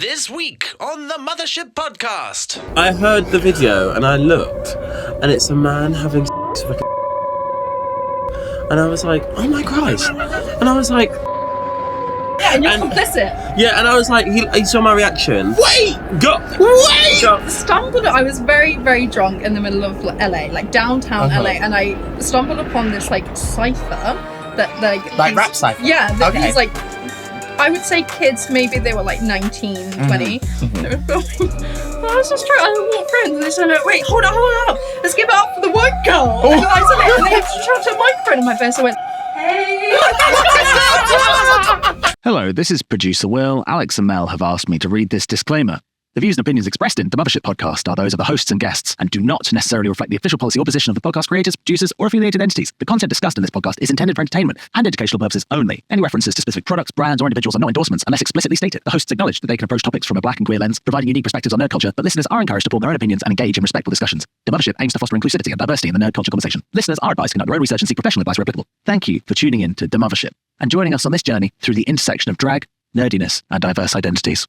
This week on the Mothership Podcast. I heard the video and I looked, and it's a man having sex with and I was like, oh my Christ. And I was like... Yeah, and you're complicit. Yeah, and I was like, he saw my reaction. Wait! Go! Stumbled, I was very, very drunk in the middle of LA, like downtown LA, and I stumbled upon this like cipher that like rap cipher? Yeah, that Okay. these like, I would say kids, maybe they were like 19, 20. They were filming. I was just trying to walk through and they said, wait, hold on. Let's give it up for the white girl. And I said, and they had to try to microphone in my face. I went, hey. Hello, this is producer Will. Alex and Mel have asked me to read this disclaimer. The views and opinions expressed in the Mothership Podcast are those of the hosts and guests and do not necessarily reflect the official policy or position of the podcast creators, producers, or affiliated entities. The content discussed in this podcast is intended for entertainment and educational purposes only. Any references to specific products, brands, or individuals are not endorsements unless explicitly stated. The hosts acknowledge that they can approach topics from a black and queer lens, providing unique perspectives on nerd culture, but listeners are encouraged to form their own opinions and engage in respectful discussions. The Mothership aims to foster inclusivity and diversity in the nerd culture conversation. Listeners are advised to conduct their own research and seek professional advice where applicable. Thank you for tuning in to The Mothership and joining us on this journey through the intersection of drag, nerdiness, and diverse identities.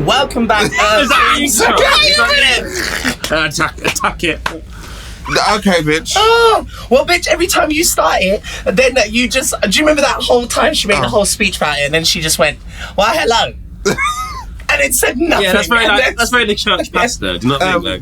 Welcome back. Attack it. Okay, bitch. Oh, well, bitch, every time you start it, then you just... Do you remember that whole time she made the whole speech about it, and then she just went, well, hello. And it said nothing. Yeah, that's very the church pastor. Do not think like...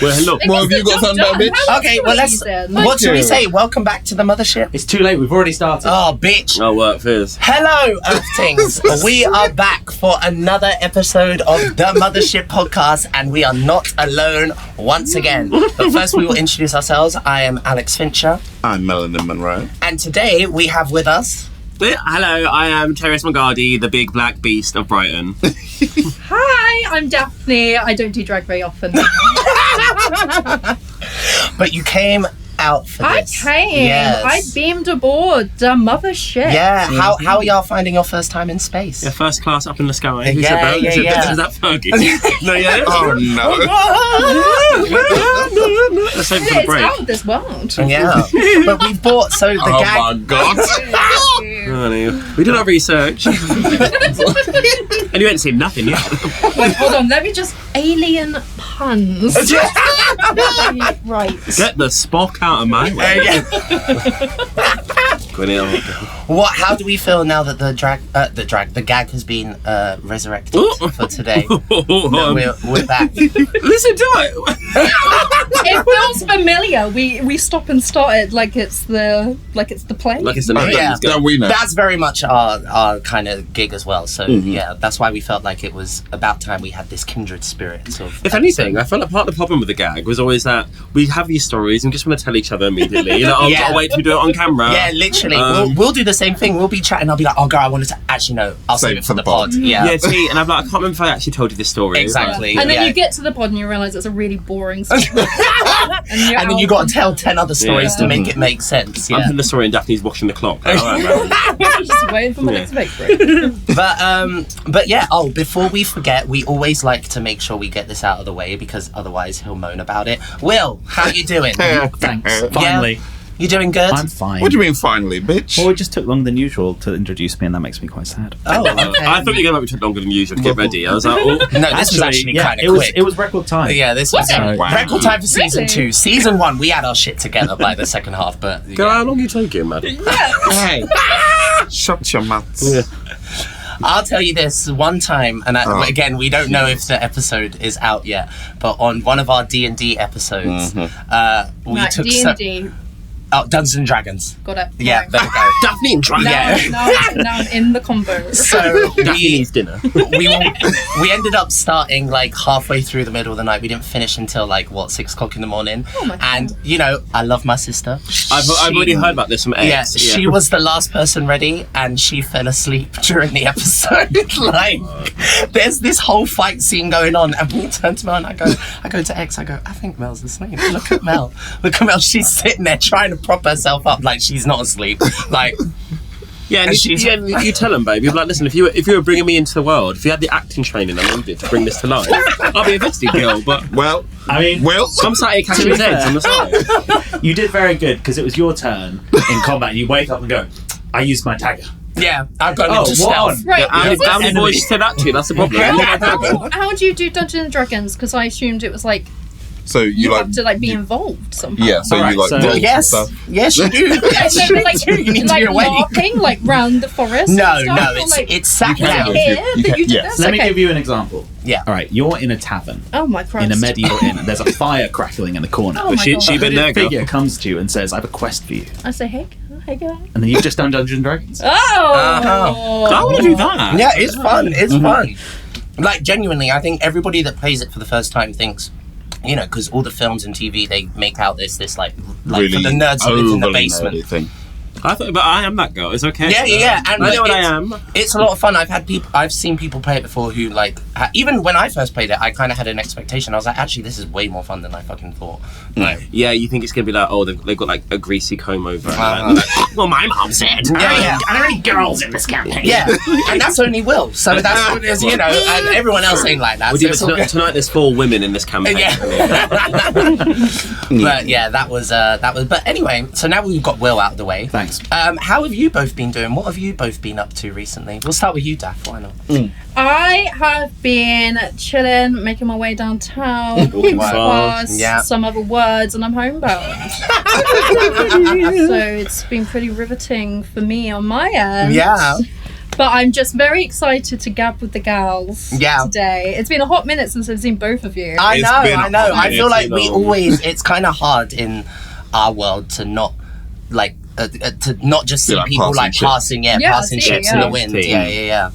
Well, hello. Well, have you got something done, bitch? Okay, well, let's... What should we say? Welcome back to the Mothership. It's too late, we've already started. Oh, bitch. I'll work first. Hello, Earth Things. We are back for another episode of the Mothership Podcast, and we are not alone once again. But first, we will introduce ourselves. I am Alex Fincher. I'm Melanin Monroe. And today, we have with us... Hello, I am Tayris Mongardi, the big black beast of Brighton. Hi, I'm Daphne. I don't do drag very often. But you came out for this. I came. Yes. I beamed aboard the Mothership. Yeah, how are y'all finding your first time in space? Yeah, first class up in the sky. Who Yeah, said that? yeah. Is that Fergie? No, yeah? Oh, no. Let's hope for the It's break. out of this world. Yeah. But we've bought, so the Oh, gag... my God. Oh, no. We did our research. And you ain't seen nothing yet. Wait, hold on. Let me just... Alien puns. Right. Get the Spock out of my way. How do we feel now that the gag has been resurrected for today? That we're back. Listen to it. It feels familiar. We stop and start it like it's the play. Like it's the Oh, Yeah. yeah, we know. That's very much our kind of gig as well. So yeah, that's why we felt like it was about time we had this kindred spirit. If anything, I felt like part of the problem with the gag was always that we have these stories and we just want to tell each other immediately. Like, oh, Yeah. gotta wait to do it on camera. Yeah, literally. We'll do the same thing. We'll be chatting. I'll be like, oh, girl, I wanted to actually know. I'll save it for the pod. Yeah. Yeah, see, and I'm like, I can't remember if I actually told you this story. Exactly. And then yeah. you get to the pod and you realise it's a really boring story. And then you got to tell 10 other stories to make it make sense. I'm Yeah. putting the story in Daphne's washing the clock. All right, man. Just waiting for my next break. But yeah. Oh, before we forget, we always like to make sure we get this out of the way because otherwise he'll moan about it. Will, how you doing? Thanks. Finally. You doing good? I'm fine. What do you mean, finally, bitch? Well, it just took longer than usual to introduce me, and that makes me quite sad. Oh, okay. I thought you were going to take longer than usual to get ready. I was like, oh. No, this was actually kind of quick. It was record time. Yeah, this was it? Wow. record time for season Really? 2. Season 1, we had our shit together by the second half, but Girl, how long are you taking, madam? Hey, shut your mouth. Yeah. I'll tell you this one time, and again, we don't know if the episode is out yet, but on one of our D&D episodes, we Right, took D&D. Dungeons and Dragons. Got it. Yeah, Right. there we go. Daphne and Tayris. Yeah. Now I'm in the combo. So Daphne's dinner. we ended up starting like halfway through the middle of the night. We didn't finish until like 6 o'clock in the morning. Oh my God. And you know, I love my sister. I've already heard about this from X. Yeah, she was the last person ready, and she fell asleep during the episode. Like, there's this whole fight scene going on, and we turn to Mel, and I go to X. I go, I think Mel's asleep. Look at Mel. Look at Mel. She's sitting there trying to prop herself up like she's not asleep. Like. Yeah, and you tell them, babe. You're like, listen, if you were bringing me into the world, if you had the acting training I needed to bring this to life, I'll be a vested girl. But Well, I mean, I'm sat here catching his eggs on the side. you did very good because it was your turn in combat. You wake up and go, I used my dagger. Yeah, I've got Oh, into what stealth. on? Right. How many boys said that to you? That's the problem. How do you do Dungeons and Dragons? Because I assumed it was like so you like have to like be involved somehow. yeah, so Alright, you like so- roll and Yes, stuff. yes, you do. Yes, And then, like, you need to like be awake. LARPing, like round the forest. No, and stuff, no, or, it's like, it's is that sacred. here You that can- you did yeah. this? Let me Okay. give you an example. Yeah. All right, you're in a tavern. Oh my Christ. In a medieval inn. There's a fire crackling in the corner. Oh my God. She been there, A girl. figure comes to you and says, I have a quest for you. I say, hey guys. And then you've just done Dungeons and Dragons. Oh. I want to do that. Yeah, it's fun. It's fun. Like, genuinely, I think everybody that plays it for the first time thinks, you know, because all the films and TV, they make out this like Really for the nerds who live in the overly basement. nerdy thing. But I am that girl. It's okay. Yeah. And I know what I it's- am. It's a lot of fun. I've seen people play it before who like even when I first played it, I kind of had an expectation. I was like, actually, this is way more fun than I fucking thought. Like, Yeah, you think it's gonna be like, oh, they've got like a greasy comb over. Uh-huh. Like, well, my mom said. yeah. Are there any girls in this campaign? Yeah, and that's only Will. So that's what it is, you know, and everyone else ain't like that. Well, so yeah, it's but all good. tonight there's 4 women in this campaign. Yeah. But yeah, that was. But anyway, so now we've got Will out of the way. Thanks. How have you both been doing? What have you both been up to recently? We'll start with you, Daph. Why not? I have been chilling, making my way downtown, walking past Yeah. some other words, and I'm homebound. So it's been pretty riveting for me on my end. Yeah. But I'm just very excited to gab with the gals today. It's been a hot minute since I've seen both of you. I It's know. been I feel like we long. always. It's kind of hard in our world to not like to not just see Yeah, like people like passing Yeah, passing I see, ships in the yeah. wind. Team. Yeah.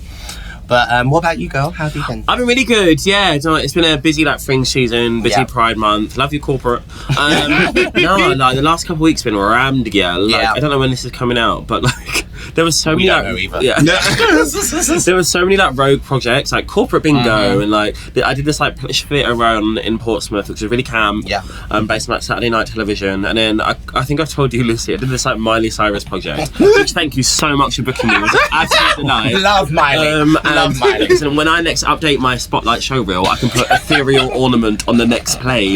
But what about you, girl? How have you been? I've been really good, yeah. You know, it's been a busy like fringe season, busy Yeah. Pride Month. Love you, corporate. No, like the last couple of weeks been rammed, yeah. Like, Yeah. I don't know when this is coming out, but like there was so many don't like, know either. yeah. There was so many like rogue projects, like corporate bingo, and like I did this like Polish theatre run in Portsmouth, which was really camp. Yeah. Based on like Saturday night television, and then I think I told you, Lucy, I did this like Miley Cyrus project, which thank you so much for booking me. It was an absolute delight. Love Miley. Love Miley. Listen, when I next update my Spotlight show reel, I can put ethereal ornament on the next play.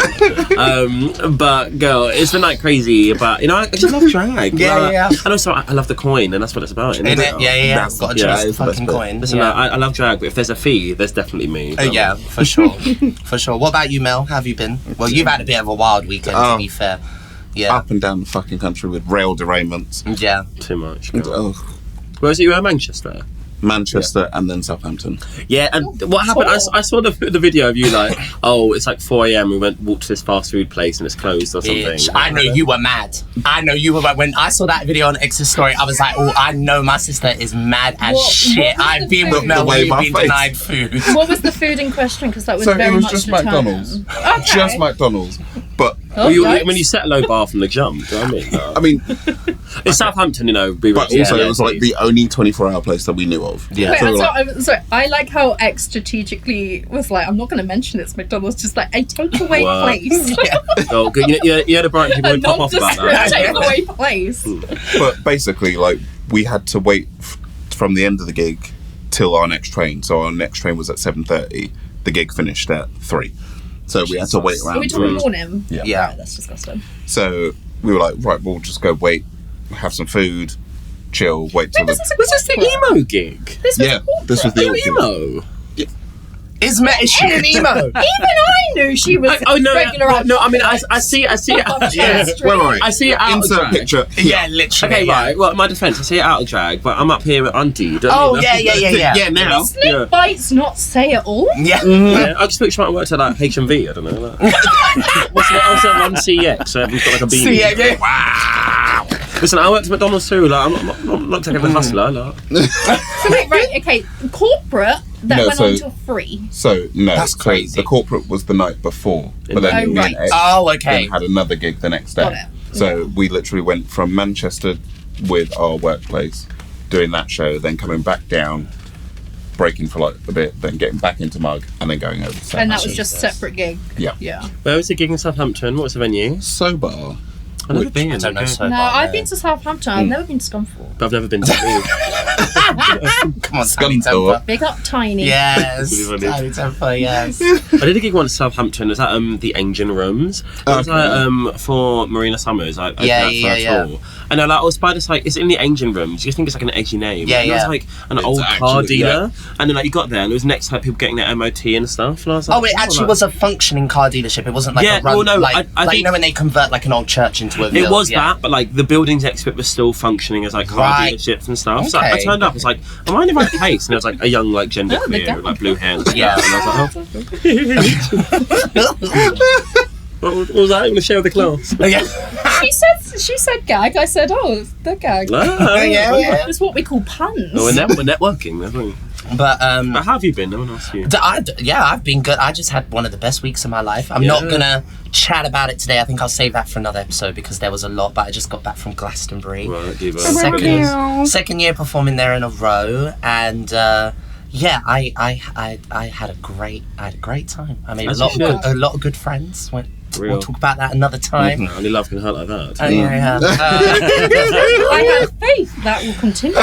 But girl, it's been like crazy. But you know, I just love drag. Yeah. And also, I love the coin, and that's what it's about. In it? Yeah. Got to trust the it's the best fucking bit. coin. Listen, Yeah. I love drag, but if there's a fee, there's definitely me. Yeah, for sure. For sure. What about you, Mel? How have you been? Well, you've had a bit of a wild weekend, to be fair. Yeah. Up and down the fucking country with rail derailments. Yeah. Too much. Girl. Oh, Where was it? You were in Manchester? Manchester and then Southampton. Yeah, and what happened? I saw the video of you like, oh, it's like 4 a.m. We walked to this fast food place and it's closed or something. Bitch, I know you were mad. I know you were mad. When I saw that video on X's story, I was like, oh, I know my sister is mad as What shit. was I've the been food? with Mel The when way you've my been face. denied food. What was the food in question? Because that was So very it was much just determined. McDonald's. Okay. Just McDonald's. But Oh, yikes. When you set a low bar from the jump, do you know what I mean? I mean, It's Southampton, you know. but also it was like the only 24-hour place that we knew of. Yeah. Wait, So we were like, I'm sorry. I like how X strategically was like, I'm not going to mention it's McDonald's, just like a takeaway Wow. place. Oh, good. You had a Brighton people A would pop off about that. takeaway place. but basically, like, we had to wait from the end of the gig till our next train. So our next train was at 7:30. The gig finished at 3. So we had to wait Are around. we talking morning? Yeah. Right, that's disgusting. So we were like, right, we'll just go wait, have some food, chill, wait till Was the... this the Emo gig. This was Yeah, a corporate. this was the You old gig. emo? Is she an emo? Even I knew she was Oh no! regular. No, I mean I see it. Yeah. Wait. I see it out of Insert drag. picture. Yeah, literally. Okay, yeah. right. Well, in my defence, I see it out of drag, but I'm up here at Auntie. Oh, yeah. Yeah, now. Snip bites, not say it all. Yeah. Yeah, I just picture I worked at like HMV. I don't know. Like. What's that 1CX? So everyone's got like a beanie. Yeah. Listen, I worked at McDonald's too. Like, I'm not taking the hustler. Like. So wait, right, okay. Corporate that No, went so- on till 3. So no, That's so crazy. the corporate was the night before, but then Oh, me right. and Ed Oh, okay. then had another gig the next day. Got it. So we literally went from Manchester with our workplace, doing that show, then coming back down, breaking for like a bit, then getting back into Mug, and then going over to Southampton. And that was just separate gig. Yeah. Yeah. Where was the gig in Southampton? What was the venue? Sober. I've never been. I don't know. okay. So No, far, I've been to Southampton. I've never been to Scunthorpe. But I've never been to the Come on, Tiny Scunthorpe. Temper. Big up Tiny. Yes, Really funny. Tiny Temper. Yes. I did a gig once in Southampton. It was at the Engine Rooms. It was like, for Marina Summers. I Yeah, opened that for yeah, a tour. And I was by this, like, it's in the Engine Rooms. You think it's like an edgy name. Yeah, and yeah. It was like an It's old car actually- dealer. And then like you got there and it was next to like people getting their MOT and stuff. And I was like, Oh, it actually like, was a functioning car dealership. It wasn't like Yeah, a run. well, no, like, I like think- you know when they convert like an old church into a. It villa, was yeah. that, but like the buildings next to it was still functioning as like car Right. dealerships and stuff. So I Okay. turned up, I was like, am I in the right place? And there was like a young like gender Oh, the queer with like blue hair and stuff. Yeah. And I was like, oh, what was that? I'm gonna share with the class. Yeah. She said gag. I said, oh, the gag. Yeah. It's what we call puns. Oh, we're networking, aren't we? But How have you been? No one asked you. I've been good. I just had one of the best weeks of my life. I'm not gonna chat about it today. I think I'll save that for another episode because there was a lot. But I just got back from Glastonbury. Right, give Second year performing there in a row, and yeah, I had a great time. I made As a you should. lot of good friends. Real. We'll talk about that another time. Only love can hurt like that. Yeah. I have faith that will continue.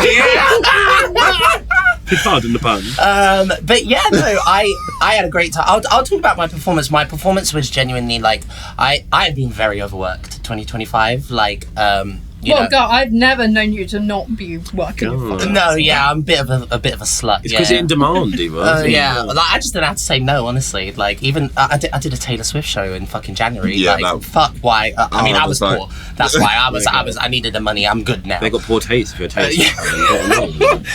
Pardon the pun. But yeah, no, I had a great time. I'll talk about my performance. My performance was genuinely like I have been very overworked. 2025, like you know. God, I've never known you to not be working. God. No, yeah, I'm a bit of a slut. It's because you're in demand, Diva. Yeah, like, I just didn't have to say no, honestly. Like, even I did a Taylor Swift show in fucking January. Yeah, like, that- fuck why? I mean, I was like- poor. That's why I needed the money. I'm good now. They got poor taste if you're a Taylor Swift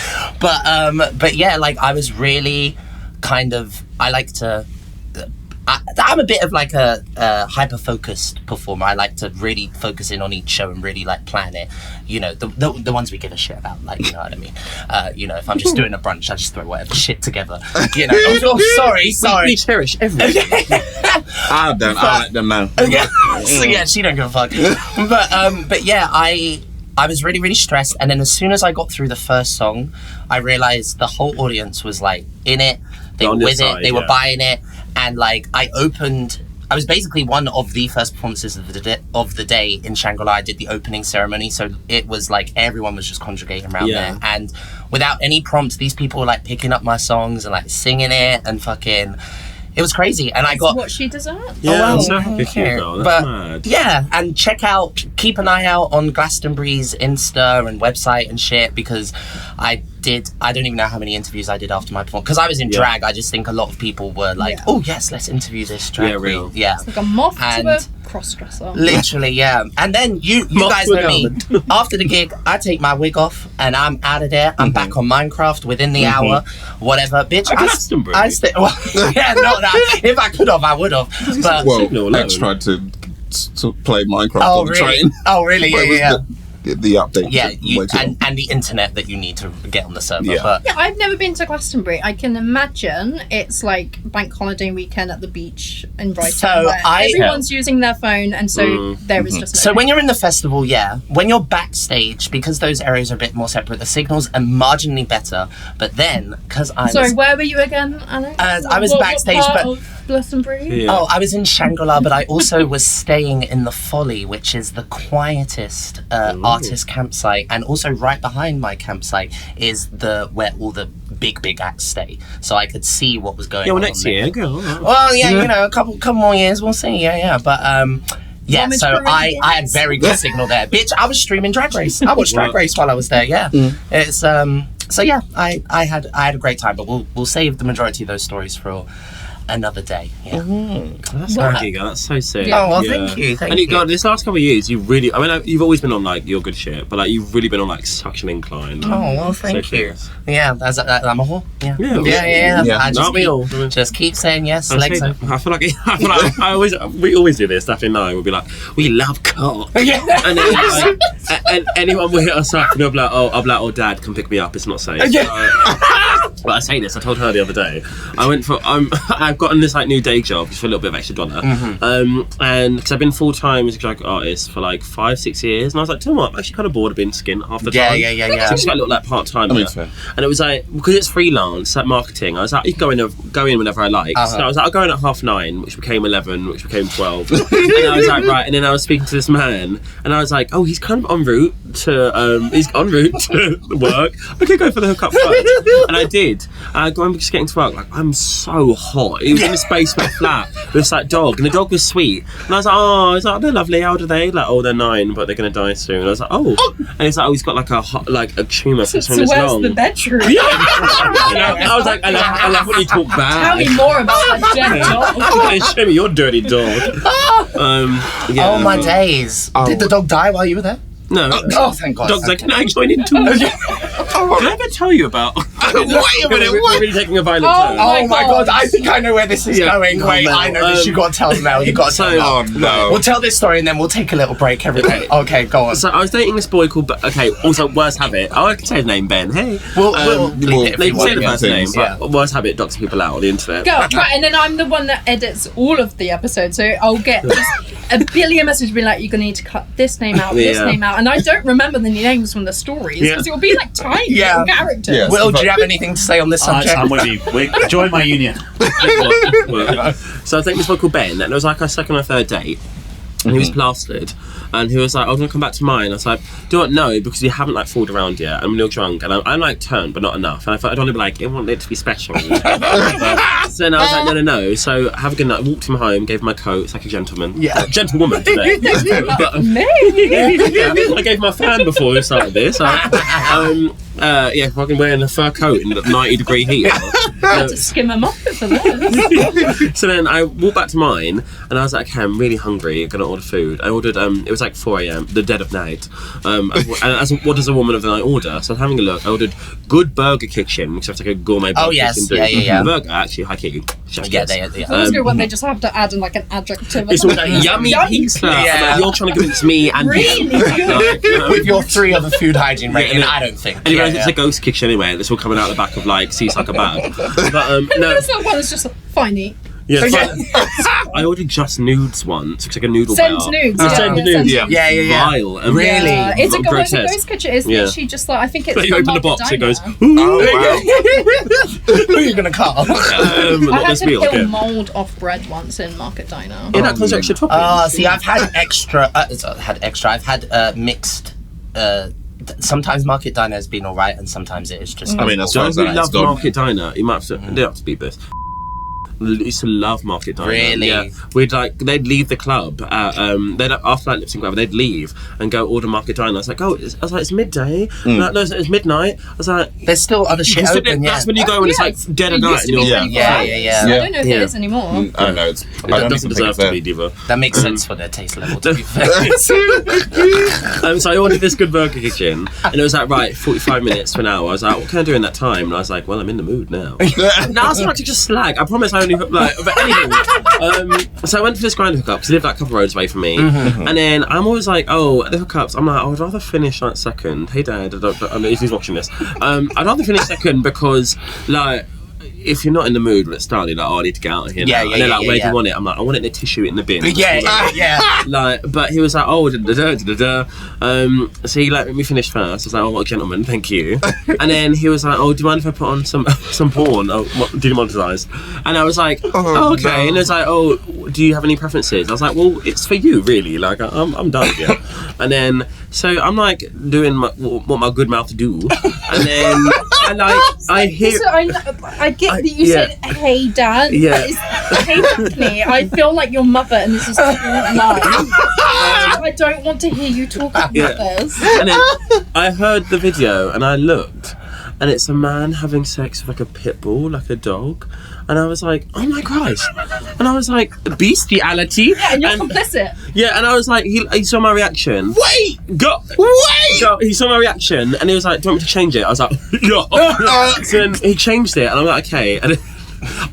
fan. But yeah, like I was really kind of. I like to. I'm a bit of like a hyper-focused performer. I like to really focus in on each show and really like plan it. You know, the ones we give a shit about, like, you know what I mean. You know, if I'm just doing a brunch, I just throw whatever shit together. You know, sorry. We cherish everything. I don't. I let them know. So yeah, she don't give a fuck. But yeah, I was really, really stressed, and then as soon as I got through the first song, I realized the whole audience was like in it. They were On your with side, it. They were yeah. buying it, and like I was basically one of the first performances of the day in Shangri-La. I did the opening ceremony, so it was like everyone was just congregating around Yeah. there, and without any prompts, these people were like picking up my songs and like singing it, and fucking. It was crazy, and I got. What she deserves. Yeah, I'm wow. so happy for you, girl. That's But mad. yeah, and keep an eye out on Glastonbury's Insta and website and shit, because I don't even know how many interviews I did after my performance, because I was in Yeah. drag. I just think a lot of people were like, Yeah. oh yes, let's interview this drag Yeah, queen. real. Yeah. Like a moth And- to a cross-dresser. Literally, yeah. And then you Moth guys to a know me. After the gig, I take my wig off and I'm out of there. I'm back on Minecraft within the hour, whatever. Bitch, At Glastonbury? yeah, not that. If I could have, I would have. But Well, Signal X alone. tried to play Minecraft oh on the really? train. Oh really? But it was Yeah. the update. Yeah, took way too long. and the internet that you need to get on the server. Yeah. But Yeah, I've never been to Glastonbury. I can imagine it's like bank holiday weekend at the beach in Brighton. So where I- everyone's using their phone, and so there is just. so when you're in the festival, yeah, when you're backstage, because those areas are a bit more separate, the signals are marginally better. But then, because I Sorry, was, where were you again, Alex? I was What backstage, part but- of Glastonbury? Yeah. oh, I was in Shangri-La, but I also was staying in the Folly, which is the quietest artist campsite, and also right behind my campsite is where all the big acts stay, so I could see what was going Yeah, on. well, next there. year, girl. Well, yeah, you know, a couple more years, we'll see. Yeah, but yeah. Homage So for I had Indians. very good signal there, bitch. I was streaming Drag Race. I watched Drag Race while I was there. Yeah, it's so yeah. I had a great time, but we'll save the majority of those stories for another day. Yeah. That's lucky, girl. That's so sick. Yeah. Oh, well, thank you. And God, this last couple of years, you really, I mean, you've always been on like your good shit, but like you've really been on like such an incline. Oh, well, thank you. cheers. Yeah, I'm a whore. Yeah. Yeah. I Aren't we all? just keep saying yes. I Legs say that. I feel like we always do this. Daphne and I will be like, we love cock. Yeah. And then like, and anyone will hit us up and they'll be like, oh, Dad, come pick me up. It's not safe. But I say this. I told her the other day. I've gotten this like new day job just for a little bit of extra dollar. And because I've been full time as a drag artist for like 5-6 years, and I was like, do you know what? I'm actually kind of bored of being skint half the time. Yeah. So I just got a little like part time. Fair. And it was like, because it's freelance, like marketing, I was like, you can go in whenever I like. So I was like, I'll go in at 9:30, which became 11, which became 12. And I was like, right. And then I was speaking to this man, and I was like, oh, he's kind of en route to work. Okay, go for the hookup first. And I did. I remember just getting to work, like, I'm so hot. It was in this basement flat with this like dog, and the dog was sweet. And I was like, they're lovely. How old are they? Like, oh, they're 9, but they're gonna die soon. And I was like, oh. And it's like, oh, he's got like a tumour for So where's long. the bedroom? I was like, I love when you talk back. Tell me more about that dead dog. Show me your dirty dog. Oh my days! Did the dog die while you were there? No. Oh, thank God. Dog's like, can I join in too? Can I ever tell you about? Wait a minute, We're really taking a violent turn. Oh my God! I think I know where this is going. Come Wait, on, I know this. You got to tell Mel. You got to tell Mel. Oh no. We'll tell this story and then we'll take a little break. Everybody. Okay, go on. So I was dating this boy called. Okay, also worst habit. I can say his name, Ben. Hey. We'll leave it if They you can want say the to. first name, Yeah. but worst habit doxing people out on the internet. Go, right, and then I'm the one that edits all of the episodes, so I'll get just a billion messages being like, you're gonna need to cut this name out, this name out, and I don't remember the names from the stories because it will be like tiny little characters. Yeah. Will, do you have anything to say on this subject? I'm with you. Join my union. So I think this boy called Ben, and it was like our second or third date. And he was plastered, and he was like, "I was gonna come back to mine." I was like, "Do not know because you haven't like fooled around yet. I'm a little drunk, and I'm like turned, but not enough." And I thought I'd only be like, "I want it to be special." So then I was like, "No." So have a good night. Walked him home, gave him my coat. It's like a gentleman, gentlewoman today. But, I gave him my fan before we started this. Fucking wearing a fur coat in 90-degree heat. I had to skim them off for this. So then I walked back to mine, and I was like, "Okay, I'm really hungry. I'm gonna order food." I ordered. It was like 4 a.m. the dead of night. And what does a woman of the night order? So I was having a look. I ordered Good Burger Kitchen, which is like a gourmet burger. Oh yes, kitchen yeah. The burger actually high key. Yeah, they That's good when they just have to add in like an adjective. It's all like yummy pizza. Yeah. Like, you're trying to convince me and Really you. with your 3 other food hygiene rating, I don't think. And it's a ghost kitchen anyway. It's all coming out the back of like Seasucker bag. But no. That's not one that's just fine eat. Yeah, I ordered just nudes once. It's like a noodle Sends bar. nudes. Sends nudes. Sends Yeah. Vile. And Really? Yeah. It's a grotesque. ghost kitchen. It's literally just like, I think it's. But you from open the Market box, it Diner. goes. Who are you gonna call? I Not had this to meal. peel Okay. mold off bread once in Market Diner. Yeah, that comes extra toppings. See, I've had extra. I've had mixed. Sometimes Market Diner has been alright, and sometimes it is just. I mean, as far Those as who that, it's love gone. Market Diner, you might have to. They have to beat this. Used to love Market Diner. Really? Yeah. They'd leave the club. They'd after like lip sync, they'd leave and go order Market Diner. I was like, it's midday. Like, no, it's midnight. I was like, There's still other shit open. that's when you go when it's like dead of night. And you're Yeah. Yeah. I don't know if it is anymore. I know it's. It doesn't deserve to be, Diva. That makes sense for their taste level. To be fair. So I ordered this Good Burger Kitchen, and it was like, right, 45 minutes to an hour. I was like, what can I do in that time? And I was like, well, I'm in the mood now. No, I was about to just slag. I promise I only like. But anywho, so I went for this grind hookup because he lived like a couple roads away from me, and then I'm always like, oh, the hookups. I'm like, I'd rather finish like second. Hey, Dad, I mean, if he's watching this, I'd rather finish second because like. If you're not in the mood when it's starting, like, I need to get out of here now. And they're like, where do you want it? I'm like, I want it in a tissue in the bin. Yeah. Like, but he was like, so he let me finish first. I was like, oh, what a gentleman, thank you. And then he was like, oh, do you mind if I put on some porn? Demonetized. And I was like, oh, okay. No. And he was like, oh, do you have any preferences? I was like, well, it's for you, really. Like, I'm done, yeah. And then, so I'm like doing what my good mouth do. And then I hear. I get that you said, hey, Dad. Yeah. Hey, Daphne, I feel like your mother and this is too live. I don't want to hear you talk about this. And then I heard the video and I looked. and it's a man having sex with like a pit bull, like a dog, and I was like, oh my Christ, and I was like, bestiality. Yeah, and you're complicit. Yeah, and I was like, he saw my reaction. Wait! Wait! He saw my reaction, and he was like, do you want me to change it? I was like, yeah. So then he changed it, and I'm like, okay. And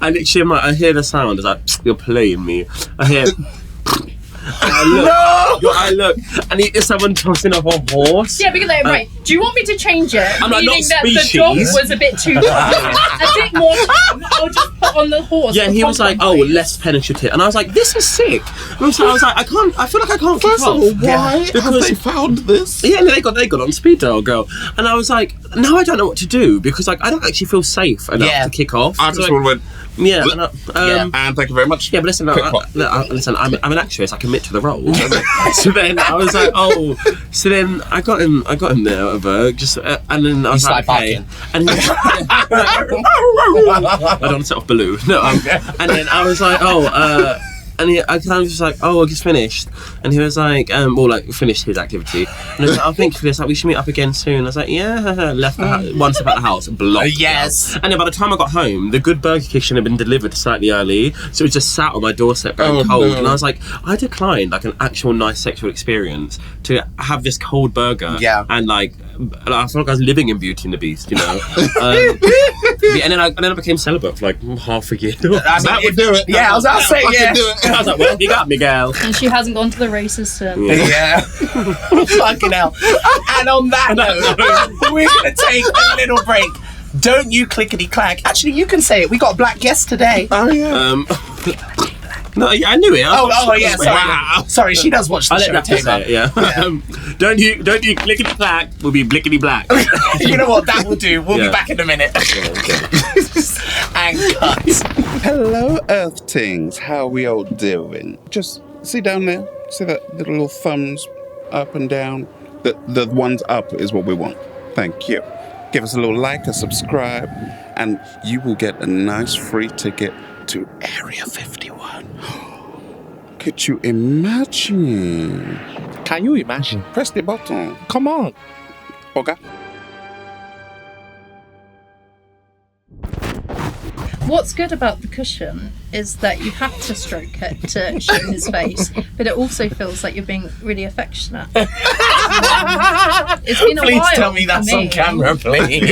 I literally am like, I hear the sound. It's like, you're playing me. I hear. I look, and it's someone tossing off a horse. Yeah, because like, right, do you want me to change it? I'm like, meaning not that species. the dog was a bit too a bit more time. I'll just put on the horse. Yeah, he was like, oh, less penetrative. And I was like, this is sick. And so I was like, I feel like I can't keep First of up. all, why have they found this? Yeah, they got on speed dial, girl. And I was like, now I don't know what to do because like I don't actually feel safe enough to kick off. I just like, went. Yeah, And thank you very much. Yeah, but listen, listen, I'm an actress. I commit to the role. So then I was like, oh. So then I got him there, whatever. Just and then I was like, okay. And he, I don't set off Baloo. No. And then I was like, oh. And I kind of was like, oh, I just finished. And he was like, well, like, finished his activity. And I was like, oh, thank you for this. Like, we should meet up again soon. I was like, yeah. Left the house, one step out the house, blocked. Yes. And then by the time I got home, the good burger kitchen had been delivered slightly early. So it was just sat on my doorstep going cold. No. And I was like, I declined, like, an actual nice sexual experience to have this cold burger. Yeah. And, like, I felt like I was living in Beauty and the Beast, you know. And then I became celibate for like half a year. That would do it. Yeah, I was about to say, yeah. Do it. I was like, well, you got me, girl. And she hasn't gone to the races since. Yeah. Fucking hell. And on that note, we're going to take a little break. Don't you clickety clack. Actually, you can say it. We got a black guest today. Oh, yeah. No, I knew it. Oh, yeah. Sorry. Wow. Sorry, she does watch the show. Say it, yeah. Don't you clickety clack. We'll be blickety black. You know what? That will do. We'll be back in a minute. And cut. Hello, Earth Tings. How we all doing? Just see down there. See that the little thumbs up and down? The ones up is what we want. Thank you. Give us a little like, a subscribe, and you will get a nice free ticket to Area 51. Could you imagine? Can you imagine? Press the button. Come on. Okay. What's good about the cushion is that you have to stroke it to show his face, but it also feels like you're being really affectionate. It's been a Please while. tell me that's on camera, please.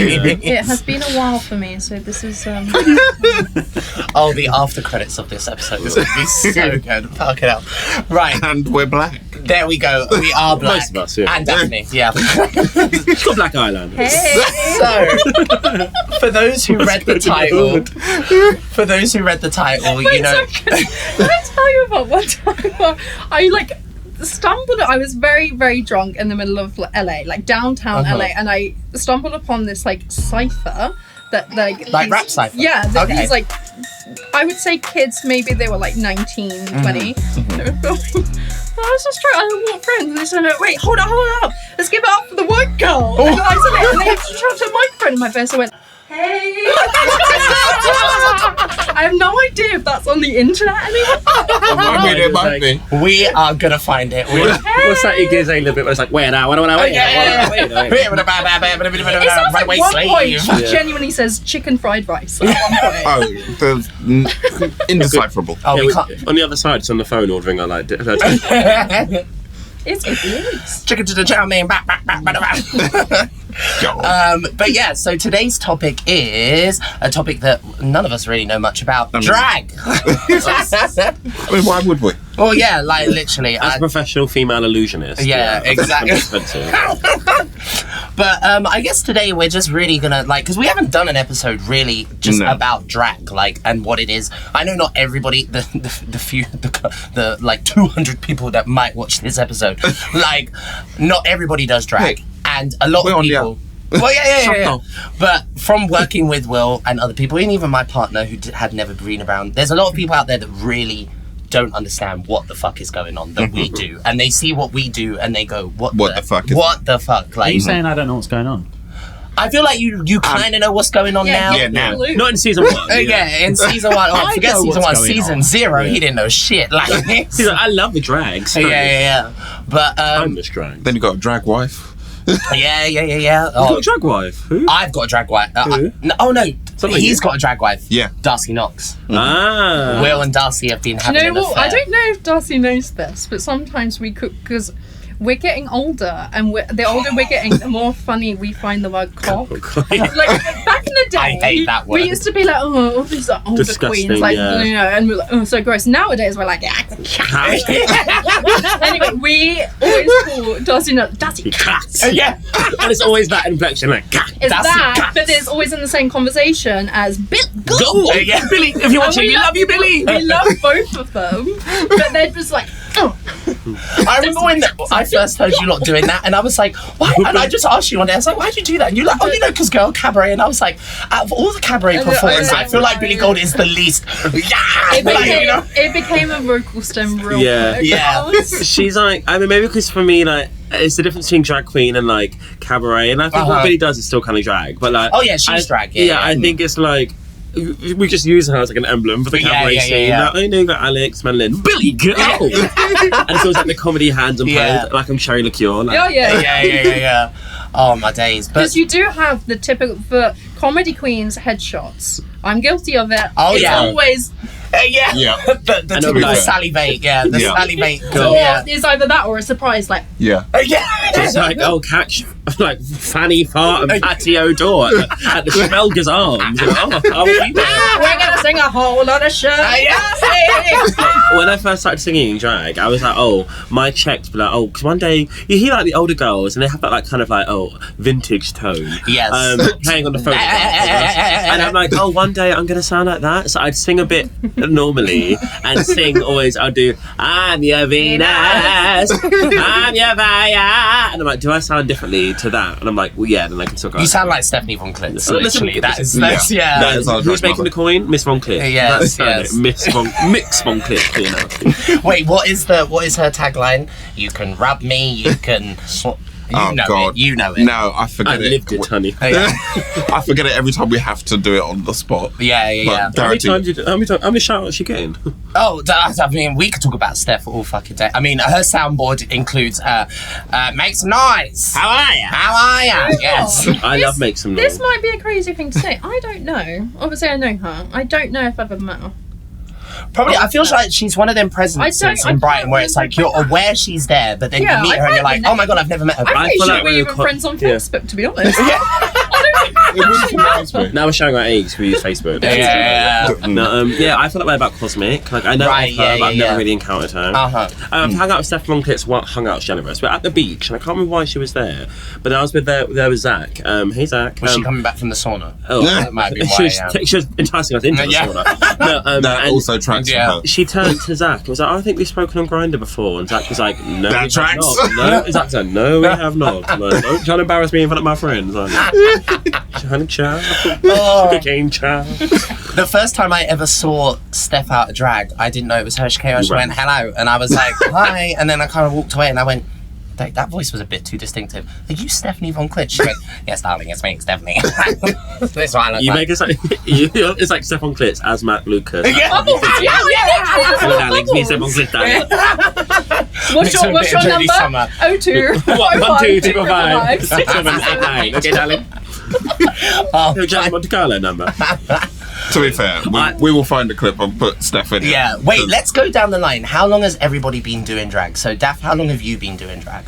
It has been a while for me, so this is. Oh, the after credits of this episode will be so good. Fuck it up. Right. And we're black. There we go. We are black. Most of us, yeah. And Daphne, yeah. It's got black eyeliner. Hey. So, for those who read the title, you know. Can I tell you about one time where I stumbled? I was very, very drunk in the middle of LA, like downtown LA, and I stumbled upon this cipher that like rap cipher. Yeah, that okay. these I would say kids, maybe they were like 19, 20. They were filming. I was just trying to walk friends, and they said, wait, hold up, let's give it up for the white girl. And I said it, and they had to a microphone in my face. I went, hey. I have no idea if that's on the internet anymore. I mean, it might be. We are gonna find it. What's that you give a little bit where it's like, wait now, wait. It sounds like one point she genuinely says chicken fried rice at one point. Oh, the indecipherable. Oh, we Yeah, can't. on the other side, it's on the phone ordering. I like. It is. Chicken to the chow mein. But yeah, so today's topic is a topic that none of us really know much about. Drag. I mean, why would we? Well, yeah, like literally. As a professional female illusionist. Yeah, exactly. But I guess today we're just really gonna because we haven't done an episode really just about drag, and what it is. I know not everybody, the 200 people that might watch this episode, not everybody does drag, and a lot of people. Well, yeah. But from working with Will and other people, and even my partner who had never been around, there's a lot of people out there that really don't understand what the fuck is going on that we do, and they see what we do and they go, what the fuck is what the fuck? Are you saying I don't know what's going on? I feel like you kind of know what's going on now. Yeah, now. Not in season 1. In season 1. Oh, forget season 1. Season 0, he didn't know shit. He's like, I love the drags. Yeah. But I'm this drag. Then you got a drag wife. Yeah. You got a drag wife? Who? I've got a drag wife. Who? He's got a drag wife. Yeah. Darcy Knox. Ah. Will and Darcy have been having an affair. I don't know if Darcy knows this, but sometimes we cook because we're getting older, and the older we're getting, the more funny we find the word cock. Like back in the day, I hate that word. We used to be like, oh, all these like, older Disgusting, queens, like, yeah. you know, and we're like, oh, so gross. Nowadays, we're like, anyway, we always call Darcy cat. Yeah. And it's always that inflection, like, It's Darcy that, cat. but it's always in the same conversation as Bill. go! Yeah. Billy, if you're watching, we love you, Billy! We love both of them, but they're just like, oh. I remember when I first heard you lot doing that, and I was like, why? And I just asked you one day, I was like, why'd you do that? And you're like, oh, you know, because girl cabaret. And I was like, out of all the cabaret performers, I feel like Billy Gold is the least. It became a vocal stem real quick. Yeah. She's like, I mean, maybe because for me, like, it's the difference between drag queen and like cabaret, and I think what Billy does is still kind of drag, but like, oh yeah, she's drag. Yeah, I think it's like we just use her as like an emblem for the cabaret scene. Like, I know you got Alex, Melanin, Billy, go! And it's always like the comedy hands and pose, like I'm Sherry LaCure. Like, Yeah. Oh my days! Because you do have the typical for comedy queens headshots. I'm guilty of it. Oh, it's always. The typical like, salivate, salivate. Or it's either that or a surprise, like. It's like, oh, catch like Fanny Fart and Patio Door at the Schmelger's Arms. You know? We're gonna sing a whole lot of shit. When I first started singing in drag, I was like, oh, my checks be like, oh, because one day you hear like the older girls and they have that like kind of like, oh, vintage tone. Yes. Playing on the phone. And I'm like, oh, one day I'm gonna sound like that. So I'd sing a bit normally and sing always, I'll do, I'm your Venus, I'm your fire. And I'm like, do I sound differently to that? And I'm like, well, yeah, then I can still go. You sound like Stephanie Von Klintz. Literally, That is Who's making the coin? Miss Von Cliff. Yes. Mix Von Cliff, you know. Wait, what is her tagline? You can rub me, you can. You know it. No, I forget it. I lived it, honey. I forget it every time we have to do it on the spot. Yeah. But How many shout-outs is she getting? Oh, I mean, we could talk about Steph all fucking day. I mean, her soundboard includes make some noise. How are ya? Yes. I love make some noise. This might be a crazy thing to say. I don't know. Obviously, I know her. I don't know if I've ever met her. Probably, I feel like she's one of them presences in Brighton where it's like you're aware she's there, but then you meet her and you're like, oh my god, I've never met her. I'm pretty feel sure like we're we're even friends on Facebook, to be honest. it wouldn't surprise me. Now we're showing our age because we use Facebook. Yeah. I feel that way about Cosmic. Like I know of her, but I've never really encountered her. I've hung out with Steph Von Clit's hung out's generous. We're at the beach, and I can't remember why she was there. But I was there with Zach. Hey Zach. Was she coming back from the sauna? Oh, that might be why. She was enticing us into the sauna. That also tracks for her. She turned to Zach and was like, oh, I think we've spoken on Grindr before. And Zach was like, no, that tracks. No, Zach said, no, we have not. Like, don't try to embarrass me in front of my friends. Honey child. Cocaine child. The first time I ever saw Steph out of drag, I didn't know it was her. She came out, she went, hello. And I was like, hi. And then I kind of walked away and I went, that voice was a bit too distinctive. Are you Stephanie Von Klitz? She went, yes, darling, it's me, Stephanie. That's what I look you like. make it like, it's like Steph Von Klitz as Matt Lucas. Bubbles! Hello, darling, it's me, Steph Von Klitz, darling. What's your number? 02 12255 6789. Okay, darling. Oh, Jack Monte Carlo number. To be fair, we will find a clip and put Steph in it. yeah, wait, let's go down the line. How long has everybody been doing drag? So, Daph, how long have you been doing drag?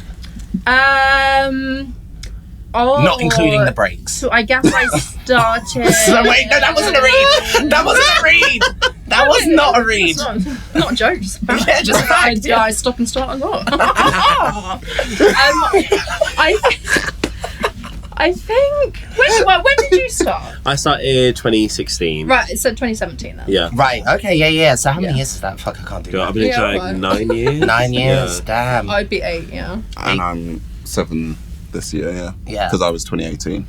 Not including the breaks. So I guess I started. So wait, no, that wasn't a read. That wasn't a read. That was not a read. Not a joke, just a fact. Yeah, just a fact. Guys, stop and start a lot. I think. When did you start? I started 2016. Right, so 2017 then. Yeah. Right, okay, yeah. So how many years is that? Fuck, I can't do that. I've been in drag 9 years. 9 years, Yeah. damn. I'd be 8, yeah. And I'm 7 this year, yeah. Yeah. Because I was 2018.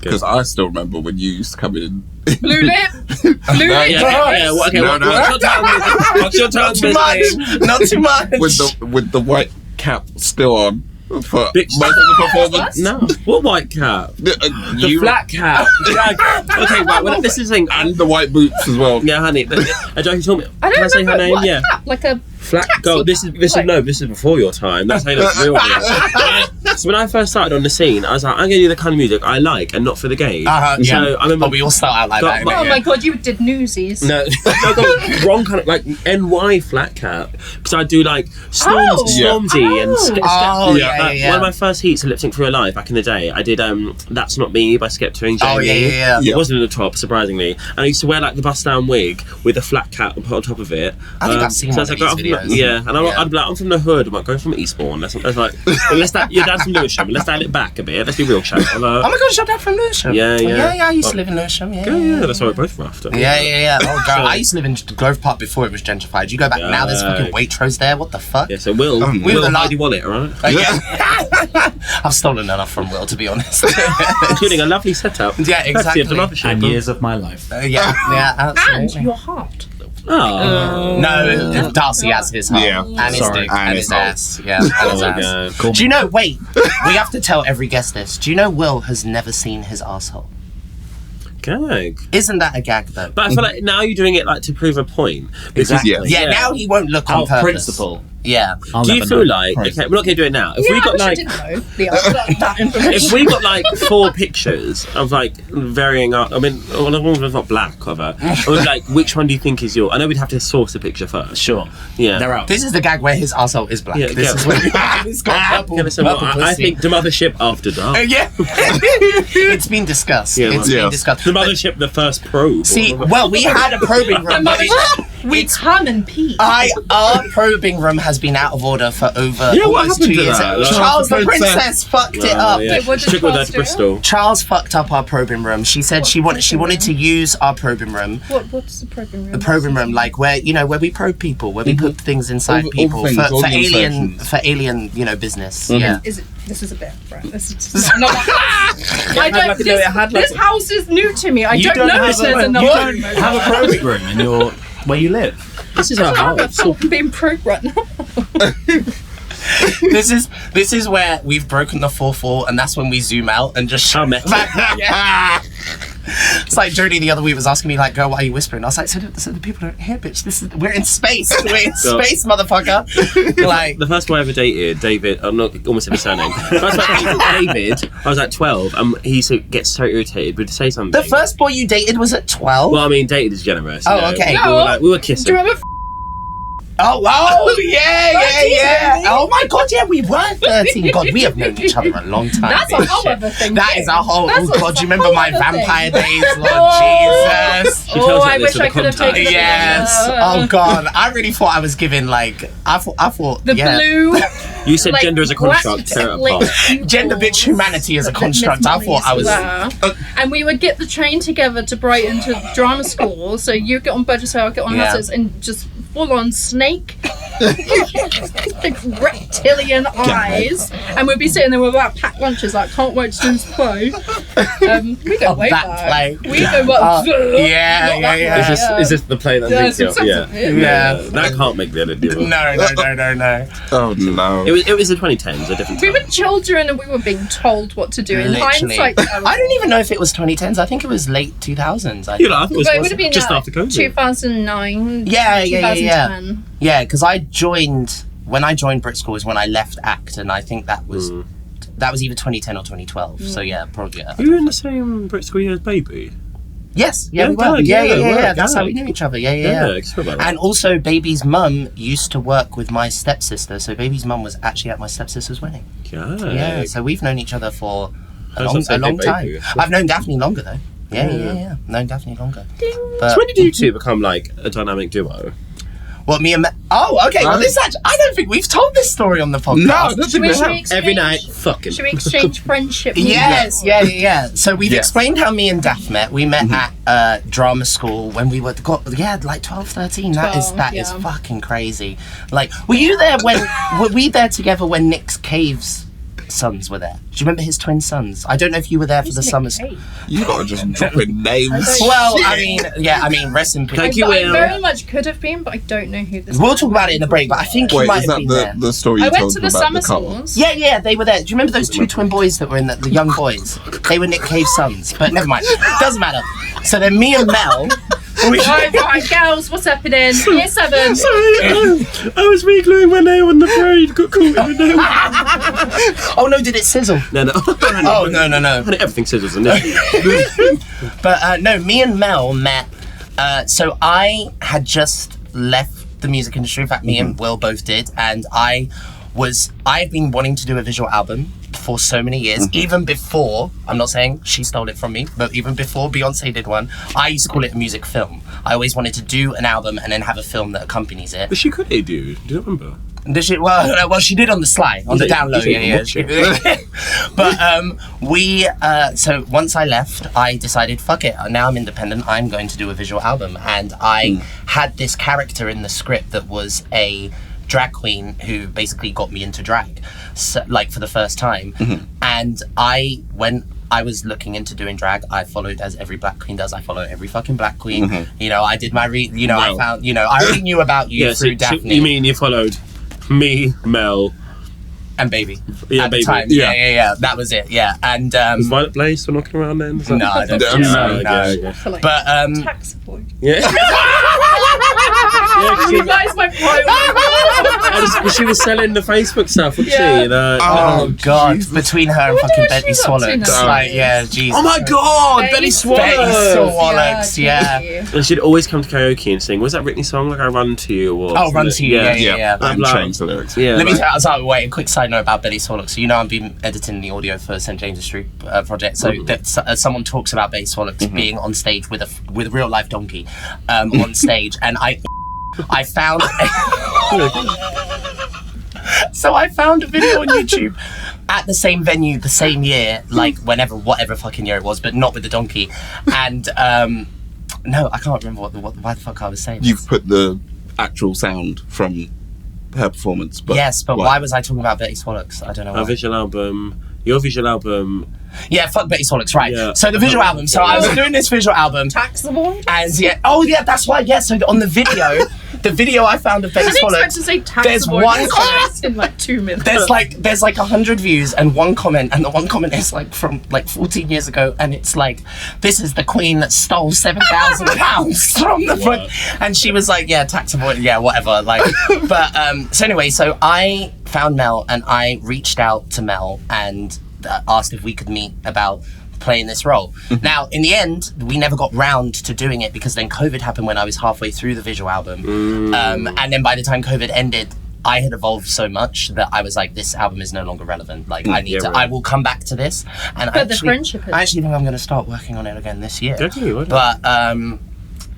Because I still remember when you used to come in. Blue lip. Blue lip. Yeah. What's your time? What's your time? Not too much. with the white cap still on for most of Bitch. the performance. No. What white cap? The flat cap. Okay, right. Well, this is the thing. And the white boots as well. Yeah, honey. Jackie told me. I don't Can I say her remember name? what Yeah. cap, like a Flat taxi gold. This is cap, like- before your time. That's how you look real good. So when I first started on the scene, I was like, I'm going to do the kind of music I like and not for the gay. So I remember. But we all start out like that. Oh my god, you did Newsies. No, I got wrong kind of like NY flat cap because I do like Stormzy and one of my first heats of Lip Sync for Your Life back in the day. I did That's Not Me by Skepta and Jamie. It wasn't at the top, surprisingly. And I used to wear like the bust down wig with a flat cap and put on top of it. I think I've seen one of these videos. And I'd be like, I'm from the hood. I'm like, going from Eastbourne. That's like, your dad's from Lewisham. Let's dial it back a bit. Let's be real, chat. Oh my god, your dad from Lewisham? Yeah. I used to live in Lewisham. Yeah, that's what we're both from after. Yeah. Oh god, I used to live in Grove Park before it was gentrified. You go back now, there's fucking Waitrose there. What the fuck? Yeah, so Will hide your wallet, alright? I've stolen enough from Will, to be honest. Including a lovely setup. Yeah, exactly. And years of my life. Yeah, absolutely. And your heart. No, Darcy has his heart. Yeah. And his dick. And his ass. Yeah, and his ass. Cool. Do you know, wait, we have to tell every guest this. Do you know Will has never seen his arsehole? Gag. Isn't that a gag, though? But I feel like now you're doing it like to prove a point. Exactly. Yeah, now he won't look on purpose. Principle. Yeah. Do you feel like, okay, we're not going to do it now. If we got like, that information. if we got like 4 pictures of like varying, I mean, well, as long as it's not black cover, I was like, which one do you think is yours? I know we'd have to source the picture first. Sure. Yeah. They're out. This is the gag where his arsehole is black. Yeah, this is where it's got purple, I think the Mothership After Dark. yeah. It's been discussed. Yeah, It's been discussed. The Mothership, the first probe. See, well, we had a probing room. We come and pee. Our probing room has been out of order for over almost 2 years. Charles the Princess fucked it up. Wait, what did Trick with Charles that do? Bristol. Charles fucked up our probing room. She said she wanted to use our probing room. What's the program room? The probing room, like where we probe people, where we put things inside All people things, for all the alien insertions. business. Yeah. This is a bit, right? This is not. This house is new to me. I don't know if there's another. You don't have a probing room in where you live. This is our house. I'm being probed right now. This is where we've broken the 4-4, and that's when we zoom out and just show meta. yeah. It's like Jodie the other week was asking me, like, girl, why are you whispering? I was like, so the people don't hear, bitch. We're in space. We're in space, motherfucker. Like, the first boy I ever dated, David, I'm not almost said his surname. The first boy I dated, David, I was like 12, and he used to get so irritated. We'd say something. the first boy you dated was at 12? Well, I mean, dated is generous. Oh, you know. okay. We were kissing. Do you remember? Yeah. Oh my god, yeah, we were 13. God, we have known each other a long time. That's a whole other thing. That is a whole. That's Oh god, do you remember my vampire days, Lord Jesus? Oh, I wish I could have taken it. Yes. Oh god, I really thought I was giving like I thought The blue. You said like, gender as a construct. Tear it apart. Gender bitch humanity as a construct. I thought I was. And we would get the train together to Brighton to drama school. So you get on Burgess, I'll get on Hussars, and just full on snake. Big reptilian eyes. And we'd be sitting there with our packed lunches, like, can't wait to do this play. We go way back. We go back. Yeah. Is this the play that makes you? Yeah. That can't make the other deal. No. Oh no. It was the 2010s, a different time. We were children and we were being told what to do. In hindsight, I don't even know if it was 2010s. I think it was late 2000s. I thought it would have been just after COVID. 2009. Yeah. 2010. Yeah, because when I joined Brit School is when I left ACT, and I think that was either 2010 or 2012. So yeah, probably. You were in the same Brit School year as Baby? Yes, Yeah, we were. yeah, Yeah. That's yeah. how we knew each other. Yeah. And also, Baby's mum used to work with my stepsister, so Baby's mum was actually at my stepsister's wedding. Yeah, so we've known each other for a long time. I've known Daphne longer though. Yeah. Known Daphne longer. But, so when did you two become like a dynamic duo? Well, me and oh, okay. Well, this actually, I don't think we've told this story on the podcast. No, Should we exchange, Every night, fucking. Should we exchange friendship? Yes, yeah. So we've explained how me and Daph met. We met at drama school when we were like 12, 13. That is fucking crazy. Like, were we there together when Nick's Cave's sons were there? Do you remember his twin sons? I don't know if you were there for the summers. You gotta just drop in names. Well, I mean, rest in peace. Thank you, I Will. very much could have been, but I don't know who this. We'll talk about it in the break, but I think you Wait, might is have that been there. the story you I went told to about the summer the couple? schools. Yeah, they were there. Do you remember those two twin boys that were in the young boys? They were Nick Cave's sons, but never mind. Doesn't matter. So then me and Mel. Right, girls, what's happening? Year 7. Sorry, I was regluing my nail on the parade, got caught in the nail. Oh no, did it sizzle? No. Oh no. Everything sizzles in this. But no, me and Mel met. So I had just left the music industry. In fact, me and Will both did, and I've been wanting to do a visual album for so many years, even before, I'm not saying she stole it from me, but even before Beyonce did one, I used to call it a music film. I always wanted to do an album and then have a film that accompanies it. But she could, dude. Do you remember? Well, she did on the sly, on the down low, yeah. But so once I left, I decided, fuck it, now I'm independent, I'm going to do a visual album. And I had this character in the script that was a drag queen who basically got me into drag, so, like for the first time. And when I was looking into doing drag, I followed, as every black queen does, I follow every fucking black queen. You know, I did my I found, I already knew about you through Daphne. You mean you followed me, Mel, and Baby. Yeah, at Baby. the time. Yeah. That was it. Yeah, and was Violet Blaze still knocking around then? No, I don't think so. Okay. But Tax avoid. Yeah. You guys went She was selling the Facebook stuff, wasn't she? oh god, between her and fucking Betty she's up to Swallocks, now? like Jesus. Oh my god, Betty Swallocks. Yeah. And she'd always come to karaoke and sing. Was that Britney song, like I Run to You? Or Run to You. Yeah. And change the lyrics. Yeah. Let me tell you, wait, a quick side note about Betty Swallocks. So I've been editing the audio for St James's Street project. So that someone talks about Betty Swallocks being on stage with a real life donkey on stage, and I found so I found a video on YouTube at the same venue the same year, like whatever fucking year it was, but not with the donkey. And no, I can't remember why the fuck I was saying. You've put the actual sound from her performance, but yes, but why was I talking about Betty Swallocks? I don't know. Your visual album. Yeah, fuck Betty Swallocks, right? Yeah. So the visual album. So I was doing this visual album. Taxable? And that's why. Yeah, so on the video I found of Betty I didn't expect Swallocks. to say taxable. There's one comment in like 2 minutes. There's like 100 views and one comment, and the one comment is like from like 14 years ago, and it's like, this is the queen that stole £7,000 from the book, and she was like, yeah, tax avoidance, yeah, whatever, like, but so anyway, so I found Mel and I reached out to Mel and asked if we could meet about playing this role. Now, in the end, we never got round to doing it because then COVID happened when I was halfway through the visual album. And then by the time COVID ended, I had evolved so much that I was like, this album is no longer relevant. Like, I will come back to this. And But the friendship is. I actually think I'm going to start working on it again this year. Okay, but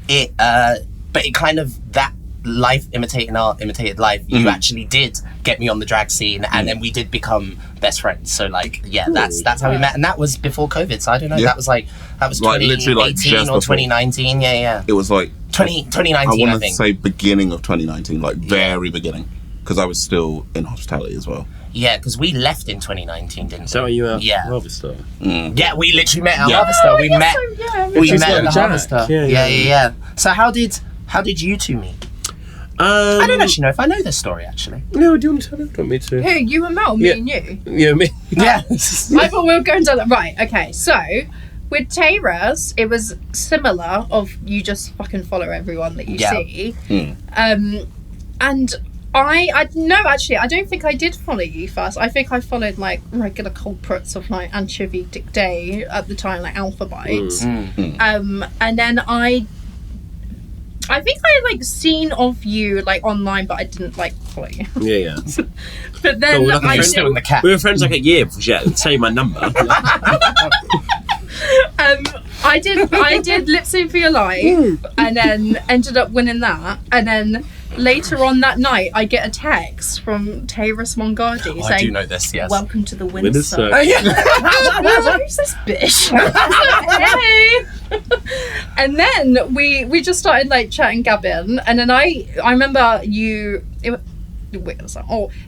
it kind of, that life imitating art imitated life, you actually did get me on the drag scene, and then we did become best friends. So like, yeah, that's how we met, and that was before COVID. So I don't know, that was 2018 literally just or before. 2019. Yeah. it was like 2019. I I want to think. say beginning of 2019, like very beginning, because I was still in hospitality as well. Yeah, because we left in 2019, didn't we? Is that what you were? Yeah. Harvester. Yeah, we literally met at Yeah. Harvester. We met. We Which is met at like the Jack. Harvester. Yeah. Yeah. So how did you two meet? I don't actually know if I know this story actually. No, do you want to tell it? Want me to? Who, you and Mel, me and you? Yeah, me. Yeah. I thought we were going down that. Right, okay, so with Tayris, it was similar of you just fucking follow everyone that you see. And I don't think I did follow you first. I think I followed like regular culprits of like Anchovy Dick Day at the time, like Alpha Bites. And then I think I like seen of you like online, but I didn't like follow you. Yeah. But then Cool, I still in the cat. We were friends like a year before she had say my number. I did Lip Sync for Your Life, and then ended up winning that, and then later on that night I get a text from Tayris Mongardi saying, I do know this, yes. "Welcome to the Winner's Windsor." Who's this bitch? Hey. And then we just started like chatting, gabbing, and then I remember you. It's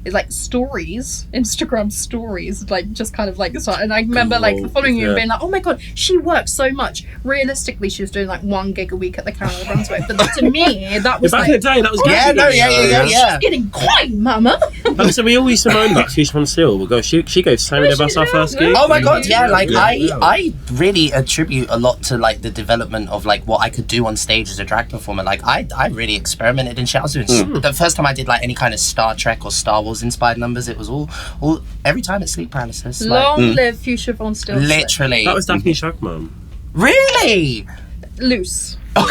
like stories, Instagram stories, like just kind of like started. And I remember like following you and being like, oh my god, she works so much. Realistically, she was doing like 1 gig a week at the Carol Brunswick, but to me that was Back like, in the day, that was Yeah, good. yeah. getting quite, mama. So we all used to moan about Fuchsia Von Steel. We'll go. She gave so many of us our first gig. Oh my god, yeah, like I really attribute a lot to like the development of like what I could do on stage as a drag performer. Like I really experimented in shit. I was doing the first time I did like any kind of Star Trek or Star Wars inspired numbers, it was all every time it's sleep paralysis. Long live Fuchsia Von Steel. Literally. That was Daphne Shag Mum. Really? Loose. I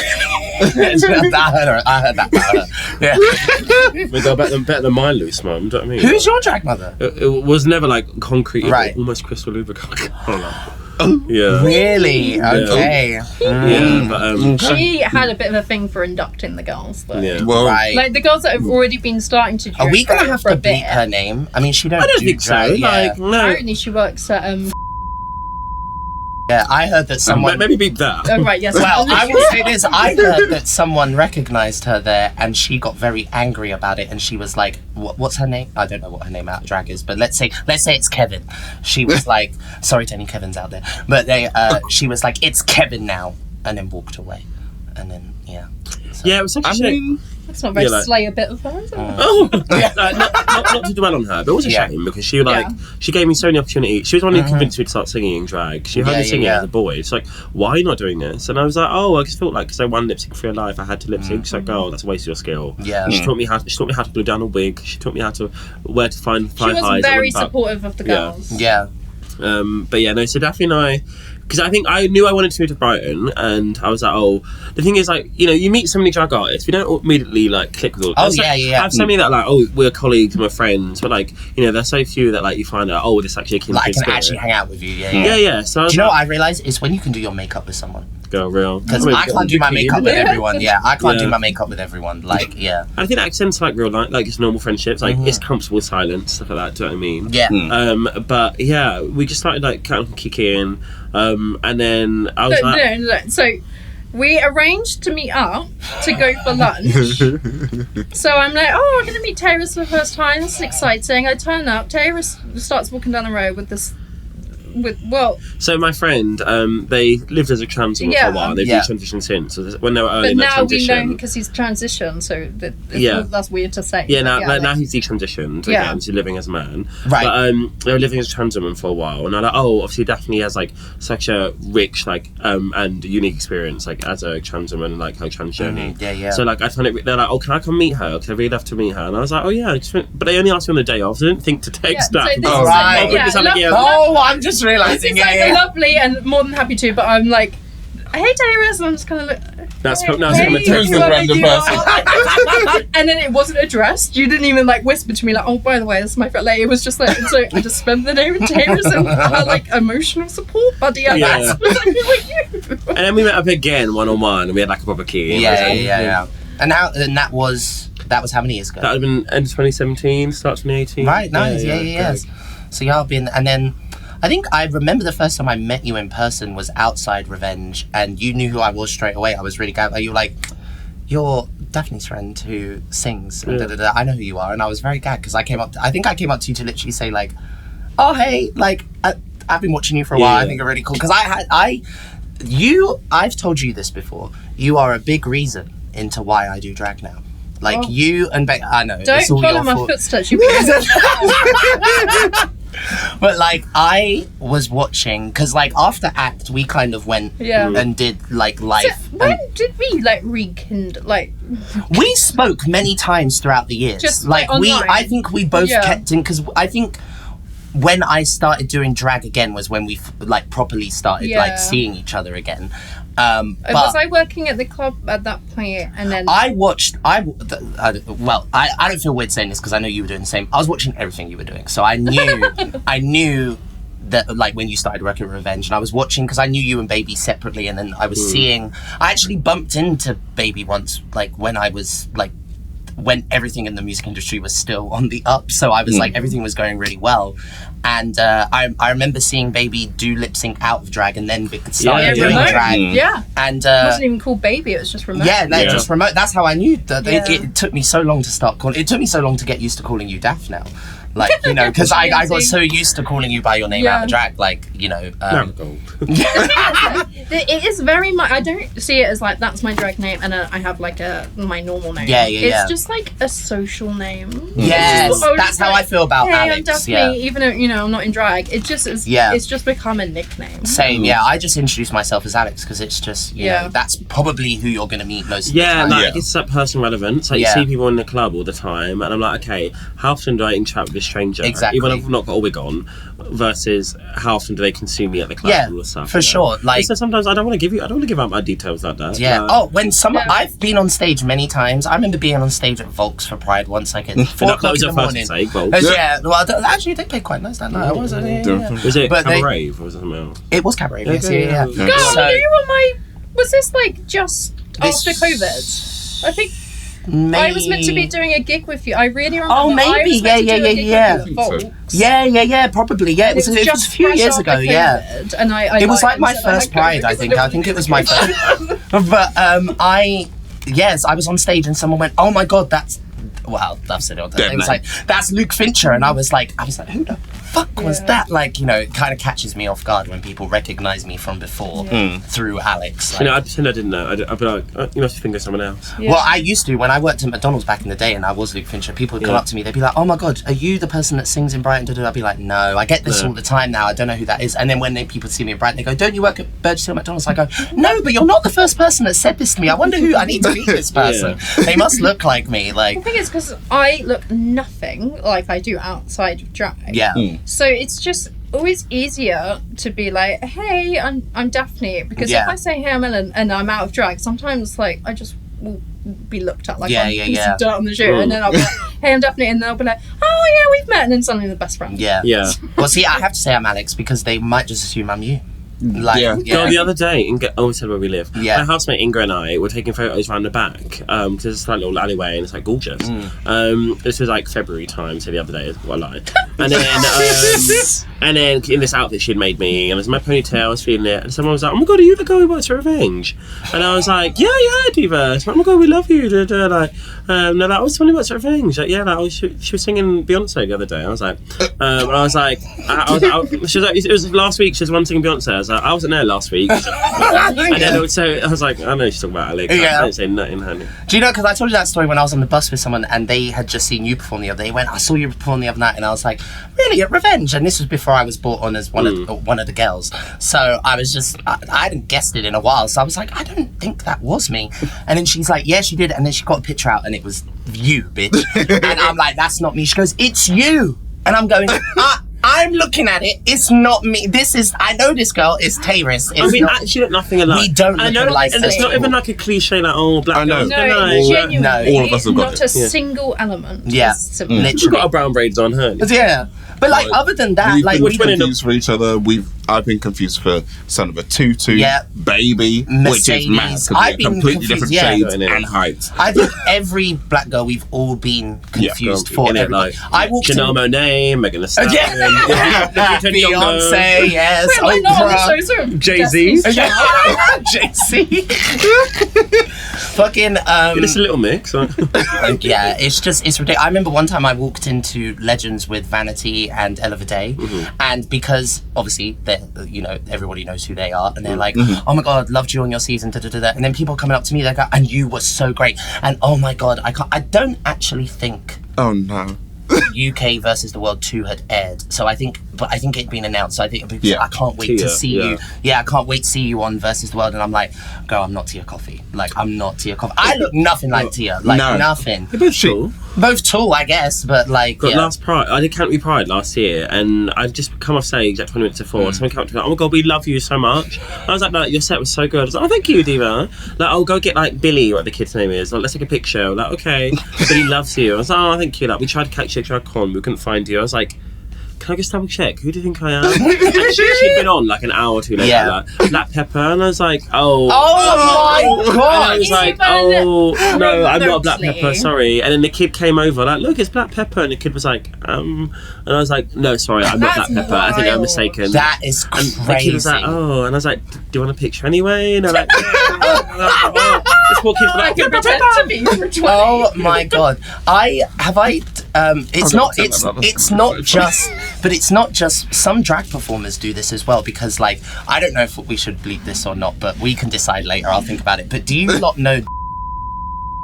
heard that about her. Yeah. We go better than my loose mum, do you know what I mean? Who's your drag mother? It was never like concrete, right? Almost crystal lubricant. Yeah. Really? Okay. Yeah, but She had a bit of a thing for inducting the girls, though. yeah. Well, Right. Like the girls that have already been starting to. Are we gonna have for to a bit. beat her name? I mean, she don't. I don't do think so. drag, yeah. Like, no. Apparently, she works at Yeah, I heard that someone. Maybe beat that. Oh right, yes. Well, I will say this: I heard that someone recognised her there, and she got very angry about it. And she was like, "What's her name? I don't know what her name out of drag is, but let's say it's Kevin." She was like, "Sorry to any Kevins out there," but she was like, "It's Kevin now," and then walked away, and then yeah. So. Yeah, it was such a shame. That's not very Yeah, like- slay a bit of her, is it? Oh, not to dwell on her, but it was a shame because she she gave me so many opportunities. She was the one who convinced me to start singing in drag. She heard me singing as a boy. It's like, why are you not doing this? And I was like, oh, I just felt like because I won lip sync for your life, I had to lip sync. She's like, oh, that's a waste of your skill. Yeah. She taught me how to glue down a wig. She taught me where to find She highs. was very supportive of the girls. Yeah. But yeah, no. So Daphne and I, because I think I knew I wanted to move to Brighton, and I was like, oh, the thing is, like, you know, you meet so many drag artists, we don't immediately like click with all. Oh yeah. yeah. I have so many that like, oh, we're colleagues, we're friends, but like, you know, there's so few that like you find out, oh, this actually a kindred Like I can spirit. actually hang out with you. Yeah. Yeah. So I was Do you know like, what I realised is when you can do your makeup with someone. go real. Because I can't do my makeup with everyone. Yeah, I can't do my makeup with everyone. Like, yeah. I think that extends to like real life, like just normal friendships. Like it's comfortable silence, stuff like that. Do you know what I mean? Yeah. But yeah, we just started like kind of kicking, and then I was like, No. So we arranged to meet up to go for lunch. So I'm like, oh, we're going to meet Tayris for the first time. This is exciting. I turn up. Tayris starts walking down the road with this. So my friend, they lived as a trans woman for a while. They've transitioned since. So when they were early in their transition. But now we know because he's transitioned, so that's weird to say. Yeah, now he's detransitioned again to living as a man. Right. But they were living as a trans woman for a while, and I'm like, oh, obviously Daphne has like such a rich and unique experience like as a trans woman, like her trans journey. Yeah. So like I found it. They're like, oh, can I come meet her? Because I really love to meet her. And I was like, oh yeah. But they only asked me on the day off. So I didn't think to text that. Oh, I'm just realising. They're lovely and more than happy to, but I'm like, hey Tayris, and I'm just kind of like, that's hey, coming a text. Who's the random person? And then it wasn't addressed. You didn't even like whisper to me like, oh, by the way, this is my friend. Like, it was just like, and so I just spent the day with Tayris and her like emotional support buddy. And that's exactly what you. And then we met up again one-on-one, and we had like a proper key. Yeah. And that was how many years ago? That would have been end of 2017, start 2018. Right, nice. Yeah. So y'all been, and then I think I remember the first time I met you in person was outside Revenge, and you knew who I was straight away. I was really glad. You were like, you're Daphne's friend who sings, and I know who you are, and I was very gagged because I came up to you to literally say like, oh hey, like I've been watching you for a while. I think you're really cool because I've told you this before. You are a big reason into why I do drag now. Like you and I know. Don't it's all follow your my fault. footsteps. You But like I was watching because like after act we kind of went and did like life. So when did we like rekindle? Like we spoke many times throughout the years. Just like online. I think we both kept in because I think when I started doing drag again was when we like properly started like seeing each other again. But was I working at the club at that point? And then I watched. I don't feel weird saying this because I know you were doing the same. I was watching everything you were doing, so I knew that like when you started working at Revenge, and I was watching because I knew you and Baby separately, and then I was seeing. I actually bumped into Baby once, like when I was like. When everything in the music industry was still on the up, so I was like everything was going really well, and I remember seeing Baby do lip sync out of drag and then start doing drag. And it wasn't even called Baby; it was just remote. Just remote. That's how I knew that. It took me so long to start calling. It took me so long to get used to calling you Daph now, Like, you know, because I got Confusing. so used to calling you by your name out of drag, like, you know. Marigold. It is very much. I don't see it as like that's my drag name and I have like my normal name. Yeah. It's just like a social name. Yes, It's just- that's how I feel about Hey, Alex. I'm Daphne, Yeah. even though you know I'm not in drag. It just is. Yeah. It's just become a nickname. Same, yeah. I just introduce myself as Alex because it's just, you know, that's probably who you're going to meet most of the time. Like it's that person relevance. Like you see people in the club all the time, and I'm like, okay, how often do I interact with a stranger? Exactly. Even if I've not got a wig on, versus how often do they consume me at the club? Yeah, and all this stuff, for sure. Like, so sometimes I don't want to give out my details like that. Yeah. When I've been on stage many times. I remember being on stage at Volks for Pride once, like at 4 o'clock in the morning. Yeah. Well, actually, they paid quite nice that night. Was it Cabaret or was it something else? It was Cabaret. Yes, Okay, yeah. God, you were was this like just after COVID? I think. Maybe. I was meant to be doing a gig with you. I really remember. Oh, maybe. I was meant to do a gig Yeah. with you at Volks. Yeah, probably. Yeah, it was just a few fresh years after ago. Yeah, COVID, and I it was like my said I first had COVID Pride. I because think. I think it was my first. But I was on stage and someone went, "Oh my god, that's." Well, I've said it all the time. It was like, "That's Luke Fincher," and I was like, "Who the fuck was that?" Like, you know, it kind of catches me off guard when people recognise me from before through Alex. Like, You know, I'd pretend I didn't know. I'd be like, you must think of someone else. Yeah. Well, I used to when I worked at McDonald's back in the day, and I was Luke Fincher. People would come up to me. They'd be like, "Oh my god, are you the person that sings in Brighton?" I'd be like, "No, I get this all the time now. I don't know who that is." And then when people see me in Brighton, they go, "Don't you work at Burgess Hill McDonald's?" I go, "No, but you're not the first person that said this to me. I wonder who I need to meet this person. They must look like me." Like, the thing is, because I look nothing like I do outside of drag. yeah. So it's just always easier to be like, "Hey, I'm Daphne," because if I say, "Hey, I'm Ellen," and I'm out of drag, sometimes like I just will be looked at like I'm a piece of dirt on the shoe, and then I'll be like, "Hey, I'm Daphne," and they'll be like, "Oh yeah, we've met," and then suddenly we're best friends. Yeah. Yeah. Well, see, I have to say I'm Alex because they might just assume I'm you. Like, No, the other day, we said where we live. Yeah. My housemate Inga and I were taking photos around the back because it's like a little alleyway and it's like gorgeous. This was like February time, so the other day is what I lied. And then in this outfit she'd made me, and it was my ponytail, I was feeling it, and someone was like, "Oh my god, are you the girl who works for Revenge?" And I was like, "Yeah, Diva." Like, "Oh my god, we love you." Like, no, that was the one who works for Revenge. Like, yeah, she was singing Beyonce the other day. I was like, and I was like, she was like, it was last week. She was one singing Beyonce. I was like, I wasn't there last week. And then so I was like, I know she's talking about Alex. Yeah. I didn't say nothing, honey. Do you know, because I told you that story when I was on the bus with someone and they had just seen you perform the other day. They went, "I saw you perform the other night," and I was like, "Really, at Revenge?" And this was before I was brought on as one of the girls. So I was just, I hadn't guessed it in a while. So I was like, "I don't think that was me." And then she's like, "Yeah, she did." And then she got a picture out and it was you, bitch. And I'm like, "That's not me." She goes, "It's you." And I'm going, I'm looking at it. It's not me. I know this girl is Tayris. We actually look nothing alike. We don't look alike. And it's not even like a cliche like, "Oh, black girls." No, No, genuinely, all of us have got not it. a single element. Yeah. is similar. We've got our brown braids on, her. Yeah. But like, other than that, We've like, been we don't confused for each other. I've been confused for Son of a Tutu, Baby, which is mad Mercedes. because I've we're been completely confused, different yeah. shades and heights. I think every black girl we've all been confused for. In it, Everybody. like, I walked Janelle in. Monáe, Megan Thee Stallion, Beyonce, yes, Wait, no, Oprah, so Jay-Z. Jay-Z. Fucking It's a little mix. yeah, it's ridiculous. I remember one time I walked into Legends with Vanity and Ella Day, and because obviously everybody knows who they are, and they're like, "Oh my god, loved you on your season," and then people coming up to me, they go, "And you were so great," and oh my god, I don't actually think Oh no. UK versus the World 2 had aired, so I think it'd been announced. So I think I can't wait to see you. Yeah, I can't wait to see you on Versus the World, and I'm like, "Girl, I'm not Tia Coffee. Like, I'm not Tia Coffee. I look nothing like Tia. Like, nothing. They're both cool. Both tall, I guess, but like, Got last Pride. I did Canterbury Pride last year, and I'd just come off stage at 20 minutes before. Someone came up to me like, "Oh my god, we love you so much." I was like, "No, your set was so good." I was like, "Oh, thank you, Diva." Like, "I'll go get like Billy, what the kid's name is. Like, let's take a picture." Like, "Okay." Billy loves you. I was like, "Oh, thank you." Like, we tried to catch you at con, we couldn't find you. I was like, "Can I just double check? Who do you think I am?" And she'd been on like an hour or two later, like Black Pepper, and I was like, "Oh my god!" And I was like, "Oh no, I'm not Black Pepper, sorry." And then the kid came over, like, "Look, it's Black Pepper," and the kid was like, and I was like, "No, sorry, I'm not Black Pepper. I think I'm mistaken." That is crazy. And the kid was like, "Oh," and I was like, "Do you want a picture anyway?" And they're like, Let's walk in for I that. can pretend to be for 20. Oh my god! It's not just some drag performers do this as well, because like I don't know if we should bleep this or not, but we can decide later. I'll think about it. But do you not know?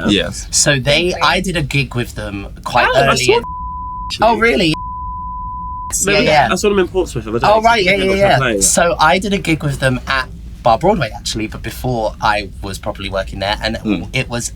Yes. So I did a gig with them quite I early. saw Oh really? Yeah. I saw them in Portsmouth the other day. Oh right, yeah. Play. So I did a gig with them at Bar Broadway actually, but before I was properly working there, and it was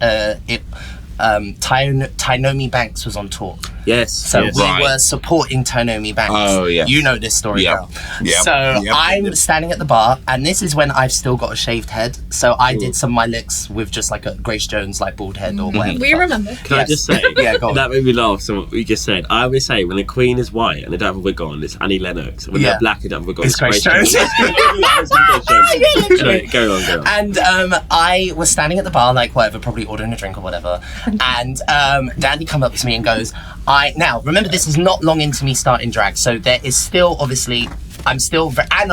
Tainomi Banks was on tour. Yes. So yes. we were supporting Tainomi Banks. Oh, yes. You know this story, Yep. girl. Yep. So Yep. I'm standing at the bar, and this is when I've still got a shaved head. So I did some of my licks with just like a Grace Jones like bald head or whatever. We remember. Can I just say, Yeah, go on. that made me laugh. So what we just said, I always say when a queen is white and they don't have a wig on, it's Annie Lennox. When they're black and they don't have a wig on, It's Grace Jones. Sorry, go on. And I was standing at the bar, like whatever, probably ordering a drink or whatever. And Dandy come up to me and goes, now remember this is not long into me starting drag, so there is still obviously I'm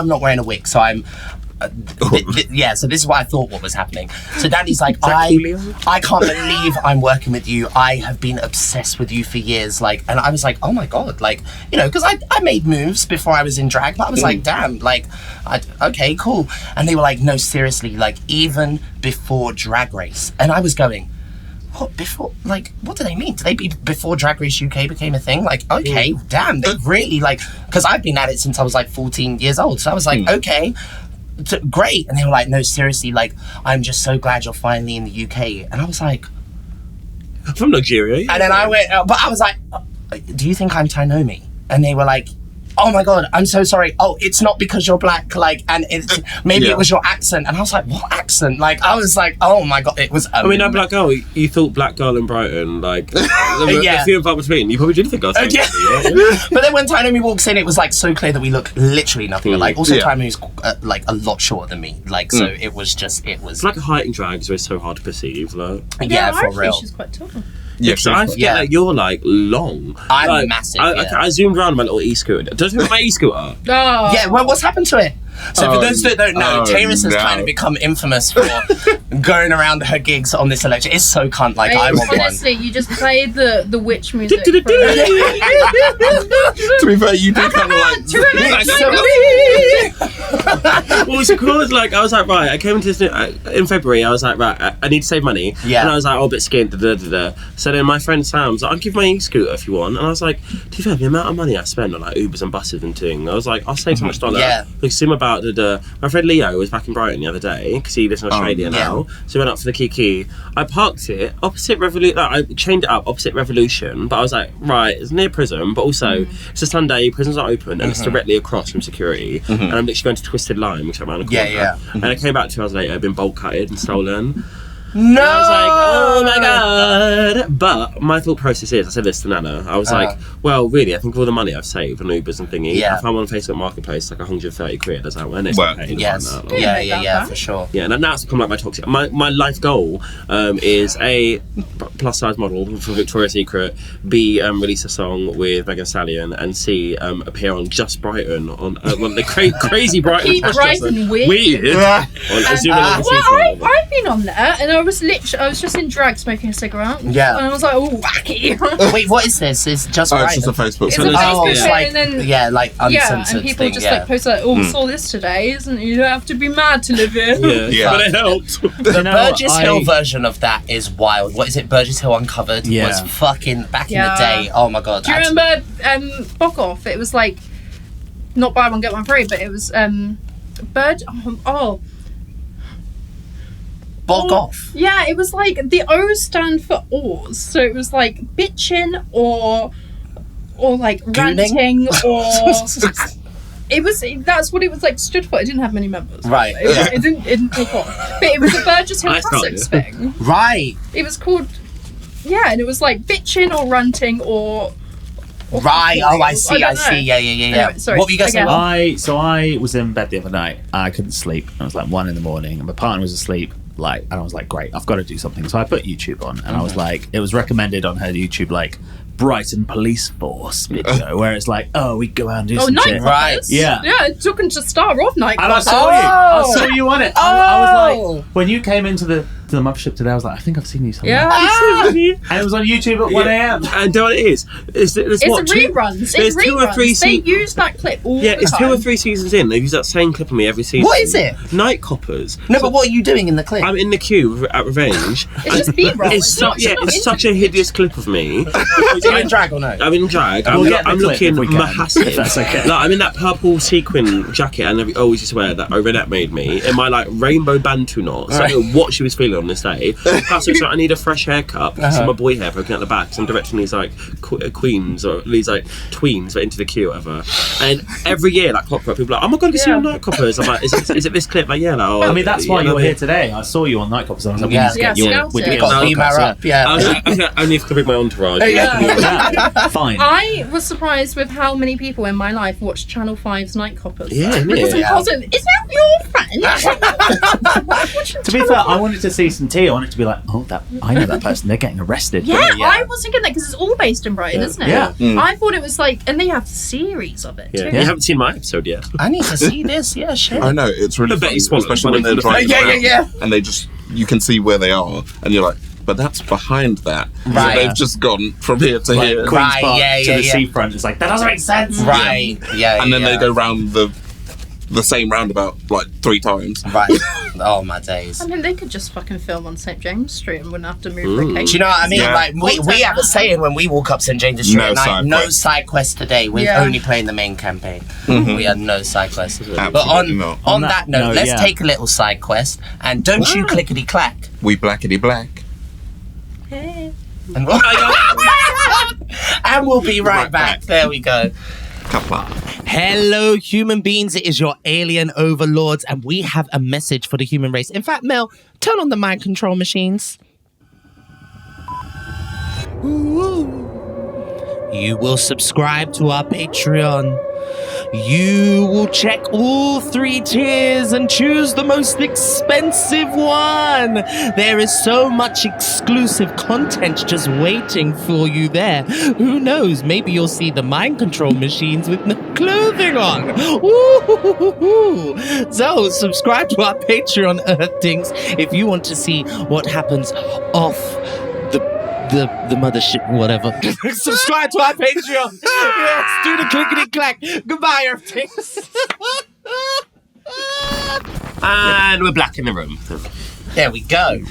not wearing a wig, so I'm. So this is what I thought what was happening. So Dandy's like, I can't believe I'm working with you. I have been obsessed with you for years. Like, and I was like, oh my god, like, you know, because I made moves before I was in drag, but I was like, damn, like, okay, cool. And they were like, no, seriously, like, even before Drag Race, and I was going, what, before, like, what do they mean? Do they be before Drag Race UK became a thing? Like, okay, damn, they really, like, because I've been at it since I was like 14 years old, so I was like, okay, great. And they were like, no, seriously, like, I'm just so glad you're finally in the UK. And I was like, from Nigeria. and then I went, but I was like, do you think I'm Tainomi? And they were like, oh my god, I'm so sorry. Oh, it's not because you're black, like, and it's maybe it was your accent. And I was like, what accent? Like, I was like, oh my god, it was. I mean, no, Black Girl. You thought Black Girl in Brighton, like the few and far between. You probably did think I was. Yeah. But then when Tainomi walks in, it was like so clear that we look literally nothing alike. Also, Tainomi's like a lot shorter than me, like, so it was. It's like a height in drag is always so hard to perceive, like. Yeah, for real. She's quite tall. Yeah, because I forget that you're like long. I'm like, massive. I zoomed around on my little e-scooter. Does it have my e-scooter? Oh. Yeah, well, what's happened to it? So for those that don't know, Tayris has no. kind of become infamous for going around her gigs on this election. It's so cunt, like, I want honestly, you just played the witch music. To be fair, you do kind of like. Well, it's cool. It's like I was like, right. I came into this in February. I was like, right. I need to save money. Yeah. And I was like, oh, a bit skint. So then my friend Sam's like, I'll give my e-scooter if you want. And I was like, to be fair, the amount of money I spend on like Ubers and buses and things, I was like, I'll save so much dollar. Yeah. Like, assume about my friend Leo was back in Brighton the other day because he lives in Australia now. So we went up for the Kiki. I parked it opposite Revolution. Like, I chained it up opposite Revolution, but I was like, right, it's near prison, but also it's a Sunday, prisons are open, and it's directly across from security. And I'm literally going to Twisted Lime, which is around the corner. And I came back 2 hours later, been bolt cutted and stolen. No! And I was like, oh my god! But my thought process is, I said this to Nana, I was like, well, really, I think all the money I've saved on Ubers and thingy, I found on Facebook Marketplace like 130 quid. I was like, well, it's not paid. Yeah, for sure. Yeah, and that's become like my toxic. My life goal is A, plus size model for Victoria's Secret, B, release a song with Megan Thee Stallion, and C, appear on Just Brighton on the crazy Brighton. Keep Brighton weird. I've been on there, and I was just in drag smoking a cigarette. Yeah. And I was like, oh, wacky. Wait, what is this? It's just It's just a Facebook. It's a Facebook it's thing, like, and then like uncensored and people thing, just like post like, oh, saw this today, isn't it? You don't have to be mad to live here. Yeah. But it helped. The Burgess Hill version of that is wild. What is it? Burgess Hill Uncovered was fucking back in the day. Oh my god. Do you remember Bok Off? It was like not buy one get one free, but it was Bog off. Yeah, it was like the O's stand for oars, so it was like bitchin' or like ranting or that's what it was like stood for. It didn't have many members. Right. It didn't take off. But it was a Burgess Hill Classics thing. Right. It was called and it was like bitchin' or ranting or right. Oh, I see. Yeah. Anyway, sorry, what were you guys saying? I was in bed the other night. I couldn't sleep. It was like 1 a.m, and my partner was asleep. And I was like, great, I've got to do something. So I put YouTube on, and I was like, it was recommended on her YouTube, like, Brighton police force video where it's like, oh, we go out and do some night shit. Right. Yeah. Yeah, it took him to star off night. And I saw you on it. I was like, when you came into the Mothership today, I was like, I think I've seen you somewhere. Yeah. And it was on YouTube at 1 a.m. And do you know what it is? It's reruns. There's 2 or 3 They use that clip all the time. it's 2 or 3 seasons in. They've used that same clip of me every season. What is it? Night Coppers. No, but what are you doing in the clip? I'm in the queue at Revenge. It's just B-roll. It's such a hideous clip of me. Are you in drag or no? I'm in drag. We'll get the I'm clip looking if we can, massive. if that's okay. Like, I'm in that purple sequin jacket, and I always used to wear that Renette made me in my like rainbow bantu knot. So I don't know what she was feeling on this day. Plus, it's like, I need a fresh haircut because my boy hair poking out the back. So I'm directing these like queens or these like tweens, but into the queue, whatever. And every year, like clockwork, people are like, "Oh my god, you see on Night Coppers?" I'm like, "Is it this clip?" Like, yeah, like, I mean, that's why you're here today. I saw you on Night Coppers. I was like, Yeah. we need to get you on. Scout it. You've got to beam her up, yeah. Only if I can bring my entourage. Fine. I was surprised with how many people in my life watch Channel 5's Night Coppers. Yeah, Because I'm yeah. positive, is that your friend? To be fair, I wanted to see some tea. I wanted to be like, oh, I know that person. They're getting arrested. Yeah, I was thinking that because it's all based in Brighton, isn't it? Yeah. I thought it was like, and they have series of it too. You haven't seen my episode yet. I need to see this. Yeah, shit. I know, it's really I bet funny, you swallowed especially when they're one. driving Yeah, around yeah. and they just, you can see where they are, and you're like, but that's behind that. Right. So they've just gone from here to here. Queen's Right, Park yeah, to yeah, the yeah. seafront. It's like, that doesn't make sense. Right. Yeah. And then yeah. they go round the same roundabout like 3 times. Right. Oh my days. I mean, they could just fucking film on St James Street and wouldn't have to move location. Do you know what I mean? Yeah. Like we have a saying when we walk up St James's Street No at night, side no quest. side quest today. We're Yeah. only playing the main campaign. We had no side quest. But Absolutely not. on that note, let's yeah. take a little side quest and don't you clickety clack. We blackety black. Hey. And we'll be right back. There we go. Kapla. Hello, human beings. It is your alien overlords, and we have a message for the human race. In fact, Mel, turn on the mind control machines. You will subscribe to our Patreon. You will check all 3 tiers and choose the most expensive one. There is so much exclusive content just waiting for you there. Who knows? Maybe you'll see the mind control machines with no clothing on. Ooh. So subscribe to our Patreon, Earthlings, if you want to see what happens off the mothership, whatever. Subscribe to our Patreon. Yes, do the clickety clack. Goodbye, Earthlings. And we're black in the room. There we go.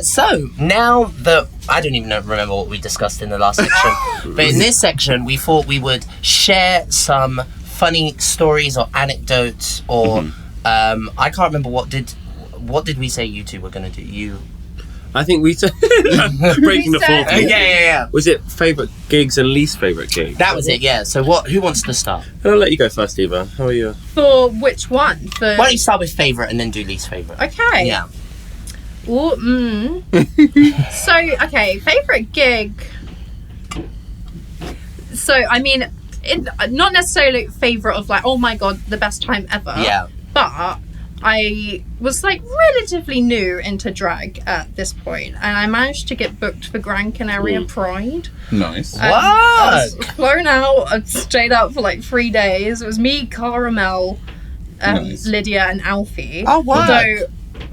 So now that I don't even remember what we discussed in the last section, but in this section we thought we would share some funny stories or anecdotes, or I can't remember what did we say you two were going to do. I think we said breaking the fourth. Yeah. Was it favourite gigs and least favourite gigs? That was it. Yeah. So who wants to start? I'll let you go first, Eva. How are you? For which one? Why don't you start with favourite and then do least favourite? Okay. Yeah. So, okay, favourite gig. So, I mean, not necessarily favourite of like, oh my god, the best time ever. Yeah. But I was like relatively new into drag at this point, and I managed to get booked for Gran Canaria Pride. Nice. I was flown out. I stayed out for like 3 days. It was me, Caramel, Nice. Lydia, and Alfie. Oh, wow. Although,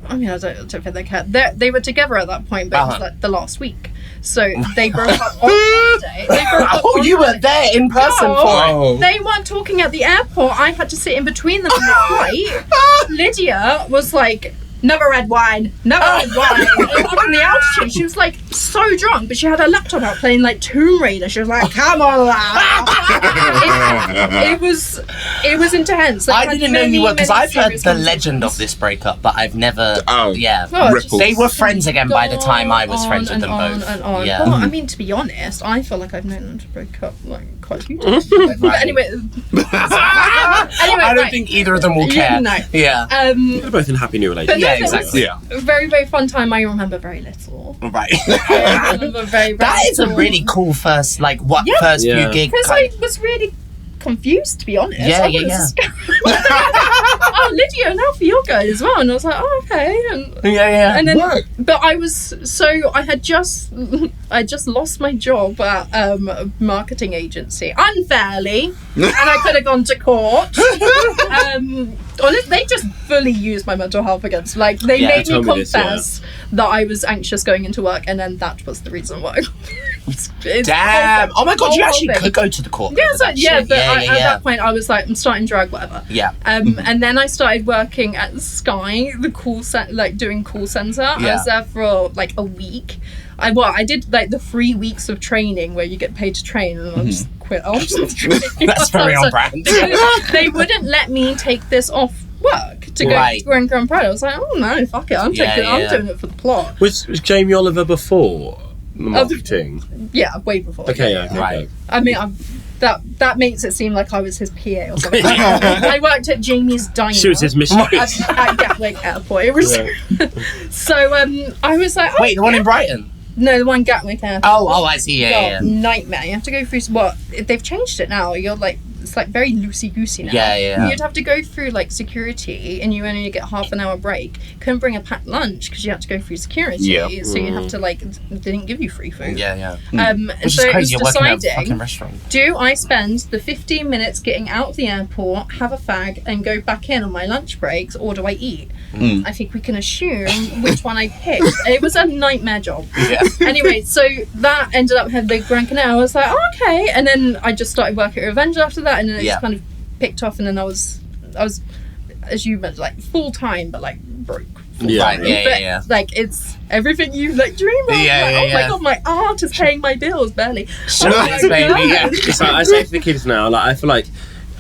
I mean, I don't think they cared. They were together at that point, but it was like the last week. So they broke up on Monday. Oh, you were there in person for it. Oh. They weren't talking at the airport. I had to sit in between them on the flight. Lydia was like, never red wine, never red wine. And up in the altitude, she was like so drunk, but she had her laptop out playing like Tomb Raider. She was like, come on, lad. It was intense. Like, I didn't know you were, because I've heard serious the legend of this breakup, but I've never. Oh, Ripples. They were friends again by the time I was friends with them both. Yeah. Well, I mean, to be honest, I feel like I've known them to break up like quite a few times. But anyway, I don't think either of them will care. No. Yeah. They're both in happy new relations. But Yeah, no, it was exactly. Yeah. a very, very fun time. I remember very little. Right. I remember very, very That is a little. really cool first, Yeah. first few Yeah. gigs. Because I was really confused, to be honest. Yeah. Oh, Lydia, now for your guy as well. And I was like, oh, okay. And, Yeah. And then, but I just lost my job at a marketing agency unfairly, and I could have gone to court. Honestly, they just fully used my mental health against. Like, they made me confess that I was anxious going into work, and then that was the reason why. Damn! Oh my god, you actually could go to the court. At that point I was like, I'm starting drag, whatever. Yeah. And then I started working at Sky, the doing call center. I was there for like a week. I did like the 3 weeks of training where you get paid to train, and I just quit. That's very on brand. They wouldn't let me take this off work to go to Grand Pride. I was like, oh no, fuck it, I'm doing it for the plot. Was Jamie Oliver before the marketing? Yeah, way before. Okay, right. I mean, that makes it seem like I was his PA or something. I worked at Jamie's Diner. She was his mistress. At Gatwick Airport. It was so I was like, wait, the one in Brighton? No, the one Gatwick Airport. Oh, I see. Yeah. Nightmare. You have to go through. They've changed it now. You're like, it's like very loosey-goosey now. Yeah. You'd have to go through like security, and you only get half an hour break. Couldn't bring a packed lunch because you had to go through security. Yeah. So you have to they didn't give you free food. Yeah. Which so is crazy. You're working at a fucking restaurant. Do I spend the 15 minutes getting out of the airport, have a fag, and go back in on my lunch breaks, or do I eat? I think we can assume which one I picked. It was a nightmare job. Yeah. Anyway, so that ended up having the Grand Canal. I was like, oh, okay. And then I just started working at Revenge after that, and then it just kind of picked off, and then I was, as you mentioned, like full time, but like broke. Yeah. Like it's everything you like dream of. Oh my god, my art is paying my bills barely. Sure, baby. Yeah. It's like, I say to the kids now, like I feel like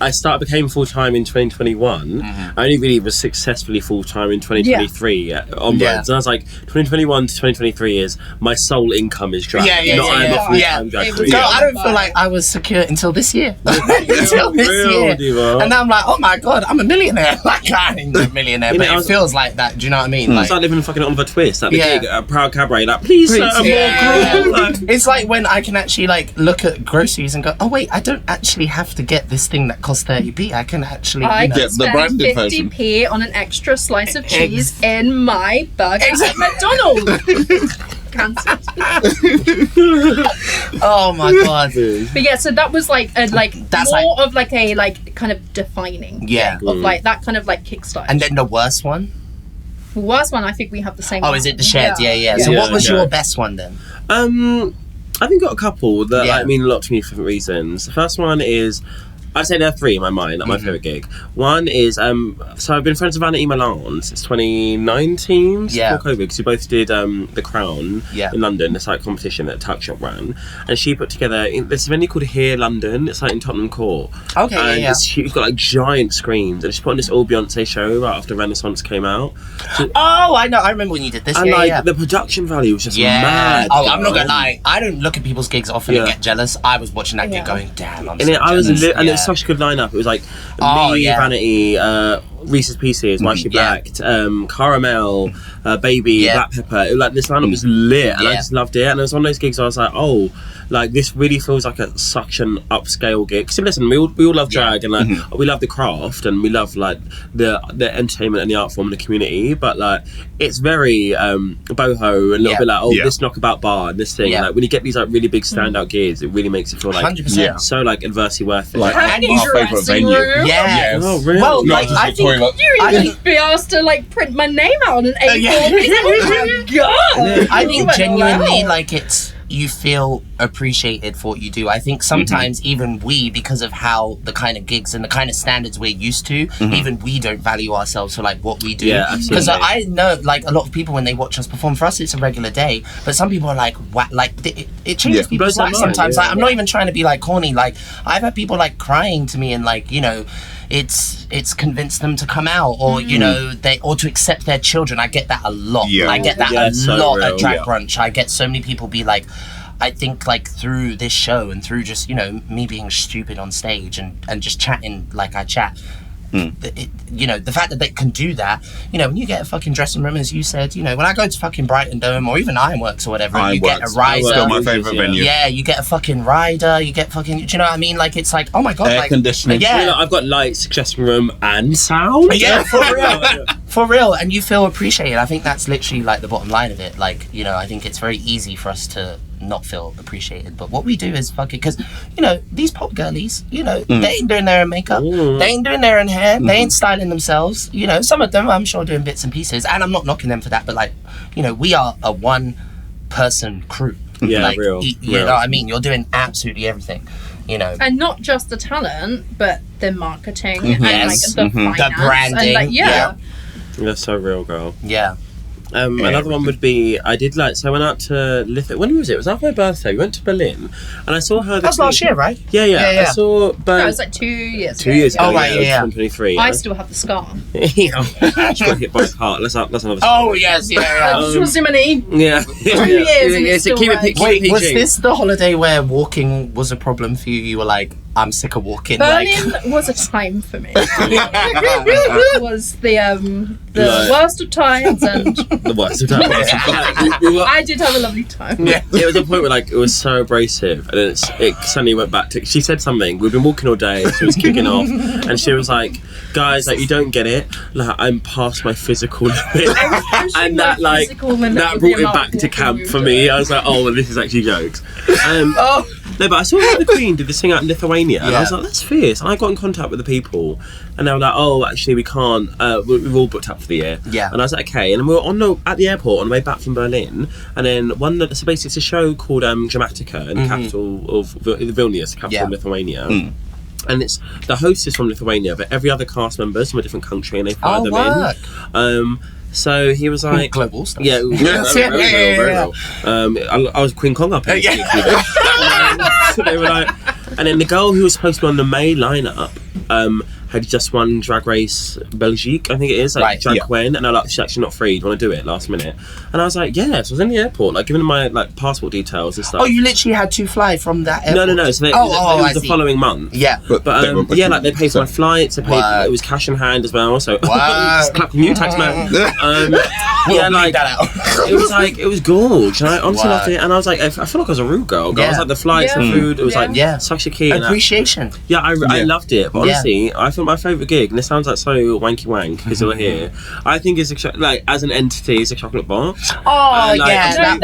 I became full-time in 2021. I only really was successfully full-time in 2023 onwards. And I was like, 2021 to 2023 is my sole income is drag. I'm a full-time drag queen. No, I don't feel like I was secure until this year. Until this year. Diva. And now I'm like, oh my god, I'm a millionaire. Like, I ain't a millionaire, but it feels like that. Do you know what I mean? It's like living fucking Oliver Twist at the gig at Proud Cabaret. Like, please, sir, more crew. It's like when I can actually like look at groceries and go, oh wait, I don't actually have to get this thing that costs 30p. I can actually get the branded version. 50p on an extra slice of cheese in my burger at McDonald's. Cancelled. Oh my god. But yeah, so that was like of like a like kind of defining of like that kind of like kickstart. And then the worst one? The worst one, I think we have the same one. Is it the shed? Yeah. So what was your best one then? I think got a couple that mean a lot to me for different reasons. The first one is, I'd say there are three in my mind, like my favourite gig. One is, so I've been friends with Vanity Milan since 2019, before COVID, because we both did The Crown in London, this like competition that Tuck Shop ran. And she put together, this venue called Here London, it's like in Tottenham Court. And she's got like giant screens, and she put on this all Beyonce show right after Renaissance came out. So, I know, I remember when you did this. And the production value was just mad. Oh, I'm not gonna lie, I don't look at people's gigs often and get jealous. I was watching that gig going, damn, I'm so jealous. And it's such a good lineup. It was like me, Vanity, Reese's Pieces, Why She Blacked, Caramel, Baby, Black Pepper. Like this lineup was lit, and I just loved it. And it was one of those gigs where I was like, oh, like this really feels like such an upscale gig. So listen, we all love drag, and like we love the craft, and we love like the entertainment and the art form and the community. But like it's very boho and a little bit like this knockabout bar and this thing. And, like when you get these like really big standout gigs, it really makes it feel like 100%. so like adversely worth it. Like our favourite venue. Yes. Oh really? Well, like I think you even be asked to like print my name out on an A4. Oh my god! I think genuinely like you feel appreciated for what you do. I think sometimes even we, because of how the kind of gigs and the kind of standards we're used to, even we don't value ourselves for like what we do. Yeah, absolutely. Because I know like a lot of people when they watch us perform, for us it's a regular day, but some people are like, what? Like it changes people's lives sometimes. Like I'm not even trying to be like corny. Like I've had people like crying to me and like, you know, it's convinced them to come out, or you know, or to accept their children. I get that a lot. I get that a lot at Drag Brunch. I get so many people be like, I think like through this show and through just, you know, me being stupid on stage and just chatting like I chat, you know, the fact that they can do that, you know, when you get a fucking dressing room, as you said, you know, when I go to fucking Brighton Dome or even Ironworks or whatever, you get a rider. Still my favourite venue. Yeah, you get a fucking rider, you get fucking, do you know what I mean? Like, it's like, oh my God. Air like, conditioning. Yeah. You know, I've got lights, dressing room and sound. Yeah, for real. For real, and you feel appreciated. I think that's literally like the bottom line of it. Like, you know, I think it's very easy for us to not feel appreciated, but what we do is fucking, because, you know, these pop girlies, you know, they ain't doing their own makeup, they ain't doing their own hair, they ain't styling themselves, you know, some of them I'm sure doing bits and pieces, and I'm not knocking them for that, but like, you know, we are a one person crew. Yeah, like, real. You know what I mean? You're doing absolutely everything, you know. And not just the talent, but the marketing and Yes. like the finance, The branding, and like That's so real, girl. Yeah. Another one would be, I did like, so I went out to when was it? It was after my birthday. We went to Berlin, and I saw her. That was last year, right? Yeah. I saw That was like 2 years. 2 years ago. Oh, right, yeah. 2023. I still have the scar. She got hit by a car. That's another story. Oh, yes, yeah. Simony. Yeah. 2 years and it's So still keep it red. PG. Wait, was this the holiday where walking was a problem for you? You were like, I'm sick of walking. Berlin Like, was a time for me. It was the worst of times, and The worst of times. I did have a lovely time. yeah. It was a point where like it was so abrasive, and then it suddenly went back to. She said something. We've been walking all day. She was kicking off, and she was like, "Guys, like you don't get it. Like I'm past my physical limit," and that like that brought it back to camp for me. I was like, "Oh, well, this is actually jokes." No, but I saw the Queen did this thing out in Lithuania, and I was like, "That's fierce." And I got in contact with the people, and they were like, "Oh, actually, we can't. We've all booked up for the year." Yeah. And I was like, "Okay." And we were at the airport on the way back from Berlin, and then so basically it's a show called Dramatica in the capital of Vilnius, the capital of Lithuania. And it's the host is from Lithuania, but every other cast member is from a different country, and they fly them in. So he was like, global stuff. Yeah, very real. I was Queen Kong up here. So they were like, and then the girl who was supposed to be on the May lineup had just won Drag Race Belgique, I think it is, like Drag Queen, and I like, she's actually not free. Do you want to do it last minute? And I was like, yeah. So I was in the airport, like giving them my like passport details and stuff. Oh, you literally had to fly from that airport? No. So it was the following month. Yeah. But like they paid for my flights. They paid. It was cash in hand as well. So clap from you, tax man. Yeah, like that out. It was gorgeous. And I honestly loved it. And I was like, I feel like I was a rude girl. I was like the flights, the food. It was like such a key appreciation. I loved it. But honestly, I think my favourite gig, and this sounds like so wanky wank because we're here. I think it's like as an entity, it's a chocolate bar. Oh No,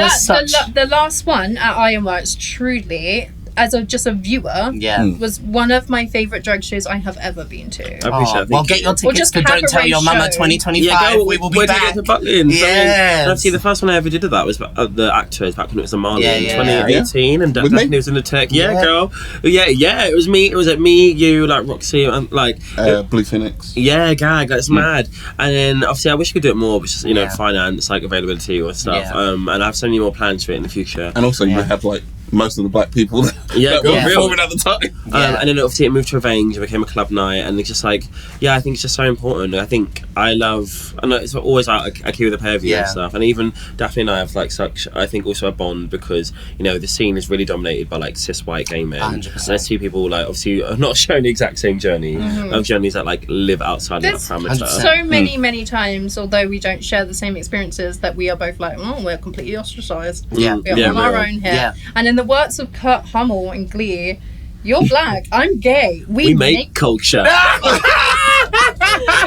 the last one at Ironworks, truly, as just a viewer, was one of my favourite drag shows I have ever been to. I appreciate it. Well, get your tickets to Don't Tell Your Mama 2025. We will be back. To Butlin. Yes. So, obviously, the first one I ever did of that was the actors back when it was a Marley in Yeah. 2018, and Daphne was in the tech. Yeah, girl. Yeah. It was me. It was me, you, like Roxy, and like Blue Phoenix. Yeah, GAG. That's mad. And then obviously, I wish we could do it more, but just finance, like availability or stuff. Yeah. And I have so many more plans for it in the future. And also, you had like most of the black people that were performing at the time. And then obviously it moved to Revenge, it became a club night, and it's just like, I think it's just so important. I think I know it's always like a key with a pair of you and stuff. And even Daphne and I have like such, I think, also a bond because, you know, the scene is really dominated by like cis white gay men. 100%. And there's two people like obviously not showing the exact same journey of journeys that like live outside of that parameter. So many times, although we don't share the same experiences, that we are both like, we're completely ostracised. Yeah. We're on our own here. Yeah. And in the words of Kurt Hummel in Glee, you're black, I'm gay. We make culture. But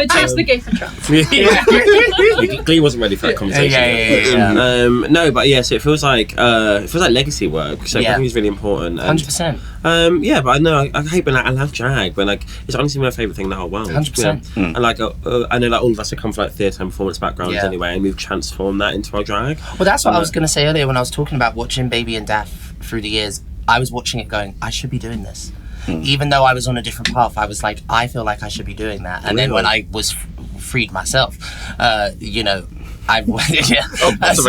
change the gay for trans. Glee wasn't ready for that conversation. No, but so it feels like legacy work. So I think it's really important. 100%. But I know I hate when I love drag, but like it's honestly my favourite thing in the whole world. 100%. And like I know like all of us have come from like theatre and performance backgrounds anyway, and we've transformed that into our drag. Well, that's what I was going to say earlier when I was talking about watching Baby and Daph through the years. I was watching it going, I should be doing this. Even though I was on a different path, I was like, I feel like I should be doing that. And then when I was freed myself, you know, I was going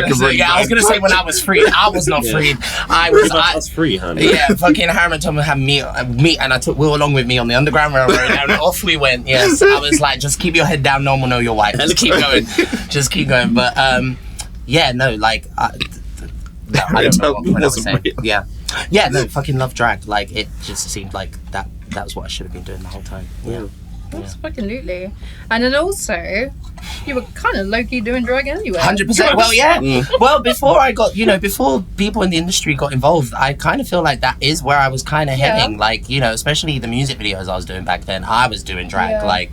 to say when I was freed, I was not freed. I was free, honey. Yeah, fucking Harriman Tom had me, and I took Will along with me on the Underground Railroad, and off we went. Yes, I was like, just keep your head down, no one will know you're white. Just keep going, just keep going. But I don't know what I was saying. No, fucking love drag. Like it just seemed like that was what I should have been doing the whole time. Absolutely. And then also, you were kind of low-key doing drag anyway. 100%. Well, yeah. Well, before before people in the industry got involved, I kind of feel like that is where I was kind of heading. Like, especially the music videos I was doing back then, I was doing drag. Yeah. Like,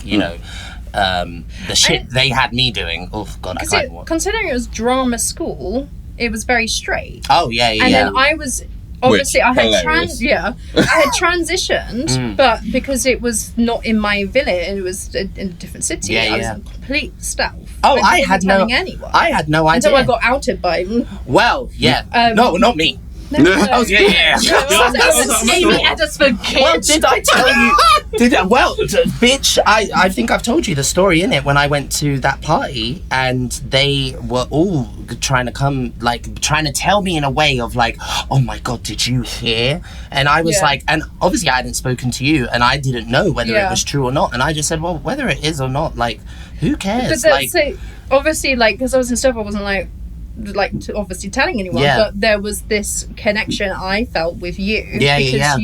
the shit they had me doing. Oh, God, I can't. Considering it was drama school, it was very straight. Oh, yeah. And then I was... Obviously, I had transitioned, but because it was not in my village, it was in a different city. I was in complete stealth. Oh, I had no idea until I got outed by. Well, yeah, no, not me. No. Oh, yeah. Amy Edisford kid. Well, did I tell you? Bitch, I think I've told you the story, innit? When I went to that party and they were all trying to come, like, trying to tell me in a way of like, oh my God, did you hear? And I was like, and obviously I hadn't spoken to you and I didn't know whether it was true or not. And I just said, well, whether it is or not, like, who cares? But obviously, like, because I was in stuff, I wasn't like obviously telling anyone, but there was this connection I felt with you because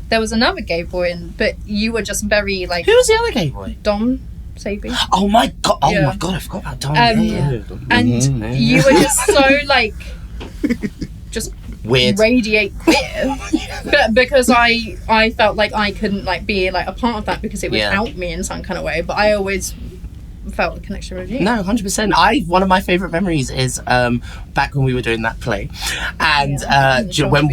there was another gay boy, but you were just very like. Who was the other gay boy? Dom Sabi. Oh my God! My God! I forgot about Dom. And you were just so like, just weird, radiate queer, but because I felt like I couldn't like be like a part of that because it would out me in some kind of way, but I always felt a connection with you. No, 100%. One of my favourite memories is back when we were doing that play, and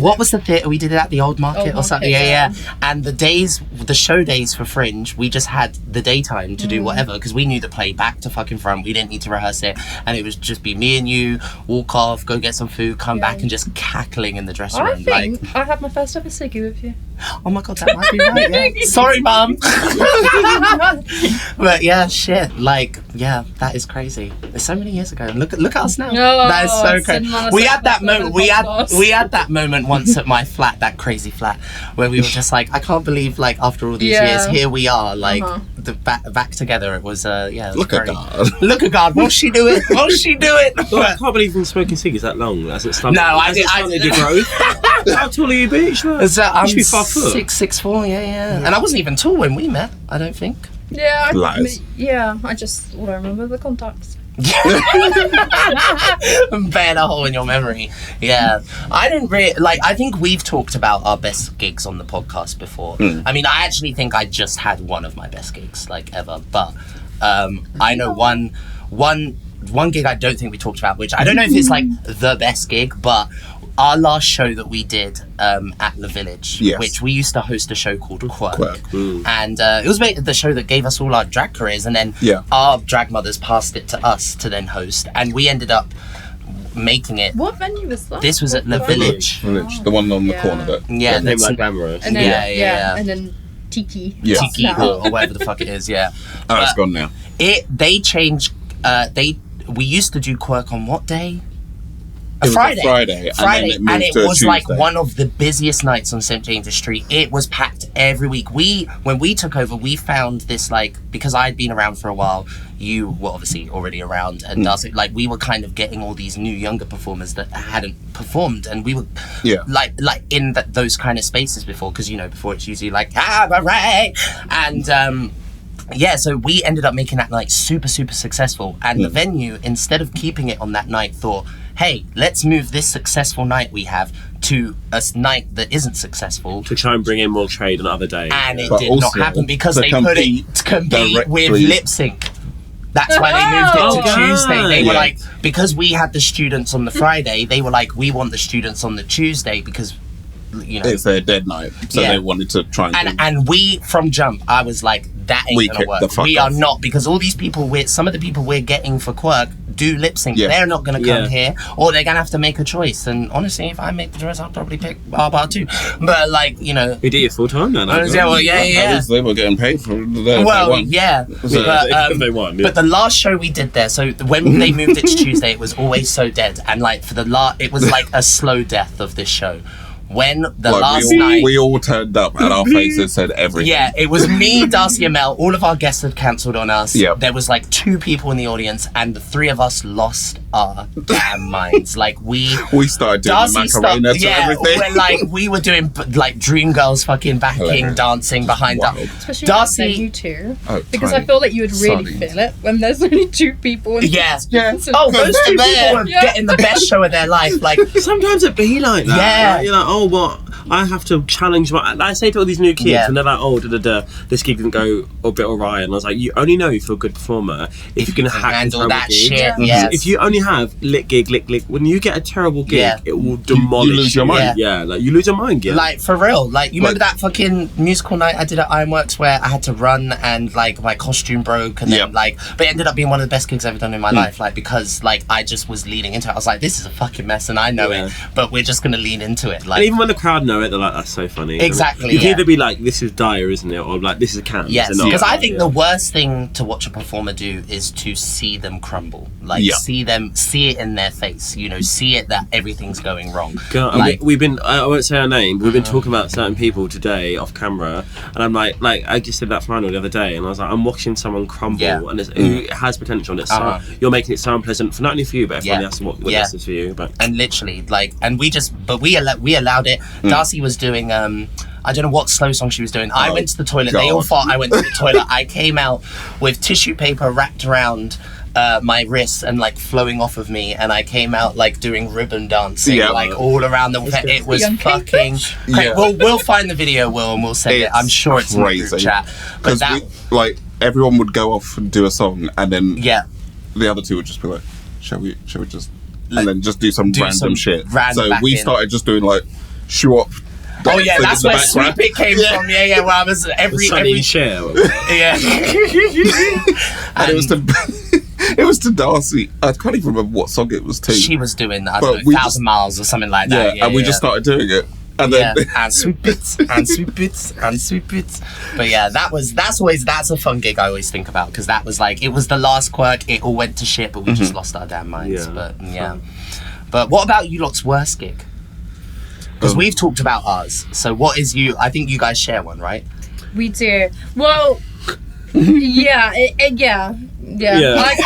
what was the theatre we did it at, the Old Market or something? Yeah. And the show days for Fringe, we just had the daytime to do whatever because we knew the play back to fucking front. We didn't need to rehearse it, and it was just be me and you, walk off, go get some food, come back, and just cackling in the dressing room. I think I had my first ever ciggy with you. Oh my God, that might be right. Yeah. Sorry, Mum. But yeah, shit. Like, yeah, that is crazy. It's so many years ago. Look at us now. That is so crazy. We had that moment. We had that moment once at my flat, that crazy flat, where we were just like, I can't believe, like, after all these years, here we are, like, back together. It was, Look at God. Look at God. Won't she do it? Won't she do it? I can't believe you've been smoking ciggies that long. As it started. No, I did. How tall are you, bitch? I'm you should be 5 foot. 6'4", yeah. And I wasn't even tall when we met, I don't think. Yeah, all I remember the contacts. Burn a hole in your memory. Yeah. I didn't really, like, I think we've talked about our best gigs on the podcast before. I mean, I actually think I just had one of my best gigs, like, ever. But I know one gig I don't think we talked about, which I don't know if it's, like, the best gig, but our last show that we did at the Village, which we used to host a show called Quirk. And it was the show that gave us all our drag careers, and then our drag mothers passed it to us to then host, and we ended up making it. What venue was that? This was at the Village. The one on the corner there. Yeah, name like glamorous. And then, and then Tiki. Yeah. Tiki or whatever the fuck it is, Oh, it's gone now. They changed, we used to do Quirk on what day? It was a Friday, and it was Tuesday. like one of the busiest nights on St. James's Street. It was packed every week. When we took over, we found this, like, because I'd been around for a while, you were obviously already around, and like, we were kind of getting all these new younger performers that hadn't performed, and we were like in those kind of spaces before, because before it's usually like cabaret, and so we ended up making that night super, super successful, and the venue, instead of keeping it on that night, thought, hey, let's move this successful night we have to a night that isn't successful. To try and bring in more trade on other days. And it did not happen because they put it to compete with lip sync. That's why they moved it to Tuesday. They were like, because we had the students on the Friday, they were like, we want the students on the Tuesday because, it's their dead night. So they wanted to try and we, from jump, I was like, that ain't gonna work. We are not, because all these people, some of the people we're getting for Quirk do lip sync. They're not going to come here, or they're going to have to make a choice. And honestly, if I make the choice, I'll probably pick Bar too. But like, we did it full time now. They were getting paid for their but they won. But the last show we did there, so when they moved it to Tuesday, it was always so dead, and like for the it was like a slow death of this show. when the Like, last we, night... we all turned up and our faces said everything. Yeah, it was me, Darcy and Mel. All of our guests had cancelled on us. Yep. There was like 2 people in the audience, and the 3 of us lost our damn minds. Like we started doing Darcy Macarena to everything. We were doing like Dreamgirls fucking backing, Hilarious. dancing behind Wow. Darcy. Especially Darcy, you two. Oh, Because tiny I feel like you would really sardines. feel it when there's only 2 people. In Yeah. the Oh, those 2 they're people were Yeah. getting the best show of their life. Like, Sometimes it be like that. Yeah. Like, you're like, oh, what? I have to challenge my... I say to all these new kids, Yeah. and they're like, oh, this gig didn't go a bit alright. And I was like, you only know if you're a good performer if you can hack handle a terrible that gig. shit. Yes. If you only have lick gig, when you get a terrible gig, Yeah. it will demolish lose your mind. Yeah, like you lose your mind, yeah. Like, for real. Like, you remember that fucking musical night I did at Ironworks where I had to run and, like, my costume broke and then, Yep. like... But it ended up being one of the best gigs I've ever done in my life, like, because, like, I just was leaning into it. I was like, this is a fucking mess and I know Yeah. it, but we're just gonna lean into it. Like, and even when the crowd know it, they're like, that's so funny. Exactly, You can yeah. either be like, this is dire, isn't it? Or like, this is cans. yes, They're not. because I think Yeah. the worst thing to watch a performer do is to see them crumble. Like, Yeah. see it in their face, you know, see it that everything's going wrong. God, I Like- mean, we've been, I won't say our name, we've been talking about certain people today off camera, and I'm like I just did that final the other day, and I was like, I'm watching someone crumble, Yeah. and it has potential, and it's so, you're making it so unpleasant for not only for you, but everyone Yeah. else what Yeah. this is for you. But And literally, like, and we allowed it. Darcy was doing, I don't know what slow song she was doing. I went to the toilet. They all God. thought I went to the toilet. I came out with tissue paper wrapped around my wrists and like flowing off of me, and I came out like doing ribbon dancing, Yeah. like all around the. It was Young fucking. Yeah. We'll find the video, Will, and we'll send it. I'm sure it's in the group crazy. chat. But 'Cause that, like, everyone would go off and do a song, and then yeah. the other 2 would just be like, shall we just... And then just do some Do random some shit. random So back we in. started just doing, like, shoe up. Oh yeah, dancing that's in the where background. Sweep It came from. Yeah. Where I was every Sunny share. yeah. And it was to... It was to Darcy. I can't even remember what song it was to. She was doing, I But don't know, we 1,000 just- miles or something like yeah, that. and we just started doing it. And Yeah, then... and sweep it, and sweep it, and sweep it. But yeah, that's a fun gig I always think about, because that was like, it was the last quirk, it all went to shit, but we just lost our damn minds. Yeah. But yeah. But what about you lot's worst gig? Because we've talked about ours. So what is I think you guys share one, right? We do. Well, yeah. Yeah. Like,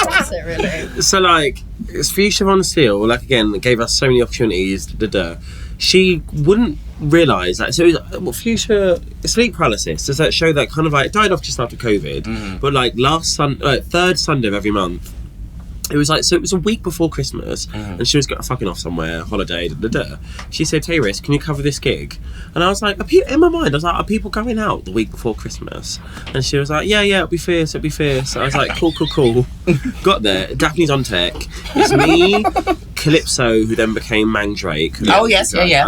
that's it, really. So like, it's Fuchsia Von Seal, like again, gave us so many opportunities. She wouldn't realise that. So it was, Fuchsia sleep paralysis. Does that show that kind of like died off just after COVID? But like third Sunday of every month. It was like, so it was a week before Christmas, and she was fucking off somewhere, holiday, She said, Tayris, can you cover this gig? And I was like, in my mind, I was like, are people going out the week before Christmas? And she was like, yeah, it'll be fierce. I was like, cool. Got there, Daphne's on tech. It's me, Calypso, who then became Mandrake. Oh, yes, yeah.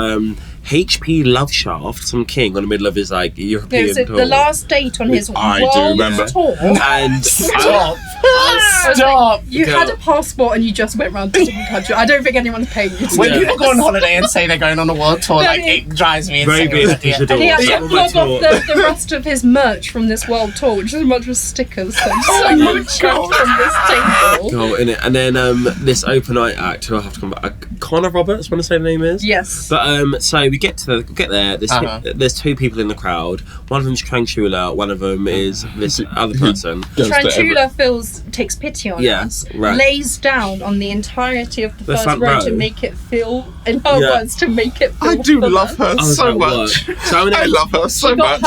HP Love Shaft, some king on the middle of his like European No, so tour. the last date on his I do world remember. tour. And Stop. I was Stop. like, you Girl. had a passport and you just went around to different countries. I don't think anyone's paying you to When do people this. go on holiday and say they're going on a world tour, like, it drives me very insane. big fish And he had to Yeah. plug off the rest of his merch from this world tour, which is much as stickers. So much from this table. Oh, in it. And then this open night act who I have to come back. Connor Roberts, want to say the name is? Yes. But so we get there. There's 2 people in the crowd. One of them's Trangula. One of them is this other person. Trantula takes pity on Yeah, us, right. lays down on the entirety of the first front row row. to make it feel, in her Yeah. words, to make it feel I do fuller. love her I was so like, much. what? So I love her so much.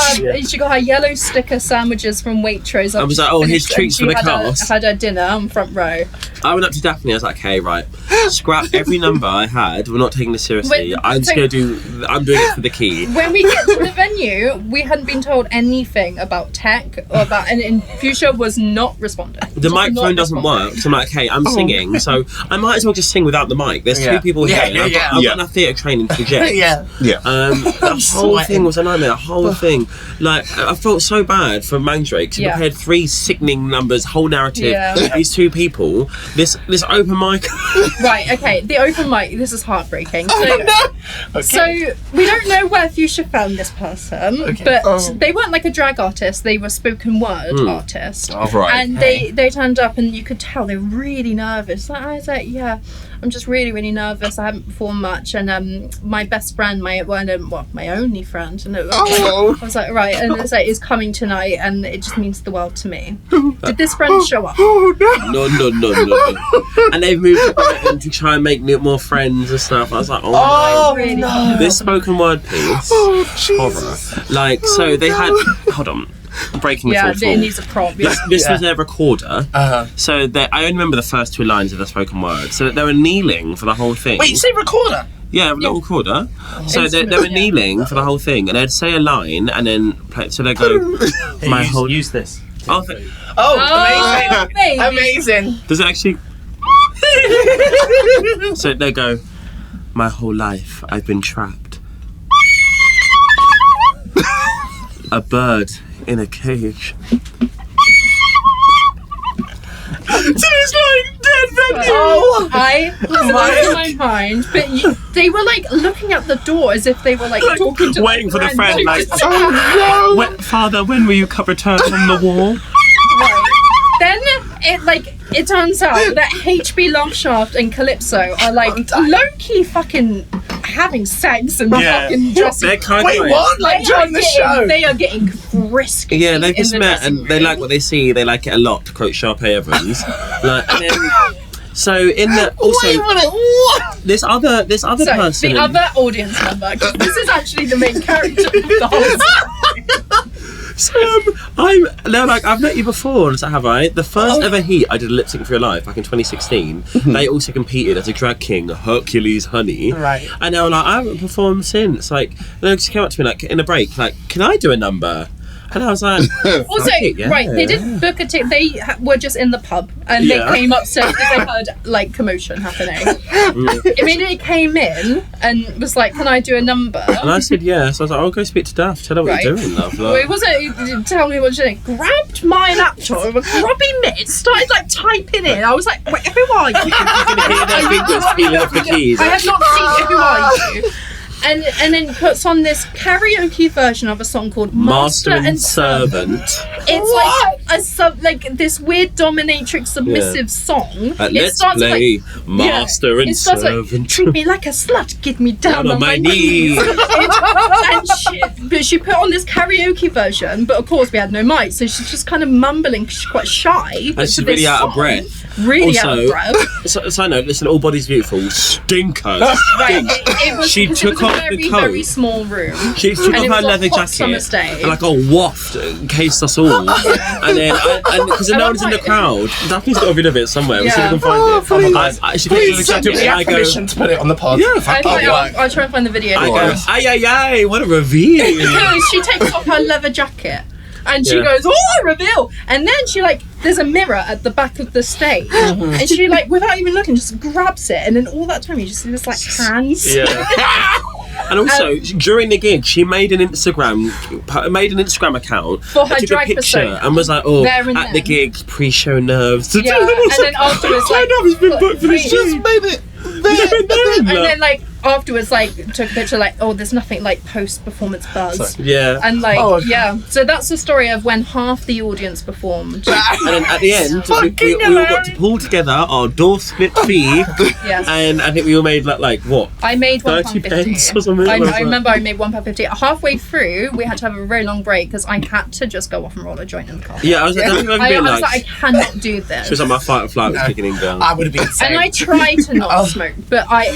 She got her yellow sticker sandwiches from Waitrose. I was like, oh, here's treats for the cast. Had her dinner on front row. I went up to Daphne. I was like, okay, right, scrap every number I had. We're not taking this seriously. Wait, I'm just so- gonna do. I'm doing it for the key. When we get to the venue, we hadn't been told anything about tech or about, and Fuchsia was not responding. The Just microphone not doesn't responding. work, so I'm like, okay, I'm singing, so I might as well just sing without the mic. There's Yeah. 2 people here. Yeah, and I've yeah, got yeah. enough theatre training to project. Yeah. Yeah. The whole thing was a nightmare. The whole thing, like, I felt so bad for Mandrake. She Yeah. prepared 3 sickening numbers, whole narrative. Yeah. These 2 people, this open mic. Right, okay, the open mic, this is heartbreaking. So, Okay. so we don't know where Fuchsia found this person, but they weren't like a drag artist, they were spoken word artist. Right. And they turned up and you could tell they were really nervous. Like, I was like, yeah, I'm just really, really nervous. I haven't performed much, and my best friend, my only friend, and I was like, right, and it's like, is coming tonight, and it just means the world to me. Did this friend show up? No. And they've moved to Brighton to try and make more friends and stuff. I was like, Oh, really? no. this spoken word piece, horror. Like, so they had. Hold on. Breaking the fourth wall. It needs a prop. Yeah. This was their recorder. So I only remember the first 2 lines of the spoken word. So they were kneeling for the whole thing. Wait, you say recorder? Yeah, a little recorder. So they were kneeling for the whole thing, and they'd say a line, and then play. So they go, "My whole." Use this. Amazing! Amazing! Does it actually? So they go, "My whole life I've been trapped. A bird in a cage." It's like dead. I lost my mind, but they were like looking at the door as if they were like talking to waiting for the friend. They Like, just- Father, when will you return from the war? Right. Then it turns out that HB Longshaft and Calypso are like low-key fucking having sex and fucking dressing. They're kind Wait, of what? Like during the show? They are getting frisky. Yeah, they just in the met dressing and they room. like what they see. They like it a lot. To quote Sharpay Evans. Like, and then, so in the also this other So, person. the other audience member, 'cause this is actually the main character of the whole story. So they're like, I've met you before, and so have I. The first ever heat I did a lip sync for your life back in 2016. They also competed as a drag king, Hercules Honey. Right. And they were like, I haven't performed since. Like, they just came up to me like in a break, like, can I do a number? And I was like, Also, yeah. right, they didn't book a ticket. They were just in the pub and they came upstairs because they heard like commotion happening. Immediately came in and was like, "Can I do a number?" And I said yes. I was like, I'll go speak to Daph. Tell her what you're doing, love. Well, it wasn't. He didn't tell me what you're doing. Grabbed my laptop with grubby mitts, started like typing in. I was like, "Wait, who are you?" You can hear their fingers peeling off the keys. I have not seen Who Are You? And then puts on this karaoke version of a song called Master and Servant. It's like this weird dominatrix submissive song. Let's play Master and Servant. Treat me like a slut, get me down on my knees. But she put on this karaoke version, but of course we had no mic, so she's just kind of mumbling because she's quite shy. And she's really out of breath. Really out of breath. So I know, listen, all bodies beautiful. Stinkers. Right, it was, She took off very, the coat. very small room. She took And off it her was a leather hot summer's jacket day. and like a waft encased us all. And then, because no one's in the crowd, Daphne's got a video of it somewhere. We'll see if we can find it. Oh my God. She Please, takes do we have permission to put it on the pod? Yeah, fuck I'll try and find the video. I go, ay, what a reveal. She takes off her leather jacket and she Yeah. goes, "Oh, reveal!" And then she there's a mirror at the back of the stage, and she without even looking, just grabs it, and then all that time you just see this hands. Yeah. And also, during the gig, she made an Instagram account For her took drag a picture persona. and was like, There and at the then. gig, pre-show nerves. Yeah, and then afterwards, I know he's been booked for this just show. Made it. and then afterwards, took a picture there's nothing like post-performance buzz. Yeah. And so that's the story of when half the audience performed. And then at the end, we all got to pull together our door split fee, Yes. and I think we all made like what? I made 30 £1.50. pence or something? I remember I made £1.50. Halfway through, we had to have a very long break because I had to just go off and roll a joint in the car. Yeah, I was like, I was like, I cannot do this. she was like, my fight or flight was kicking in down. I would have been insane. And I tried to not smoke, but I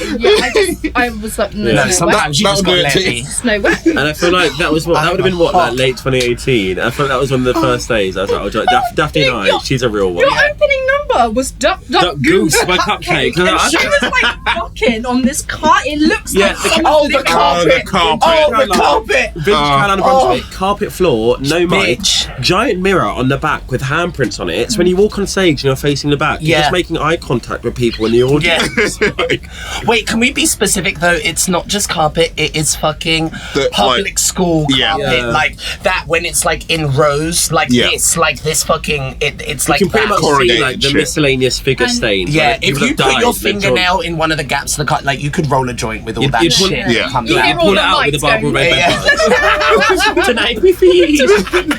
was like, no, Yeah. no, Sometimes you just got to let me. there's no way. And I feel like that was that would have been late 2018. I feel like that was one of the first days. I was like, Daphne and I, she's a real one. Your opening number was Duck Goose, my cupcake. And she was like fucking on this car. It looks like the something. carpet. Vintage Carolina Brunswick, carpet floor, no mic, Bitch. giant mirror on the back with handprints on it. So when you walk on stage and you're facing the back, you're just making eye contact with people in the audience. Wait, can we be specific though? It's not just carpet, it is fucking public school carpet. Yeah. Like that when it's like in rows, this fucking it's like You can pretty much corrugated see like the shit. miscellaneous figure stains. yeah, like, if people you have put died your and then fingernail in one of the gaps of the car, like you could roll a joint with all You'd that pull- shit. yeah. that comes You out. hear all pull the it out with the mics Barbara going, Red Pepper. Tonight we feed. And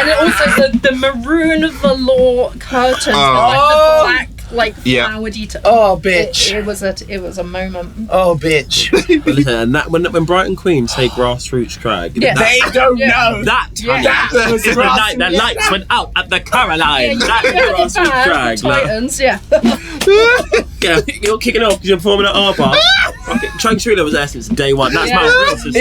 then also the maroon velour curtains with like the black like Yeah. flowered eater. Oh, bitch. It was a moment. Oh, bitch. But listen, and that when Brighton Queen say grassroots drag, Yeah. They don't know. that was the night the grassroots. lights went out at the Caroline. Yeah, That grassroots drag. Like, Titans, yeah. yeah, you're kicking off because you're performing at our bar. Trang Trina was there since day one. That's my real sister.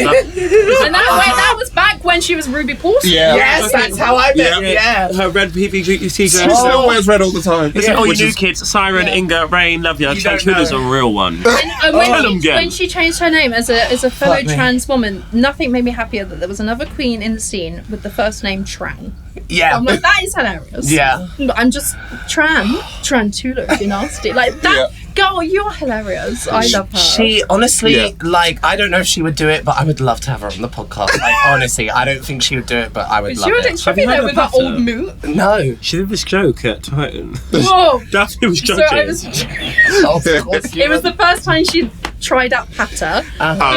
And that was back when she was Ruby Paulson. Yeah. Yes, that's how I met. Yeah. Her red PPG dress. She still wears red all the time. Listen, all you Which new is- kids, Siren, Inga, Rain, love you. You Trang don't Trina's know. a real one. And Again. when she changed her name as a fellow Fuck me. trans woman, nothing made me happier that there was another queen in the scene with the first name Tran. Yeah. I'm like, that is hilarious. Yeah. But I'm just Tran Tula, if you're nasty. Like that girl, you're hilarious. I love her. She honestly, Yeah. like, I don't know if she would do it, but I would love to have her on the podcast. Like, honestly, I don't think she would do it, but I would love She would it. she'd be you there heard with of that Butter? old moot. No. She did this joke at Titan. Whoa. Daphne was So judging. I was. Of course you It was would. the first time she tried out Patter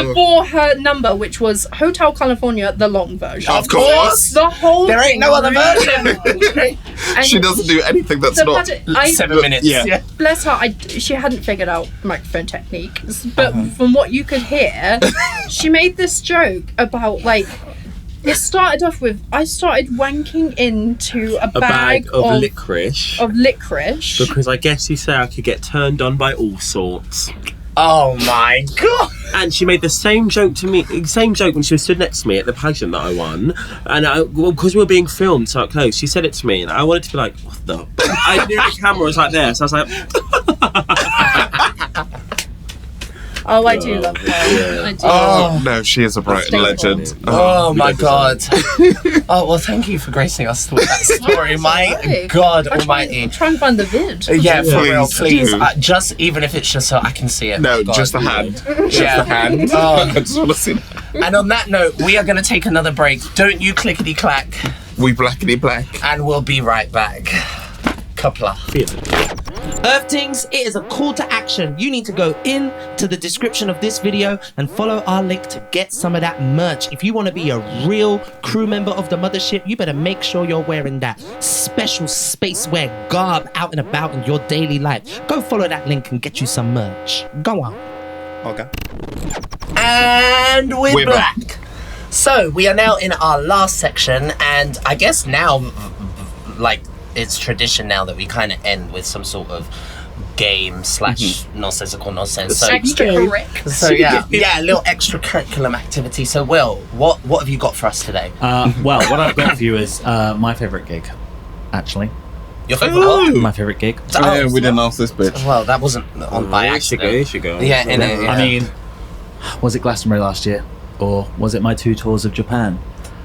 before her number, which was Hotel California, the long version. Of course. The whole. There ain't no other version. And She doesn't do anything that's the not. Patter- 7 minutes. Yeah. Bless her, she hadn't figured out microphone techniques, but from what you could hear, she made this joke about like. It started off with I started wanking into a bag of of licorice. licorice. Because I guess you say I could get turned on by all sorts. Oh my god. And she made the same joke to me, same joke when she was stood next to me at the pageant that I won. And because we were being filmed so close, she said it to me, and I wanted to be like, "What the?" I knew the camera was like there, so I was like, Oh, I do love her. I do. Oh no, she is a Brighton Staple. legend. Oh my god. Oh, well, thank you for gracing us with that story. My Right. God I'm almighty. trying to find the vid. Yeah, for real, Please please. do. Just even if it's just so I can see it. No, God. just the hand. Just Yeah. the hand. Oh. I just want to see that. And on that note, we are going to take another break. Don't you clickety clack, We blackity black. and we'll be right back. Coupler. Earthlings, it is a call to action. You need to go into the description of this video and follow our link to get some of that merch. If you want to be a real crew member of the Mothership, you better make sure you're wearing that special spacewear garb out and about in your daily life. Go follow that link and get you some merch. Go on. Okay. And we're We're back. So we are now in our last section, and I guess now, like, it's tradition now that we kind of end with some sort of game / nonsensical nonsense. So, Extracurricular. yeah, a little extracurricular activity. So, Will, what have you got for us today? Well, what I've got for you is my favourite gig, actually. Your favourite what? My favourite gig. Oh, yeah, we didn't ask this bitch. Well, that wasn't on by Here she accident. go. Yeah, in it. Yeah. I mean, was it Glastonbury last year? Or was it my 2 tours of Japan?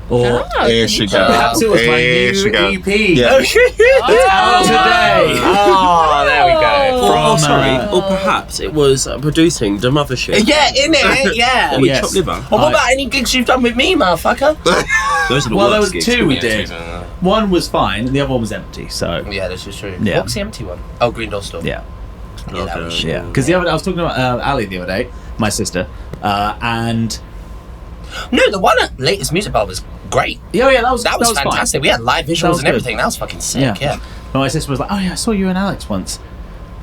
Or Here she goes. perhaps it was my Here she new goes. EP. Yeah. It's out today. Oh, there we go. Oh, sorry. Or perhaps it was producing the Mothership. Yeah, in it. Yeah. Or with Yes. chopped liver. Well, what about any gigs you've done with me, motherfucker? Those are the Well, there worst was gigs. 2 we did. One was fine, and the other one was empty. So Yeah, this is true. Yeah. What was the empty one? Oh, Green Door Store. yeah, Yeah, that was shit. yeah. Because the other I was talking about Ali the other day, my sister, and No, the one at Latest Music Bar was great. yeah, that was That was fine. fantastic. We had live That visuals was and good. everything. That was fucking sick. Yeah. But my sister was like, "Oh yeah, I saw you and Alex once.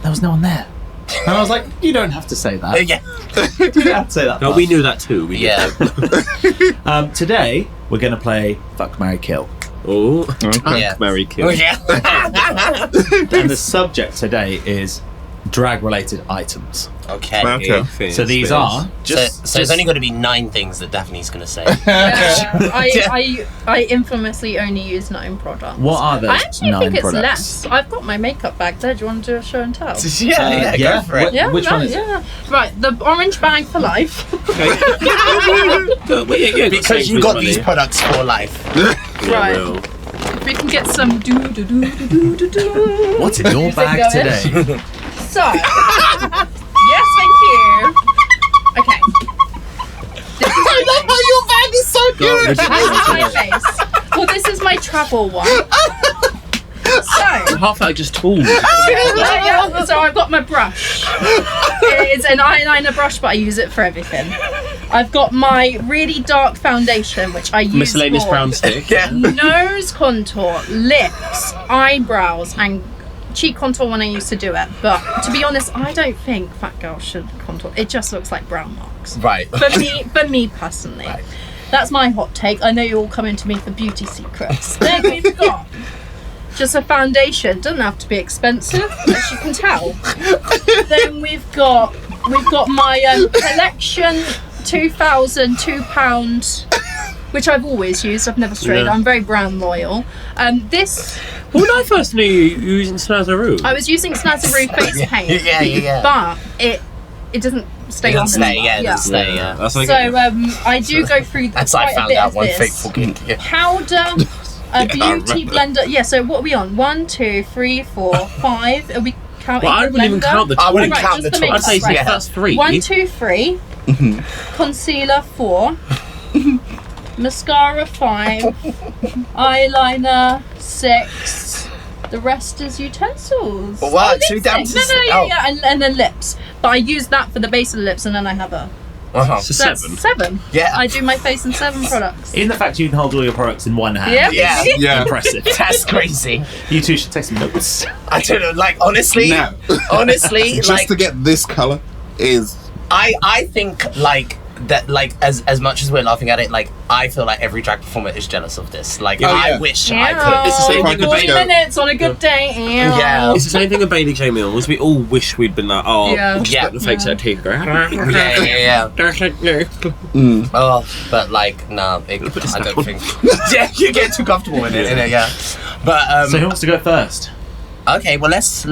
There was no one there." And I was like, "You don't have to say that. Yeah. You don't have to say that." No, part." we knew that too. We did. Yeah. Today we're gonna play Fuck, Marry, Kill, Oh, Yeah. Mary Kill. Yeah. and the subject today is drag-related items. Okay. Okay. So these are just. So there's only going to be 9 things that Daphne's going to say. I infamously only use 9 products. What are those I actually 9 think it's products? less. I've got my makeup bag there. Do you want to do a show and tell? Yeah, yeah. go for it. Yeah, Which right, one is it? yeah. Right, the orange bag for life. Because you got these products for life. Right. We can get some do. What's in your Music bag going. today? So, yes, thank you. Okay. I love how your bag is so good. This is my face. Well, this is my travel one. So, Half that just tools. so I've got my brush. It's an eyeliner brush, but I use it for everything. I've got my really dark foundation, which I use Miscellaneous for brown stick. Yeah. nose contour, lips, eyebrows, and cheek contour when I used to do it, but to be honest, I don't think fat girls should contour. It just looks like brown marks. Right. For me personally. Right. That's my hot take. I know you're all coming to me for beauty secrets. Then we've got just a foundation. Doesn't have to be expensive, as you can tell. Then we've got my collection 2,000 £2, which I've always used. I've never strayed. Yeah. I'm very brand loyal. This. When I first knew you were using Snazaroo. I was using Snazaroo face paint. Yeah. But it doesn't stay It on. doesn't stay, yeah, it doesn't stay, yeah. That's like So I do go through That's quite I found a bit out of one this. faithful gig. Yeah. Powder, a beauty blender. Yeah. So what are we on? 1, 2, 3, 4, 5. Are we counting? Well, I the wouldn't even blender? count the I wouldn't Right, count just the to make I'd say that right. that's 3. 1, 2, 3. Concealer 4. Mascara 5. Eyeliner 6. The rest is utensils. Oh, wow, lipstick. two down to No, yeah, and then lips. But I use that for the base of the lips, and then I have a. Uh-huh. It's a So that's 7. 7. Yeah. I do my face in 7 products. In the fact you can hold all your products in one hand. Yeah. Yeah. Yeah. Impressive. That's crazy. You two should take some notes. I don't know, like, honestly, No. honestly, Just like, to get this color is I think, like, that, like, as much as we're laughing at it, like, I feel like every drag performer is jealous of this. Like, Oh, I yeah. wish I Yeah. could. It's the same thing with 40 Bailey. minutes on a good day. Yeah. It's the same thing with Bailey J. Mills. We all wish we'd been like, oh, Yeah. just Yeah. put the fake set of teeth. Go, Yeah. Oh, but like, nah, I don't think. Yeah, you get too comfortable with it, innit? Yeah. But So who wants to go first? okay, well let's.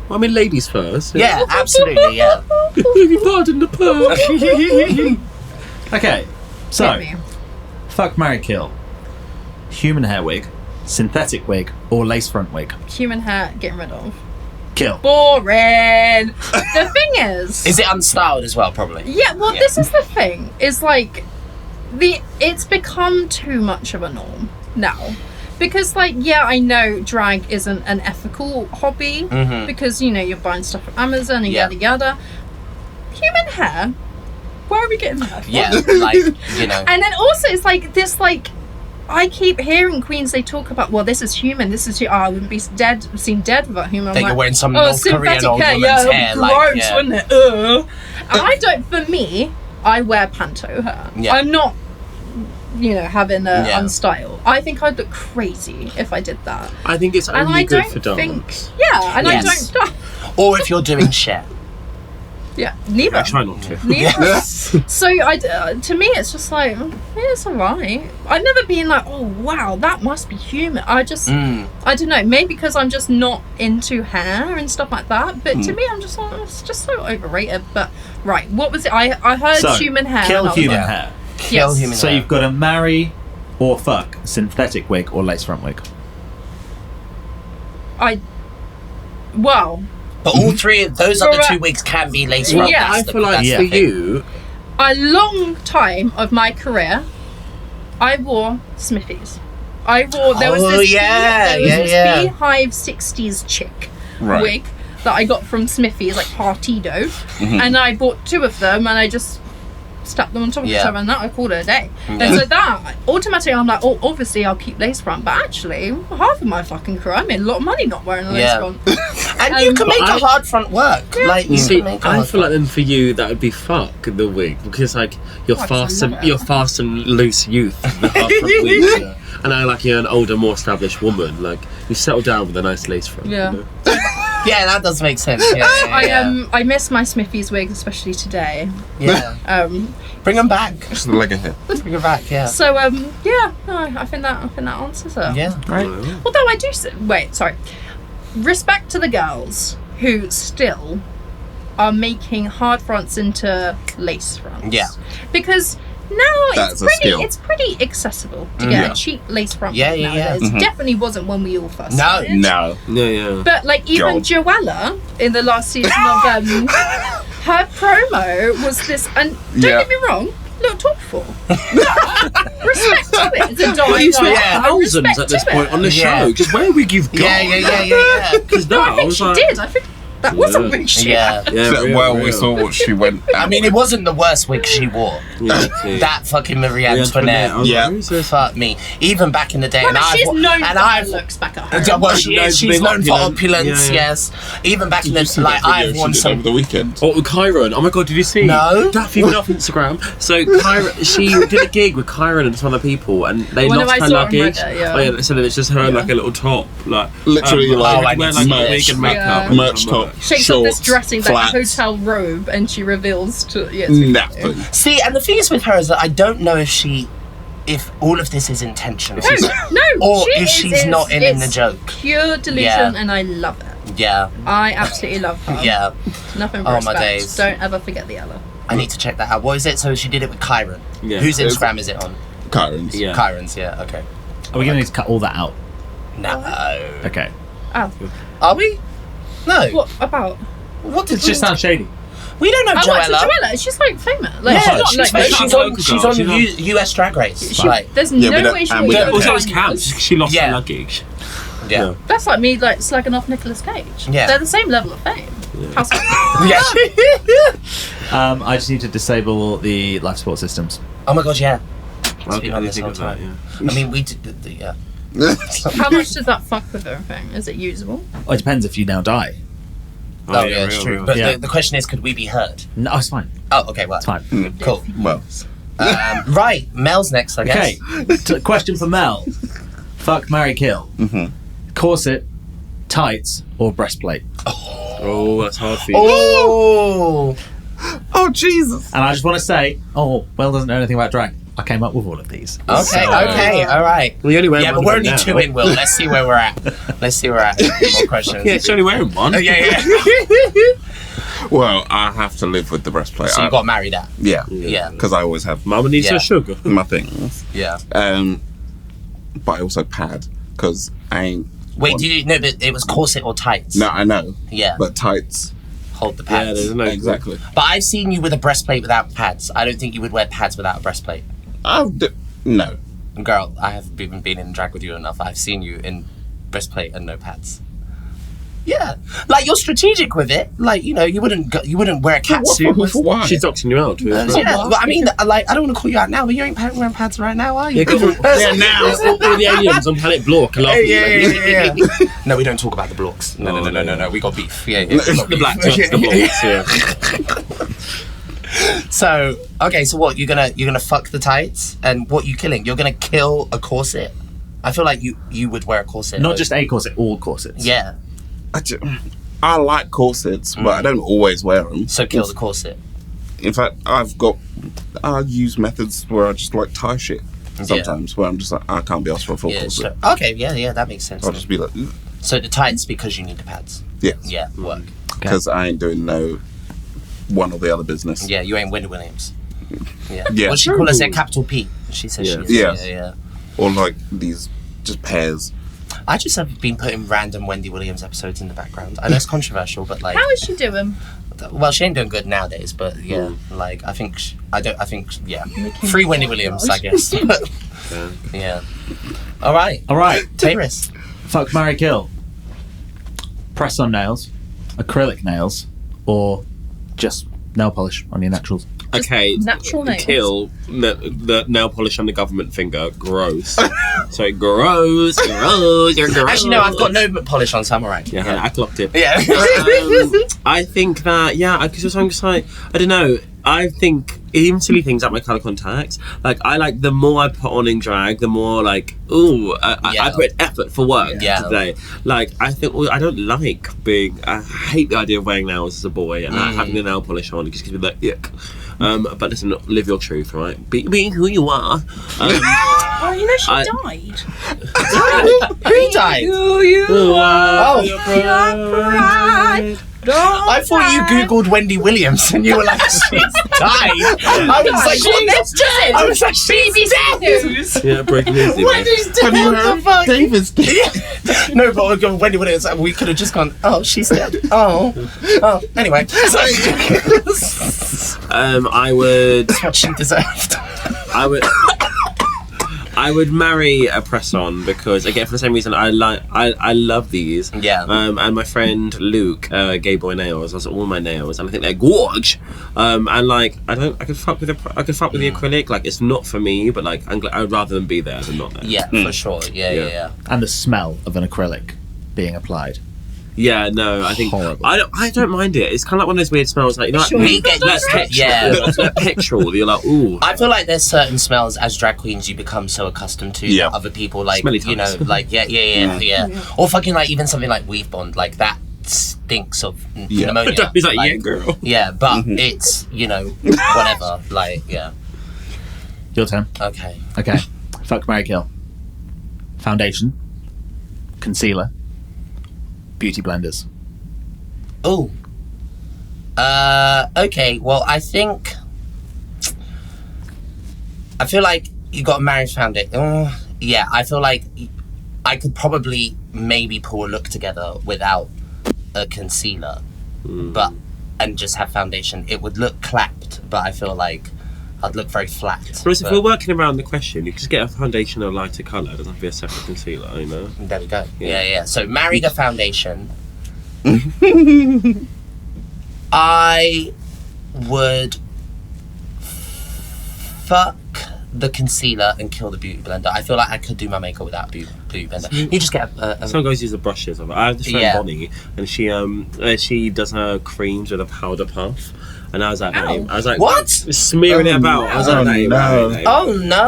Well, I mean, ladies first. Yeah, absolutely, yeah. You pardon the pun. Okay, so Hit me. fuck, marry, kill. Human hair wig, synthetic wig, or lace front wig. Human hair, getting rid of. Kill. Boring. The thing is Is it unstyled as well, probably? yeah, well, Yeah. this is the thing. Is like it's become too much of a norm now. Because, like, yeah, I know drag isn't an ethical hobby because, you know, you're buying stuff from Amazon and Yeah. yada yada. Human hair, where are we getting that from? Yeah, like, you know. And then also, it's like this, like, I keep hearing queens, they talk about, well, this is human, this is, I wouldn't be seen dead without human. That I'm you're like, wearing some oh, North Korean synthetic old hair, woman's yeah, hair, gross, like, yeah. wouldn't it? And I don't, for me, I wear panto hair. Yeah. I'm not, you know, having a Yeah. unstyle. I think I'd look crazy if I did that. I think it's And only I good don't for think, dance. yeah, and Yes. I don't, Or if you're doing share. yeah, neither. I try not to. Neither. So to me, it's just like, yeah, it's alright. I've never been like, oh wow, that must be human. I just, I don't know, maybe because I'm just not into hair and stuff like that. But to me, I'm just like, it's just so overrated. But right, what was it? I heard So, human hair. kill and I was human like, hair. Kill Yes. human So hair. you've got to marry or fuck synthetic wig or lace front wig. Well, But all three of those other For, 2 weeks can be lace front. yeah. I feel like that's for the thing. you, a long time of my career, I wore Smithies. There was Oh, this yeah, this Beehive 60s chick Right. wig that I got from Smithies, like Partido, and I bought 2 of them and I just stacked them on top of each Yeah. other and that I called it a day. And so that, automatically I'm like, oh, obviously I'll keep lace front, but actually half of my fucking career I made a lot of money not wearing a lace Yeah. front. And you can But make a hard front work. Like, you see, can make a I hard feel like front. then for you that would be fuck the wig because like you're Oh, I fast love and it. you're fast and loose youth. The half front wig. And I like you're an older, more established woman. Like you settle down with a nice lace front. Yeah. You know? Yeah, that does make sense. Yeah, I miss my Smithies wigs, especially today. yeah. Bring them back. just the leg ahead. Bring them back. Yeah. So yeah, no, I think that answers it. Yeah. Right. Although I do sorry. Respect to the girls who still are making hard fronts into lace fronts. Yeah. Because now That's a skill. it's pretty accessible to get a cheap lace front. Yeah, wig yeah, yeah. nowadays. Definitely wasn't when we all first No, started. No. Yeah. But like even God. Joella in the last season of her promo was this, and don't Yeah. get me wrong, looked awful. Respect to it. It's a Well, you spent dime. thousands at this point on the Yeah. show. Just where wig you've got. Yeah. Because now I I think was she like, did. I think That was a wig she had. Yeah, we saw what she went. I mean, it wasn't the worst wig she wore. That fucking Marie Antoinette. Fuck me. Even back in the day, She's known for her looks back at home. Well, she's known for opulence. Yes. Even back in the like, I've worn some over the weekend. Oh, with Kyron. Oh my god, did you see? No. Daphne went off Instagram. So Kyron, she did a gig with Kyron and some other people, and they lost her luggage. So then it's just her in like a little top, like literally like wear like wig and makeup, merch top, shakes off this dressing like hotel robe, and she reveals to nothing. See, and the thing is with her is that I don't know if all of this is intentional. No, or if she's not in the joke. Pure delusion, and I love it. Yeah. I absolutely love her. Yeah. Nothing but respect. Days. Don't ever forget the Ella. I need to check that out. What is it? So she did it with Kyron. Yeah. Whose Instagram is it on? Kyron's. Yeah. Kyron's, yeah, okay. Are we going to need to cut all that out? No. Okay. Oh. Are we? No. What about? What did It just sounds shady. We don't know Joella. Joella, she's like famous. Like, Yeah, she's not she's on US Drag Race. Like, there's Yeah, no we way she don't- would and go we Also, don't- it's camp. She lost her luggage. yeah. That's like me like slagging off Nicolas Cage. Yeah. They're the same level of fame. How Yeah. I just need to disable the life support systems. Oh my god, yeah. I been on this whole time. I mean, we did, yeah. How much does that fuck with everything? Is it usable? Well, it depends if you now die. Oh, yeah, it's true. But Yeah. the question is, could we be heard? No, it's fine. Oh, okay, well. It's fine. Cool. Well, Right, Mel's next, I guess. Okay. Question for Mel. Fuck, marry, kill. Mhm. Corset, tights, or breastplate? Oh, that's hard for you. Oh! oh Jesus! And I just want to say, Well doesn't know anything about drag. I came up with all of these. Okay, okay, all right. We only wear Yeah, one but we're right only now. 2 in, Will. Let's see where we're at. More questions. Yeah, she's only wearing one. Yeah. Well, I have to live with the breastplate. So you got married at? Yeah. Yeah. Because I always have Mama needs Yeah. her sugar. my things. Yeah. But I also pad because I ain't. Wait, do you know that it was corset or tights? No, I know. Yeah. But tights. Hold the Yeah, pads. there's no Exactly. But I've seen you with a breastplate without pads. I don't think you would wear pads without a breastplate. No. Girl, I have been in drag with you enough. I've seen you in breastplate and no pads. Yeah, like you're strategic with it. Like you know, you wouldn't wear a catsuit. For why? She's doxing you out. Yeah, well, I mean, like I don't want to call you out now, but you ain't wearing pads right now, are you? Yeah, now all the aliens on planet Blork are laughing. Yeah. No, we don't talk about the blocks. No. We got beef. Yeah. The black touch, the blocks. Yeah. So okay, so what you're gonna fuck the tights, and what you killing? You're gonna kill a corset. I feel like you would wear a corset. Not just a corset, all corsets. Yeah. I like corsets, but I don't always wear them. So kill the corset. In fact, I use methods where I just like tie shit sometimes, where I'm just like, I can't be asked for a full corset. So, okay, yeah, that makes sense. I'll just be like, So the tights because you need the pads. yes. Yeah, work. Because I ain't doing no one or the other business. Yeah, you ain't Wendy Williams. Yeah. Yeah. What she call us? A capital P. She says she is. Yeah. Yeah. Or like these just pairs. I just have been putting random Wendy Williams episodes in the background. I know it's controversial, but like, How is she doing? well, she ain't doing good nowadays. But yeah, like I think free Wendy Williams, I guess. Yeah. All right, Tayris. Fuck, marry, kill. Press on nails, acrylic nails, or just nail polish on your naturals. Okay, natural nails. Kill the nail polish on the government finger. Gross. So gross. Actually, no, I've got no polish on, so I'm alright. Yeah, I clocked it. Yeah. I think that, because I'm just like, I don't know. I think even silly things like my colour contacts, like I like the more I put on in drag, the more like, I put effort for work today. Like I think I don't like being. I hate the idea of wearing nails as a boy and having the nail polish on. It just gives me like yuck. But listen, live your truth, right? Be who you are. Oh, you know she died. Who died? Who you are. Oh, I thought you googled Wendy Williams and you were like, she's died. I was like, I was like, she's dead. News. Yeah, breaking news. Wendy's dead. What the fuck? David's dead. No, but Wendy Williams, we could have just gone, oh, she's dead. Oh. Anyway. I would. That's what she deserved. I I would marry a press-on because, again, for the same reason, I love these. Yeah. And my friend Luke, Gay Boy Nails, does all my nails, and I think they're gorge. And like, I could fuck with the acrylic. Like, it's not for me, but like, I'd rather them be there than not there. Yeah, for sure. Yeah. And the smell of an acrylic being applied. Yeah, no, I think horrible. I don't mind it. It's kind of like one of those weird smells, like, you know, Sure. like petrol. You're like, ooh. I feel like there's certain smells as drag queens you become so accustomed to that other people like, Smelly you know, times. like yeah. Or fucking like even something like Weave Bond, like that stinks of pneumonia. He's like, yeah, girl. Yeah, but it's, you know, whatever. Like, yeah. Your turn. Okay. Fuck, marry, kill. Foundation. Concealer. Beauty blenders. Oh. Okay. Well, I feel like you got a marriage foundation. Yeah, I feel like I could probably maybe pull a look together without a concealer, and just have foundation. It would look clapped, but I feel like I'd look very flat. Whereas if we're working around the question, you can just get a foundation of lighter colour. It doesn't have to be a separate concealer, you know? There we go. Yeah. So marry the foundation. I would fuck the concealer and kill the beauty blender. I feel like I could do my makeup without beauty blender. You just get some guys use the brushes. I have this friend Bonnie, and she does her creams with a powder puff. And I was like, what? Smearing it about. I was like, no. Oh no.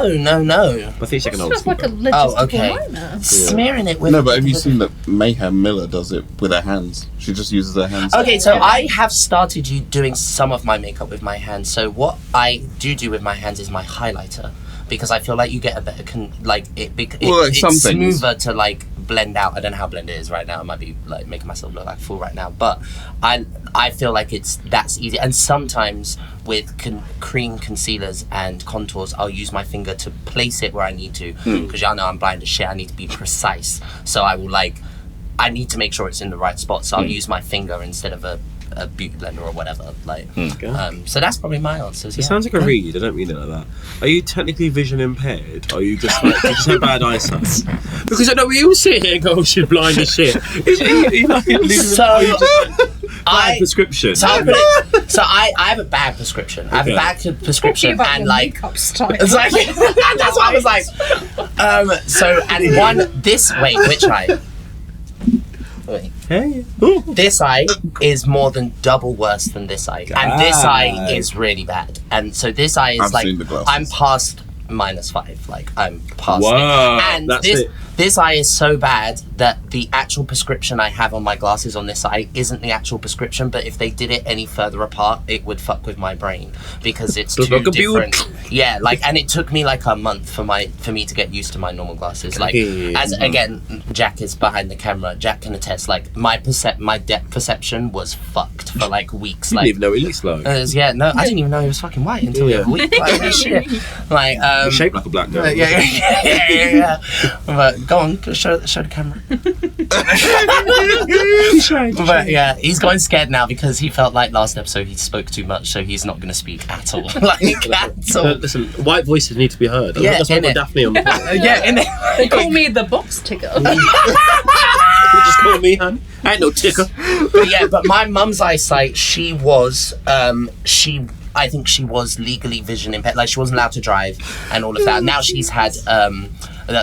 I think she can It's just like a logistical nightmare. Smearing it with. No, but have you seen that Mayhem Miller does it with her hands? She just uses her hands. Okay, so I have started doing some of my makeup with my hands. So what I do with my hands is my highlighter, because I feel like you get a better it's smoother to like blend out. I don't know how blend it is right now. I might be like making myself look like a fool right now, but I feel like that's easy. And sometimes with cream concealers and contours, I'll use my finger to place it where I need to, because y'all know I'm blind as shit. I need to be precise, so I need to make sure it's in the right spot. So I'll use my finger instead of a beauty blender or whatever. Like, so that's probably my answers. It sounds like a read. I don't mean it like that. Are you technically vision impaired? Or are you just like, you just have bad eyesight? Because I know we all sit here and go, oh, she's blind as shit. Bad prescription. So I have a bad prescription. I have a bad prescription, and like makeup style. it's like that's what I was like. So and one this which eye? Wait. Hey. This eye is more than double worse than this eye, and this eye is really bad. And so this eye is I'm past -5. Like I'm past it. And this eye is so bad that the actual prescription I have on my glasses on this eye isn't the actual prescription, but if they did it any further apart, it would fuck with my brain, because it's too different. Yeah, like, and it took me like a month for me to get used to my normal glasses. Like, as again, Jack is behind the camera. Jack can attest. Like, my depth perception was fucked for like weeks. You like, didn't even know he looks like. I didn't even know he was fucking white until the other week. Like, shit. Like, he's shaped like a black girl. Yeah. But go on, show the camera. But yeah, he's going scared now because he felt like last episode he spoke too much, so he's not going to speak at all. Listen, white voices need to be heard. That's why I got Daphne on the podcast. They call me the box ticker. Just call me, hun. I ain't no ticker. But my mum's eyesight, I think she was legally vision impaired. Like, she wasn't allowed to drive and all of that. Now she's had,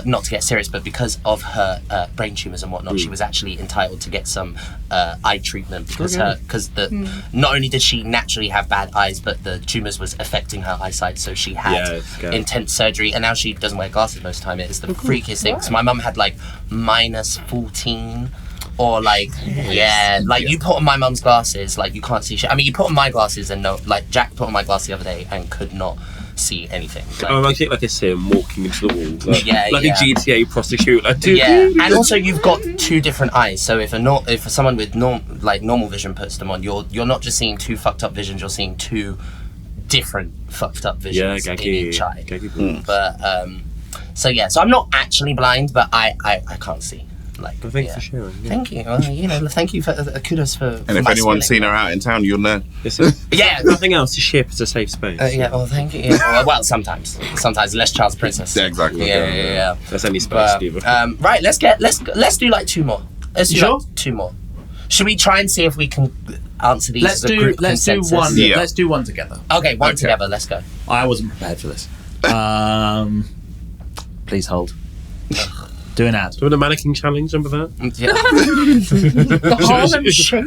not to get serious, but because of her brain tumours and whatnot, she was actually entitled to get some eye treatment because not only did she naturally have bad eyes, but the tumours was affecting her eyesight. So she had intense surgery, and now she doesn't wear glasses most of the time. It is the freakiest thing. So my mum had like -14. Or like, you put on my mum's glasses, like you can't see shit. I mean, you put on my glasses and no, like Jack put on my glasses the other day and could not see anything. Like, I look like it's him walking into the wall, like a GTA prostitute. And also you've got two different eyes. So if someone with normal vision puts them on, you're not just seeing two fucked up visions. You're seeing two different fucked up visions in each eye. But so I'm not actually blind, but I can't see. Like, Well, thanks for sharing. Yeah. Thank you. Thank you for kudos for. And if anyone's seen her out in town, you'll know. Yeah. Nothing else. The ship is a safe space. Well, thank you. Yeah. Well, sometimes less child's princess. Yeah, exactly. Yeah. That's any space, Steve. Right. Let's do like 2 more. Let's do like 2 more. Should we try and see if we can answer these? Let's do one. Yeah. Let's do one together. Okay, one together. Let's go. I wasn't prepared for this. Please hold. Do an ad. Do the mannequin challenge, remember that? Yeah. The Harlem Shake.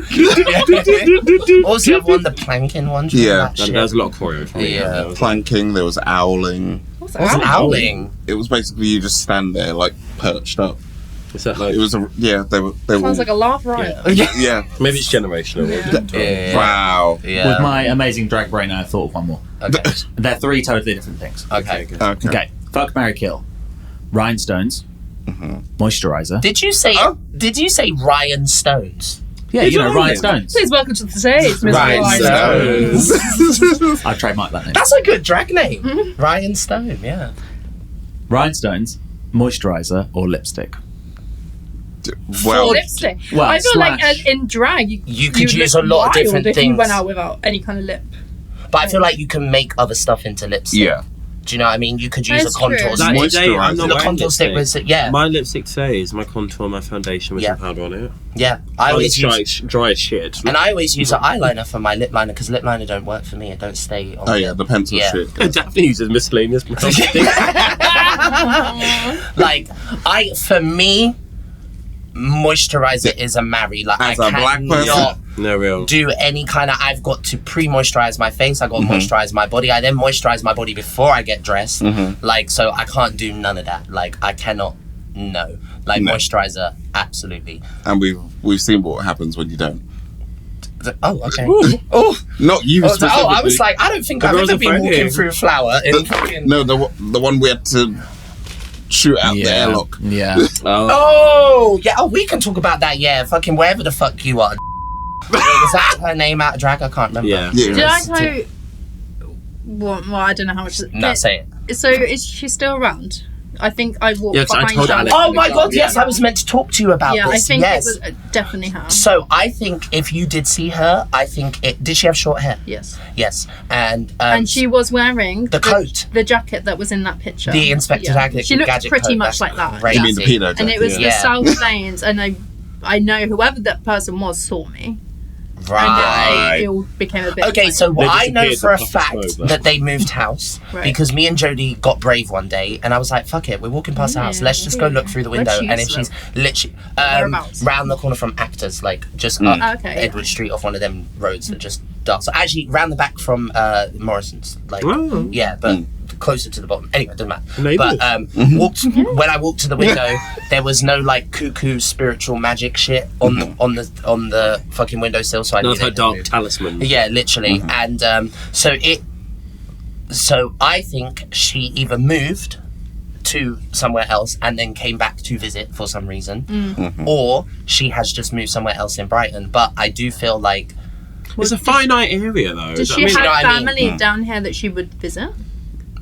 What was the other one? The planking one? Do you remember that shit? There was a lot of choreo for me. Yeah. Planking, there was owling. What's owling? It was basically you just stand there, like, perched up. Is that like... It was they were Sounds like a laugh riot. Yeah. Maybe it's generational. Yeah. Wow. Yeah. With my amazing drag brain, I thought of one more. Okay. They're 3 totally different things. Okay. Okay. Fuck, marry, kill. Rhinestones. Moisturizer. Did you say Ryan Stones? Yeah, rhinestones. Please welcome to the stage, Mr. Ryan Stones. I've trademarked that name. That's a good drag name. Ryan Stone, yeah. Rhinestones, moisturizer, or lipstick. Well, Lipstick. Well, I feel like slash. in drag, You could you'd use look a lot of wild different if you things. went out without any kind of lip. But I feel like you can make other stuff into lipstick. yeah. Do you know what I mean? You could use That's a contour true. stick. Moisturizer. The contour stick was, My lipstick today is my contour, my foundation with some powder on it. Yeah. I always use, dry as shit. and I always use an eyeliner for my lip liner because lip liner don't work for me. It don't stay on. Oh yeah, the pencil shit. Daphne uses miscellaneous For me, moisturizer is a marry. Like As I a black person? cannot No real. do any kind of. I've got to pre-moisturize my face. I got to moisturize my body. I then moisturize my body before I get dressed. Like, so I can't do none of that. Like, I cannot. No. Like, moisturizer, absolutely. And we've seen what happens when you don't. Oh, okay. Oh, not you. Oh, I was like, I don't think I've ever been walking through flour in fucking. No, the one we had to shoot out the airlock. Yeah. Oh, yeah. Oh, we can talk about that. Yeah, fucking wherever the fuck you are. Was that her name out of drag? I can't remember. Yeah. Did I tell you? Well, I don't know how much. No, say it. So is she still around? I think I walked Yeah, 'cause I behind told her. Alex Oh my god, yes, I was meant to talk to you about Yeah, this. I think yes. it was definitely her. So I think if you did see her, I think did she have short hair? Yes. Yes, and she was wearing the coat, the jacket that was in that picture. the Inspector Gadget. She looked Gadget pretty coat. much That's like that. crazy. You mean the peanut And it was the Yeah. South Lanes, and I know whoever that person was saw me. Right. And it all became a bit. Okay, like, so They I know disappeared for a the puff fact of smoke, that they moved house Right. because me and Jodie got brave one day, and I was like, "Fuck it, we're walking past the house. Let's just go look through the window." Where'd she And if live? she's literally Whereabouts? round the corner from Actors, like just up Okay. Edward Street off one of them roads that just dark. So actually, round the back from Morrison's, like Oh. yeah, but closer to the bottom. Anyway, it doesn't matter. Neighbours. But when I walked to the window, there was no like cuckoo spiritual magic shit on the fucking windowsill. So I knew Not they her had dark moved. talisman. Yeah, literally. And so I think she either moved to somewhere else and then came back to visit for some reason, or she has just moved somewhere else in Brighton. But I do feel like It's a finite area though. Does I she mean, have you know what I mean? family down here that she would visit?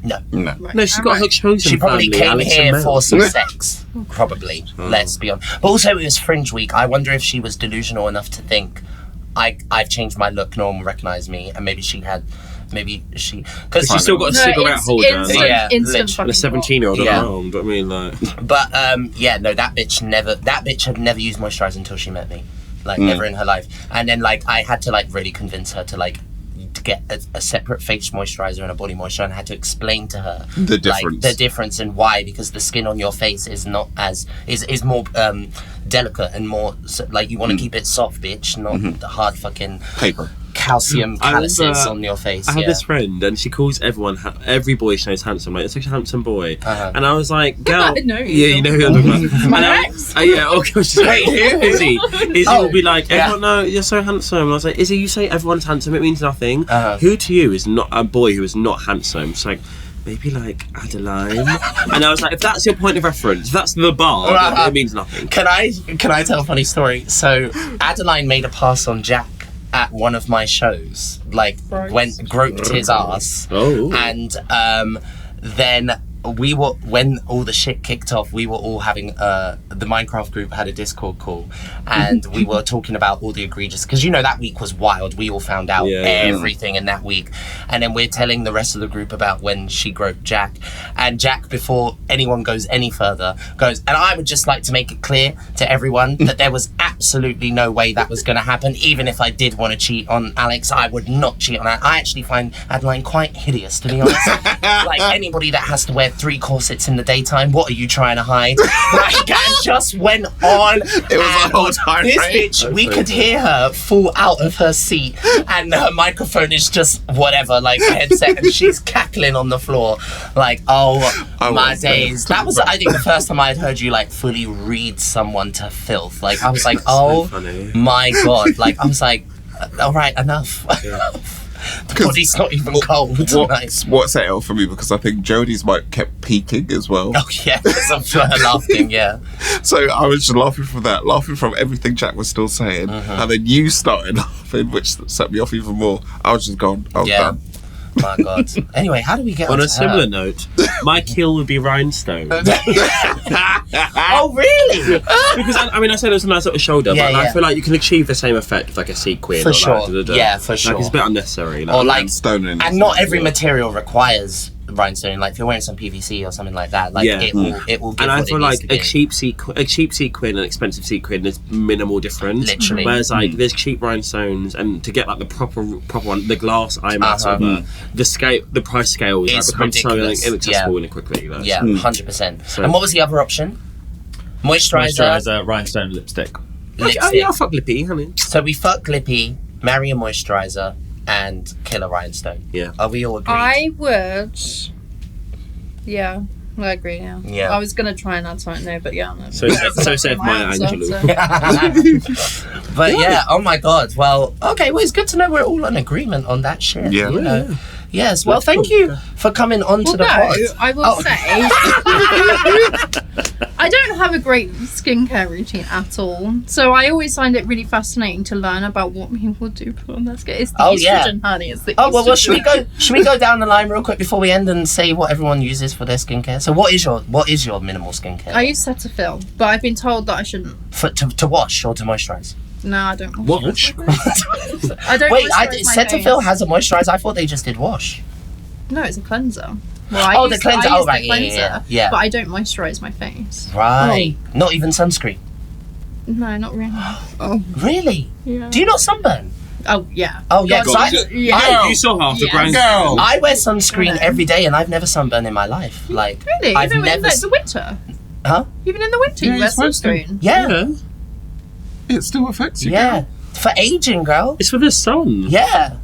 no. Right. no, she's got her chosen She probably family, came Alex and here Mel. for some sex. Probably. Let's be honest. But also it was Fringe Week. I wonder if she was delusional enough to think I've changed my look, no one will recognise me, and maybe she because She's still got a cigarette holder. Instant, like, instant literally. a 17-year-old Yeah. around. I mean, like, But that bitch had never used moisturizer until she met me, like never in her life. And then like I had to like really convince her to like to get a separate face moisturizer and a body moisturizer, and I had to explain to her The like, difference. the difference and why, because the skin on your face is not as is more delicate and more like you want to keep it soft, bitch, not the hard fucking Paper. calcium I calluses remember on your face. I had yeah. this friend, and she calls every boy she knows handsome. Like, it's such a handsome boy. Uh-huh. And I was like, girl, I know yeah, you. you know who I'm talking about. My And I- ex. yeah, okay. She's like, Wait, who? Izzy. Izzy will be like, yeah. everyone, no, you're so handsome. And I was like, Izzy, you say everyone's handsome, it means nothing. Uh-huh. Who to you is not a boy who is not handsome? It's like, maybe like Adeline. And I was like, if that's your point of reference, if that's the bar, then it means nothing. Can I tell a funny story? So Adeline made a pass on Jack at one of my shows, like Right. went groped his ass, Oh. and then we were, when all the shit kicked off, we were all having the Minecraft group had a Discord call, and we were talking about all the egregious, because that week was wild. We all found out everything in that week, and then we're telling the rest of the group about when she groped Jack, and Jack, before anyone goes any further, goes, and I would just like to make it clear to everyone that there was absolutely no way that was going to happen. Even if I did want to cheat on Alex, I would not cheat on her. I actually find Adeline quite hideous, to be honest. Like, anybody that has to wear 3 corsets in the daytime, what are you trying to hide? Like, and just went on. It was a whole time. This bitch, we could hear her fall out of her seat, and her microphone is just whatever, like a headset, and she's cackling on the floor. Like, my days. That was, I think, the first time I had heard you like fully read someone to filth. Like, I was like, my God. Like, I was like, all right, enough. The body's not even cold. What set it off for me, because I think Jodie's mic kept peaking as well. Oh yeah, because I'm sure her laughing, yeah. So I was just laughing from that, laughing from everything Jack was still saying, and then you started laughing, which set me off even more. I was just going, done. My God. Anyway, how do we get on a similar note? My kill would be Rhinestone. Oh, really? Because I said it was a nice little shoulder, but I feel like you can achieve the same effect with like a sequin. For sure. Like, yeah, for sure. Like, it's a bit unnecessary. Or like Rhinestone, and not every material requires rhinestone. Like, if you're wearing some PVC or something like that, like it will give. And I feel like a cheap sequin and expensive sequin is minimal difference. Literally. Whereas like there's cheap rhinestones, and to get like the proper one, the glass eye matter, the price scale is like, becomes so inaccessible really quickly. Like, 100%. And what was the other option? Moisturizer, rhinestone lipstick. I'll fuck Lippy, honey. So we fuck Lippy, marry a moisturizer, and kill a rhinestone. Yeah. Are we all agreed? I would. Yeah, I agree. Yeah. I was gonna try and add something there, but yeah. No. So said Maya Angelou. But yeah, oh my God. Well, okay. Well, it's good to know we're all in agreement on that shit. Yeah. You know? Yes. Well, thank you for coming on to the pod. I will say. I don't have a great skincare routine at all, so I always find it really fascinating to learn about what people do put on their skin. It's the estrogen, honey. It's the estrogen. Well, should we go down the line real quick before we end and say what everyone uses for their skincare? So, what is your minimal skincare? I use Cetaphil, but I've been told that I shouldn't. To wash or to moisturize? No, I don't wash. I don't. Wait, Cetaphil has a moisturizer. I thought they just did wash. No, it's a cleanser. Well, the cleanser. I use right, the cleanser, yeah. But I don't moisturize my face. Right. Not even sunscreen. No, not really. Really? Yeah. Do you not sunburn? Oh yeah. Oh yeah. You saw half the brand. I wear sunscreen every day, and I've never sunburned in my life. Like, really? I've even never. In the winter. Huh? Even in the winter, you wear sunscreen. Yeah. It still affects you. Yeah. For aging, girl. It's for the sun. Yeah.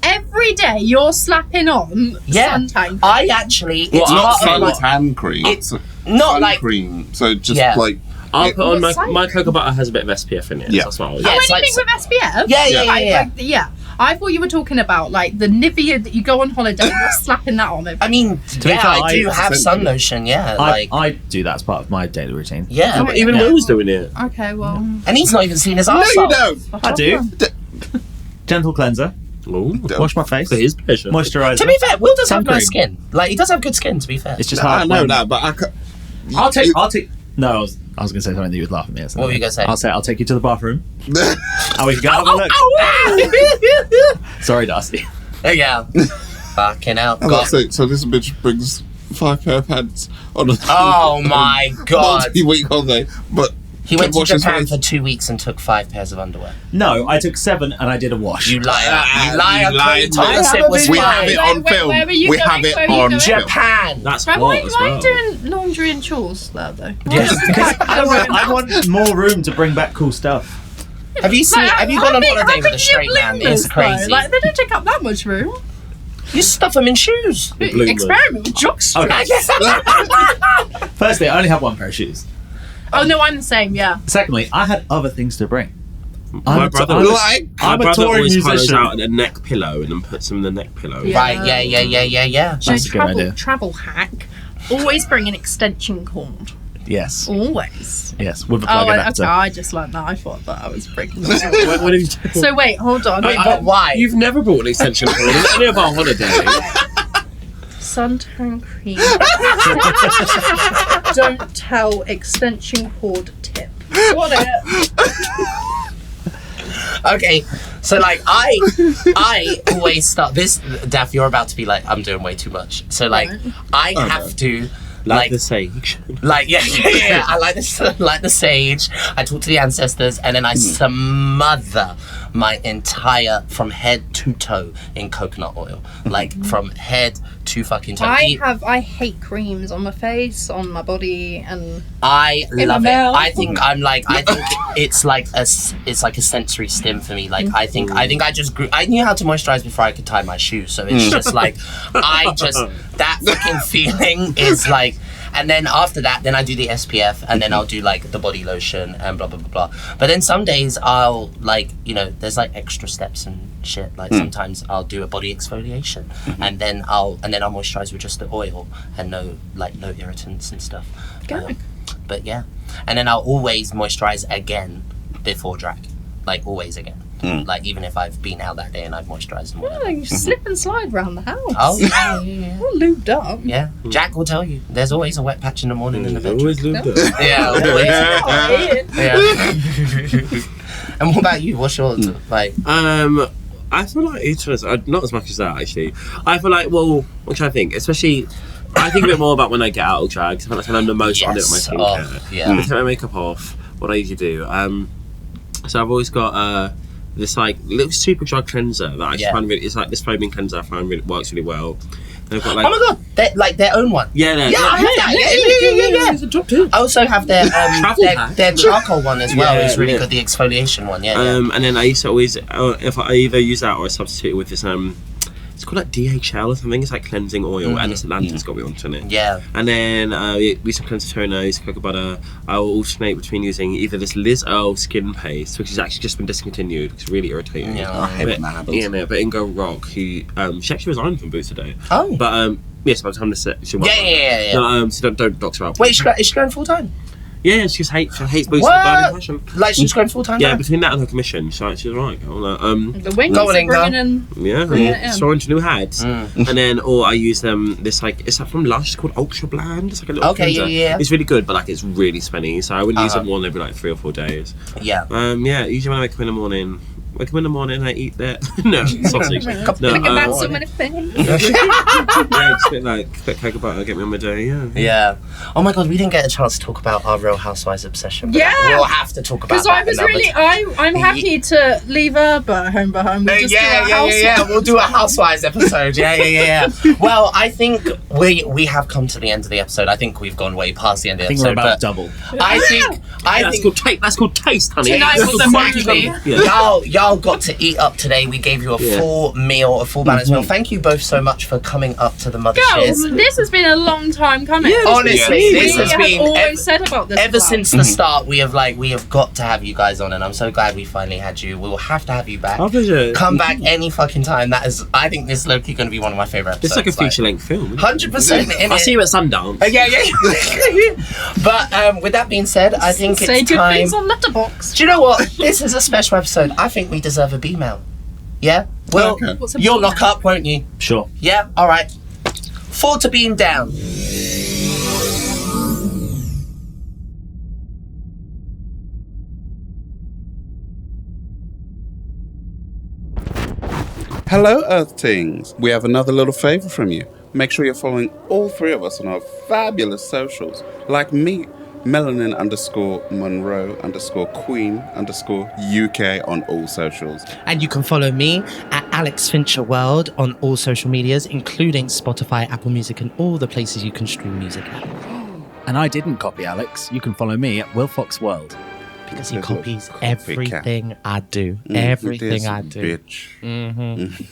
Every day you're slapping on suntan. I actually. It's not suntan cream. It's not like cream. So just like. I'll put on my cocoa butter has a bit of SPF in it. Yeah. That's what I was. Anything with SPF? Yeah. I thought you were talking about like the Nivea that you go on holiday and you're slapping that on it. I mean, I do have sun lotion. Yeah, I do that as part of my daily routine. Yeah, even Will's doing it. Okay, well, and he's not even seen his arsehole. No, you don't. I do. Gentle cleanser. Ooh. Wash my face. For his pleasure. Moisturizer. To be fair, Will does have Sun cream. nice skin. Like, he does have good skin. To be fair, It's just hard. I know that, but I'll take. No, I was going to say something that you would laugh at me. What were you going to say? I'll take you to the bathroom. And we can go have a look. Sorry, Darcy. Yeah. Fucking hell. So this bitch brings 5 pair of pants on a my God. multi-week holiday, but he went to Japan for 2 weeks and took 5 pairs of underwear. No, I took 7 and I did a wash. You liar. You liar. We have it on film. We have it on Japan. That's why as are well. you doing laundry and chores there though? I want more room to bring back cool stuff. Have you gone on holiday with a straight man? It's crazy. Like, they don't take up that much room. You stuff them in shoes. Experiment with jockstrap. Okay. Firstly, I only have 1 pair of shoes. Oh no, I'm the same. Yeah. Secondly, I had other things to bring. My brother I'm a touring always hollows musician. out a neck pillow and then puts them in the neck pillow. Yeah. Right, yeah. That's a good idea. Travel hack. Always bring an extension cord. Yes. Always. Yes, with a plug adapter. Okay, I just learned that. I thought that I was breaking What have you done? So wait, hold on. But why? You've never brought an extension cord on any of our holiday. suntan cream. Don't tell extension cord tip. What it? Okay, so like I always start this. Daph, you're about to be like, I'm doing way too much. So like, I have to. Like the sage. Like yeah. I like the sage. I talk to the ancestors, and then I smother my entire from head to toe in coconut oil, like from head to fucking toe. I hate creams on my face, on my body, and I love it. mouth. I think it's like a sensory stim for me. Like I think I just grew. I knew how to moisturize before I could tie my shoes, so it's just like that fucking feeling is like. And then after that, then I do the SPF, and then I'll do like the body lotion and blah blah blah blah. But then some days I'll like, you know, there's like extra steps and shit. Like sometimes I'll do a body exfoliation, and then I'll moisturize with just the oil and no irritants and stuff. But yeah, and then I'll always moisturize again before drag, like always again. Like even if I've been out that day and I've moisturised and whatever. yeah, you slip and slide around the house. Oh yeah. All lubed up. Yeah, Jack will tell you. There's always a wet patch in the morning in the bedroom. Always lubed up. Yeah, always. Yeah. And what about you? What's yours like? I feel like it's not as much as that actually. I feel like, well, I'm trying to think, especially. I think a bit more about when I get out of drag. I feel like when I'm the most on it with my skincare. Yeah. I take my makeup off. What I usually do. So I've always got this like little super drug cleanser that I just find really. It's like this foaming cleanser I find works really well. They've got like, oh my god, they're like their own one. Yeah, I have that. Yeah. I also have their charcoal one as well. It's really good. The exfoliation one. And then I used to always if I either use that or I substitute it with this it's called like DHL or something. It's like cleansing oil, and this Atlanta's got me onto it. Yeah. And then use some cleanser toner, use cocoa butter. I will alternate between using either this Liz Earle skin paste, which has actually just been discontinued. It's really irritating. Yeah, I hate when that happens. Yeah, but Ingo Rock, who she actually resigned from Boots today. Oh. But yes, by the time this she won't. Yeah. No, so don't doctor up. Wait, is she going full time? Yeah, she just hates Boots for burning passion. Like she's going full time? Yeah, between that and her commission, she's right. The wings are bringing in. Yeah, so into new hats, and then I use this like it's like from Lush. It's called Ultra Bland. It's like a little cleanser. Yeah. It's really good, but like it's really spenny. So I would use it more than every like 3 or 4 days. Yeah. Usually when I wake up in the morning. And I eat that. No, sausage. Think about so many things. Yeah, just a bit like cocoa butter, get me on my day. Yeah. Oh my god, we didn't get a chance to talk about our Real Housewives obsession. Yeah. We'll have to talk about that. Because I'm happy to leave her home. We'll Yeah. We'll do a Housewives episode. Yeah. Well, I think we have come to the end of the episode. I think we've gone way past the end of the episode. I think we're about double. I think that's called taste, honey. Tonight was exactly. Y'all got to eat up today. We gave you a full meal, a full balanced meal. Thank you both so much for coming up to the Mothership. Girls, this has been a long time coming. Honestly, this has been always said about this ever since the start. We have got to have you guys on, and I'm so glad we finally had you. We will have to have you back. Come back any fucking time. I think this is low-key going to be one of my favorite episodes. It's like a feature-length film. 100%. I'll see you at Sundance. Yeah. But with that being said, I think Say it's good time. things on Letterboxd. Do you know what? This is a special episode. I think we deserve a B-mail. Yeah? Well, you'll lock up, won't you? Sure. Yeah? Alright. 4 to beam down. Hello, Earthlings. We have another little favour from you. Make sure you're following all 3 of us on our fabulous socials. Like me, Melanin _Monroe _Queen _UK on all socials. And you can follow me at Alex Fincher World on all social medias, including Spotify, Apple Music, and all the places you can stream music at. And I didn't copy Alex. You can follow me at Will Fox World. Because he copies everything I do. Everything I do. Bitch.